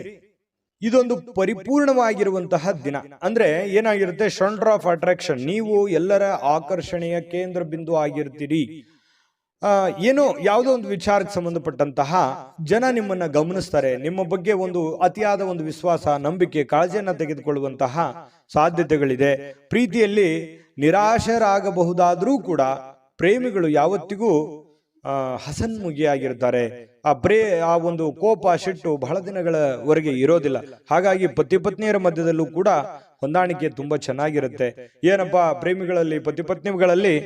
ಇದೊಂದು ಪರಿಪೂರ್ಣವಾಗಿರುವಂತಹ ದಿನ. ಅಂದ್ರೆ ಏನಾಗಿರುತ್ತೆ, ಸೆಂಟರ್ ಆಫ್ ಅಟ್ರಾಕ್ಷನ್, ನೀವು ಎಲ್ಲರ ಆಕರ್ಷಣೆಯ ಕೇಂದ್ರ ಬಿಂದು ಆಗಿರ್ತೀರಿ. ಏನೋ ಯಾವುದೋ ಒಂದು ವಿಚಾರಕ್ಕೆ ಸಂಬಂಧಪಟ್ಟಂತಹ ಜನ ನಿಮ್ಮನ್ನ ಗಮನಿಸ್ತಾರೆ. ನಿಮ್ಮ ಬಗ್ಗೆ ಒಂದು ಅತಿಯಾದ ಒಂದು ವಿಶ್ವಾಸ, ನಂಬಿಕೆ, ಕಾಳಜಿಯನ್ನ ತೆಗೆದುಕೊಳ್ಳುವಂತಹ ಸಾಧ್ಯತೆಗಳಿದೆ. ಪ್ರೀತಿಯಲ್ಲಿ ನಿರಾಶರಾಗಬಹುದಾದ್ರೂ ಕೂಡ ಪ್ರೇಮಿಗಳು ಯಾವತ್ತಿಗೂ ಹಸನ್ಮುಖಿಯಾಗಿರ್ತಾರೆ. ಆ ಒಂದು ಕೋಪ, ಸಿಟ್ಟು ಬಹಳ ದಿನಗಳವರೆಗೆ ಇರೋದಿಲ್ಲ. ಹಾಗಾಗಿ ಪತಿ ಪತ್ನಿಯರ ಮಧ್ಯದಲ್ಲೂ ಕೂಡ ಹೊಂದಾಣಿಕೆ ತುಂಬಾ ಚೆನ್ನಾಗಿರುತ್ತೆ. ಏನಪ್ಪಾ ಪ್ರೇಮಿಗಳಲ್ಲಿ, ಪತಿ ಪತ್ನಿಗಳಲ್ಲಿ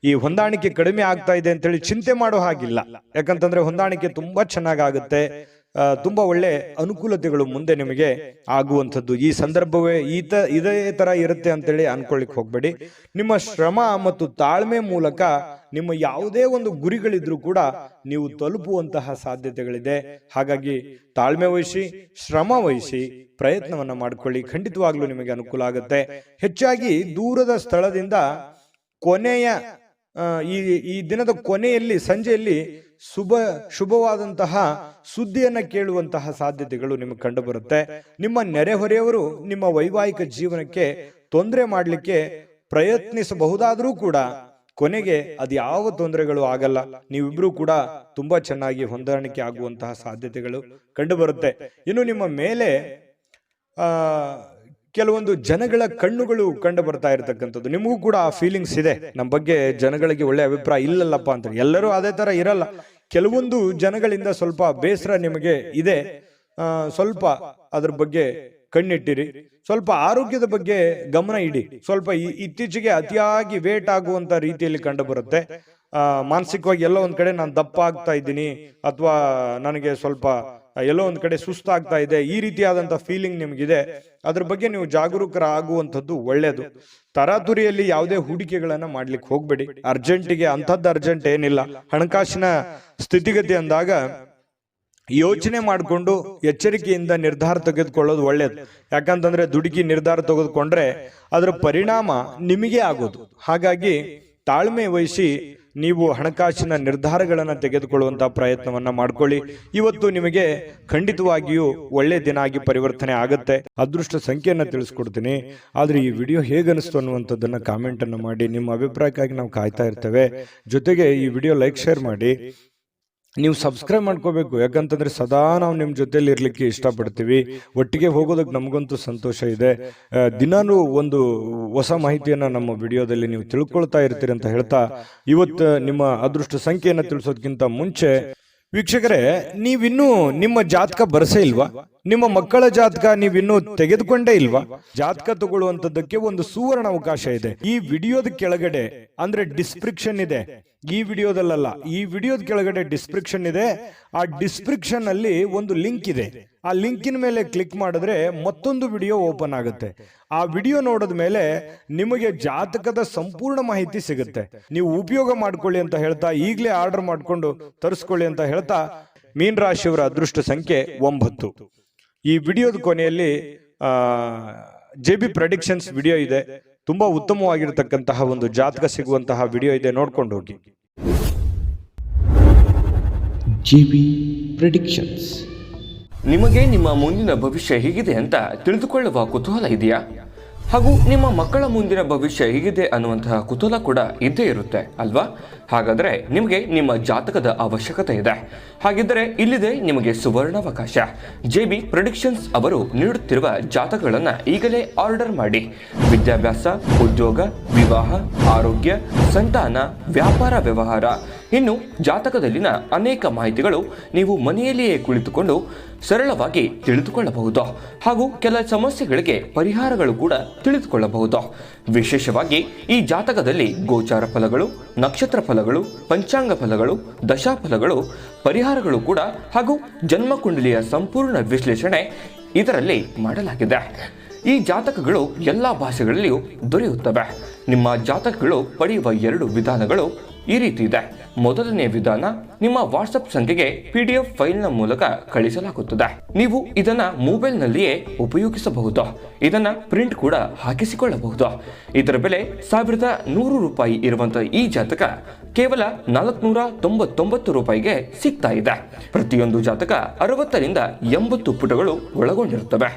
ಈ ಹೊಂದಾಣಿಕೆ ಕಡಿಮೆ ಆಗ್ತಾ ಇದೆ ಅಂತೇಳಿ ಚಿಂತೆ ಮಾಡೋ ಹಾಗಿಲ್ಲ. ಯಾಕಂತಂದ್ರೆ ಹೊಂದಾಣಿಕೆ ತುಂಬಾ ಚೆನ್ನಾಗಾಗುತ್ತೆ. ತುಂಬಾ ಒಳ್ಳೆ ಅನುಕೂಲತೆಗಳು ಮುಂದೆ ನಿಮಗೆ ಆಗುವಂಥದ್ದು. ಈ ಸಂದರ್ಭವೇ ಇದೇ ತರ ಇರುತ್ತೆ ಅಂತೇಳಿ ಅನ್ಕೊಳ್ಳಿಕ್ ಹೋಗ್ಬೇಡಿ. ನಿಮ್ಮ ಶ್ರಮ ಮತ್ತು ತಾಳ್ಮೆ ಮೂಲಕ ನಿಮ್ಮ ಯಾವುದೇ ಒಂದು ಗುರಿಗಳಿದ್ರೂ ಕೂಡ ನೀವು ತಲುಪುವಂತಹ ಸಾಧ್ಯತೆಗಳಿದೆ. ಹಾಗಾಗಿ ತಾಳ್ಮೆ ವಹಿಸಿ, ಶ್ರಮ ವಹಿಸಿ, ಪ್ರಯತ್ನವನ್ನ ಮಾಡ್ಕೊಳ್ಳಿ. ಖಂಡಿತವಾಗ್ಲೂ ನಿಮಗೆ ಅನುಕೂಲ ಆಗುತ್ತೆ. ಹೆಚ್ಚಾಗಿ ದೂರದ ಸ್ಥಳದಿಂದ ಈ ದಿನದ ಕೊನೆಯಲ್ಲಿ, ಸಂಜೆಯಲ್ಲಿ ಶುಭವಾದಂತಹ ಸುದ್ದಿಯನ್ನ ಕೇಳುವಂತಹ ಸಾಧ್ಯತೆಗಳು ನಿಮಗೆ ಕಂಡು ಬರುತ್ತೆ. ನಿಮ್ಮ ನೆರೆಹೊರೆಯವರು ನಿಮ್ಮ ವೈವಾಹಿಕ ಜೀವನಕ್ಕೆ ತೊಂದರೆ ಮಾಡಲಿಕ್ಕೆ ಪ್ರಯತ್ನಿಸಬಹುದಾದ್ರೂ ಕೂಡ ಕೊನೆಗೆ ಅದ್ಯಾವ ತೊಂದರೆಗಳು ಆಗಲ್ಲ. ನೀವಿಬ್ರು ಕೂಡ ತುಂಬಾ ಚೆನ್ನಾಗಿ ಹೊಂದಾಣಿಕೆ ಆಗುವಂತಹ ಸಾಧ್ಯತೆಗಳು ಕಂಡು ಬರುತ್ತೆ. ಇನ್ನು ನಿಮ್ಮ ಮೇಲೆ ಕೆಲವೊಂದು ಜನಗಳ ಕಣ್ಣುಗಳು ಕಂಡು ಬರ್ತಾ ಇರತಕ್ಕಂಥದ್ದು. ನಿಮಗೂ ಕೂಡ ಆ ಫೀಲಿಂಗ್ಸ್ ಇದೆ, ನಮ್ಮ ಬಗ್ಗೆ ಜನಗಳಿಗೆ ಒಳ್ಳೆ ಅಭಿಪ್ರಾಯ ಇಲ್ಲಲ್ಲಪ್ಪ ಅಂತ. ಎಲ್ಲರೂ ಅದೇ ತರ ಇರಲ್ಲ. ಕೆಲವೊಂದು ಜನಗಳಿಂದ ಸ್ವಲ್ಪ ಬೇಸರ ನಿಮಗೆ ಇದೆ. ಸ್ವಲ್ಪ ಅದ್ರ ಬಗ್ಗೆ ಕಣ್ಣಿಟ್ಟಿರಿ. ಸ್ವಲ್ಪ ಆರೋಗ್ಯದ ಬಗ್ಗೆ ಗಮನ ಇಡಿ. ಸ್ವಲ್ಪ ಇತ್ತೀಚೆಗೆ ಅತಿಯಾಗಿ ವೇಟ್ ಆಗುವಂತ ರೀತಿಯಲ್ಲಿ ಕಂಡು ಬರುತ್ತೆ. ಮಾನಸಿಕವಾಗಿ ಎಲ್ಲೋ ಒಂದ್ ಕಡೆ ನಾನು ದಪ್ಪ ಆಗ್ತಾ ಇದ್ದೀನಿ, ಅಥವಾ ನನಗೆ ಸ್ವಲ್ಪ ಎಲ್ಲೋ ಒಂದ್ ಕಡೆ ಸುಸ್ತಾಗ್ತಾ ಇದೆ, ಈ ರೀತಿಯಾದಂತಹ ಫೀಲಿಂಗ್ ನಿಮ್ಗಿದೆ. ಅದ್ರ ಬಗ್ಗೆ ನೀವು ಜಾಗರೂಕರಾಗುವಂಥದ್ದು ಒಳ್ಳೇದು. ತರಾತುರಿಯಲ್ಲಿ ಯಾವುದೇ ಹೂಡಿಕೆಗಳನ್ನ ಮಾಡ್ಲಿಕ್ಕೆ ಹೋಗ್ಬೇಡಿ. ಅರ್ಜೆಂಟಿಗೆ ಅಂಥದ್ದು ಅರ್ಜೆಂಟ್ ಏನಿಲ್ಲ. ಹಣಕಾಸಿನ ಸ್ಥಿತಿಗತಿ ಅಂದಾಗ ಯೋಚನೆ ಮಾಡಿಕೊಂಡು ಎಚ್ಚರಿಕೆಯಿಂದ ನಿರ್ಧಾರ ತೆಗೆದುಕೊಳ್ಳೋದು ಒಳ್ಳೇದು. ಯಾಕಂತಂದ್ರೆ ದುಡುಕಿ ನಿರ್ಧಾರ ತೆಗೆದುಕೊಂಡ್ರೆ ಅದರ ಪರಿಣಾಮ ನಿಮಗೆ ಆಗೋದು. ಹಾಗಾಗಿ ತಾಳ್ಮೆ ವಹಿಸಿ ನೀವು ಹಣಕಾಸಿನ ನಿರ್ಧಾರಗಳನ್ನು ತೆಗೆದುಕೊಳ್ಳುವಂತಹ ಪ್ರಯತ್ನವನ್ನ ಮಾಡ್ಕೊಳ್ಳಿ. ಇವತ್ತು ನಿಮಗೆ ಖಂಡಿತವಾಗಿಯೂ ಒಳ್ಳೆ ದಿನ ಆಗಿ ಪರಿವರ್ತನೆ ಆಗುತ್ತೆ. ಅದೃಷ್ಟ ಸಂಖ್ಯೆಯನ್ನ ತಿಳಿಸ್ಕೊಡ್ತೀನಿ, ಆದ್ರೆ ಈ ವಿಡಿಯೋ ಹೇಗನಿಸ್ತು ಅನ್ನುವಂಥದ್ದನ್ನ ಕಾಮೆಂಟ್ ಅನ್ನು ಮಾಡಿ. ನಿಮ್ಮ ಅಭಿಪ್ರಾಯಕ್ಕಾಗಿ ನಾವು ಕಾಯ್ತಾ ಇರ್ತೇವೆ. ಜೊತೆಗೆ ಈ ವಿಡಿಯೋ ಲೈಕ್ ಶೇರ್ ಮಾಡಿ. ನೀವು ಸಬ್ಸ್ಕ್ರೈಬ್ ಮಾಡ್ಕೋಬೇಕು, ಯಾಕಂತಂದ್ರೆ ಸದಾ ನಾವು ನಿಮ್ಮ ಜೊತೆಲಿ ಇರ್ಲಿಕ್ಕೆ ಇಷ್ಟಪಡ್ತೀವಿ. ಒಟ್ಟಿಗೆ ಹೋಗೋದಕ್ಕೆ ನಮಗಂತೂ ಸಂತೋಷ ಇದೆ. ದಿನಾನು ಒಂದು ಹೊಸ ಮಾಹಿತಿಯನ್ನ ನಮ್ಮ ವಿಡಿಯೋದಲ್ಲಿ ನೀವು ತಿಳ್ಕೊಳ್ತಾ ಇರ್ತೀರಿ ಅಂತ ಹೇಳ್ತಾ, ಇವತ್ತು ನಿಮ್ಮ ಅದೃಷ್ಟ ಸಂಖ್ಯೆಯನ್ನ ತಿಳಿಸೋದಕ್ಕಿಂತ ಮುಂಚೆ ವೀಕ್ಷಕರೇ, ನೀವಿನ್ನೂ ನಿಮ್ಮ ಜಾತಕ ಬರಸೇ ಇಲ್ವಾ? ನಿಮ್ಮ ಮಕ್ಕಳ ಜಾತಕ ನೀವಿನ್ನೂ ತೆಗೆದುಕೊಂಡೇ ಇಲ್ವಾ? ಜಾತಕ ತಗೊಳ್ಳುವಂತದ್ದಕ್ಕೆ ಒಂದು ಸುವರ್ಣ ಅವಕಾಶ ಇದೆ. ಈ ವಿಡಿಯೋದ ಕೆಳಗಡೆ ಅಂದ್ರೆ ಡಿಸ್ಕ್ರಿಪ್ಷನ್ ಇದೆ, ಈ ವಿಡಿಯೋದಲ್ಲ, ಈ ವಿಡಿಯೋದ ಕೆಳಗಡೆ ಡಿಸ್ಕ್ರಿಪ್ಷನ್ ಇದೆ. ಆ ಡಿಸ್ಕ್ರಿಪ್ಷನ್ ಅಲ್ಲಿ ಒಂದು ಲಿಂಕ್ ಇದೆ. ಆ ಲಿಂಕಿನ ಮೇಲೆ ಕ್ಲಿಕ್ ಮಾಡಿದ್ರೆ ಮತ್ತೊಂದು ವಿಡಿಯೋ ಓಪನ್ ಆಗುತ್ತೆ. ಆ ವಿಡಿಯೋ ನೋಡಿದ ಮೇಲೆ ನಿಮಗೆ ಜಾತಕದ ಸಂಪೂರ್ಣ ಮಾಹಿತಿ ಸಿಗುತ್ತೆ. ನೀವು ಉಪಯೋಗ ಮಾಡ್ಕೊಳ್ಳಿ ಅಂತ ಹೇಳ್ತಾ, ಈಗಲೇ ಆರ್ಡರ್ ಮಾಡ್ಕೊಂಡು ತರಿಸ್ಕೊಳ್ಳಿ ಅಂತ ಹೇಳ್ತಾ, ಮೀನ ರಾಶಿಯವರ ಅದೃಷ್ಟ ಸಂಖ್ಯೆ 9. ಈ ವಿಡಿಯೋದ ಕೊನೆಯಲ್ಲಿ JB ಪ್ರೆಡಿಕ್ಷನ್ಸ್ ವಿಡಿಯೋ ಇದೆ. ತುಂಬಾ ಉತ್ತಮವಾಗಿರತಕ್ಕಂತಹ ಒಂದು ಜಾತಕ ಸಿಗುವಂತಹ ವಿಡಿಯೋ ಇದೆ, ನೋಡ್ಕೊಂಡು ಹೋಗಿ. JB Predictions. ನಿಮಗೆ ನಿಮ್ಮ ಮುಂದಿನ ಭವಿಷ್ಯ ಹೇಗಿದೆ ಅಂತ ತಿಳಿದುಕೊಳ್ಳುವ ಕುತೂಹಲ ಇದೆಯಾ? ಹಾಗೂ ನಿಮ್ಮ ಮಕ್ಕಳ ಮುಂದಿನ ಭವಿಷ್ಯ ಹೇಗಿದೆ ಅನ್ನುವಂತಹ ಕುತೂಹಲ ಕೂಡ ಇದ್ದೇ ಇರುತ್ತೆ ಅಲ್ವಾ? ಹಾಗಾದರೆ ನಿಮಗೆ ನಿಮ್ಮ ಜಾತಕದ ಅವಶ್ಯಕತೆ ಇದೆ. ಹಾಗಿದ್ದರೆ ಇಲ್ಲಿದೆ ನಿಮಗೆ ಸುವರ್ಣಾವಕಾಶ. JB ಪ್ರೆಡಿಕ್ಷನ್ಸ್ ಅವರು ನೀಡುತ್ತಿರುವ ಜಾತಕಗಳನ್ನು ಈಗಲೇ ಆರ್ಡರ್ ಮಾಡಿ. ವಿದ್ಯಾಭ್ಯಾಸ, ಉದ್ಯೋಗ, ವಿವಾಹ, ಆರೋಗ್ಯ, ಸಂತಾನ, ವ್ಯಾಪಾರ ವ್ಯವಹಾರ, ಇನ್ನು ಜಾತಕದಲ್ಲಿನ ಅನೇಕ ಮಾಹಿತಿಗಳು ನೀವು ಮನೆಯಲ್ಲಿಯೇ ಕುಳಿತುಕೊಂಡು ಸರಳವಾಗಿ ತಿಳಿದುಕೊಳ್ಳಬಹುದು. ಹಾಗೂ ಕೆಲ ಸಮಸ್ಯೆಗಳಿಗೆ ಪರಿಹಾರಗಳು ಕೂಡ ತಿಳಿದುಕೊಳ್ಳಬಹುದು. ವಿಶೇಷವಾಗಿ ಈ ಜಾತಕದಲ್ಲಿ ಗೋಚಾರ ಫಲಗಳು, ನಕ್ಷತ್ರ ಫಲಗಳು, ಪಂಚಾಂಗ ಫಲಗಳು, ದಶಾಫಲಗಳು, ಪರಿಹಾರಗಳು ಕೂಡ ಹಾಗೂ ಜನ್ಮಕುಂಡಲಿಯ ಸಂಪೂರ್ಣ ವಿಶ್ಲೇಷಣೆ ಇದರಲ್ಲಿ ಮಾಡಲಾಗಿದೆ. ಈ ಜಾತಕಗಳು ಎಲ್ಲ ಭಾಷೆಗಳಲ್ಲಿಯೂ ದೊರೆಯುತ್ತವೆ. ನಿಮ್ಮ ಜಾತಕಗಳು ಪಡೆಯುವ 2 ವಿಧಾನಗಳು ಈ ರೀತಿ ಇದೆ. ಮೊದಲನೇ ವಿಧಾನ, ನಿಮ್ಮ ವಾಟ್ಸಪ್ ಸಂಖ್ಯೆಗೆ PDF ಫೈಲ್ನ ಮೂಲಕ ಕಳಿಸಲಾಗುತ್ತದೆ. ನೀವು ಇದನ್ನ ಮೊಬೈಲ್ನಲ್ಲಿಯೇ ಉಪಯೋಗಿಸಬಹುದು. ಇದನ್ನ ಪ್ರಿಂಟ್ ಕೂಡ ಹಾಕಿಸಿಕೊಳ್ಳಬಹುದು. ಇದರ ಬೆಲೆ 1100 ರೂಪಾಯಿ ಇರುವಂತಹ ಈ ಜಾತಕ ಕೇವಲ 499 ರೂಪಾಯಿಗೆ ಸಿಗ್ತಾ ಇದೆ. ಪ್ರತಿಯೊಂದು ಜಾತಕ 60 ರಿಂದ 80 ಪುಟಗಳು ಒಳಗೊಂಡಿರುತ್ತವೆ.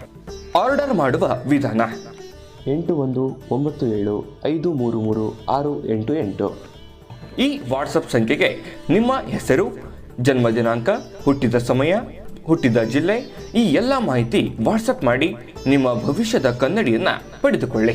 ಆರ್ಡರ್ ಮಾಡುವ ವಿಧಾನ 8197533688. ಈ ವಾಟ್ಸಪ್ ಸಂಖ್ಯೆಗೆ ನಿಮ್ಮ ಹೆಸರು, ಜನ್ಮ ದಿನಾಂಕ, ಹುಟ್ಟಿದ ಸಮಯ, ಹುಟ್ಟಿದ ಜಿಲ್ಲೆ, ಈ ಎಲ್ಲ ಮಾಹಿತಿ ವಾಟ್ಸಪ್ ಮಾಡಿ ನಿಮ್ಮ ಭವಿಷ್ಯದ ಕನ್ನಡಿಯನ್ನು ಪಡೆದುಕೊಳ್ಳಿ.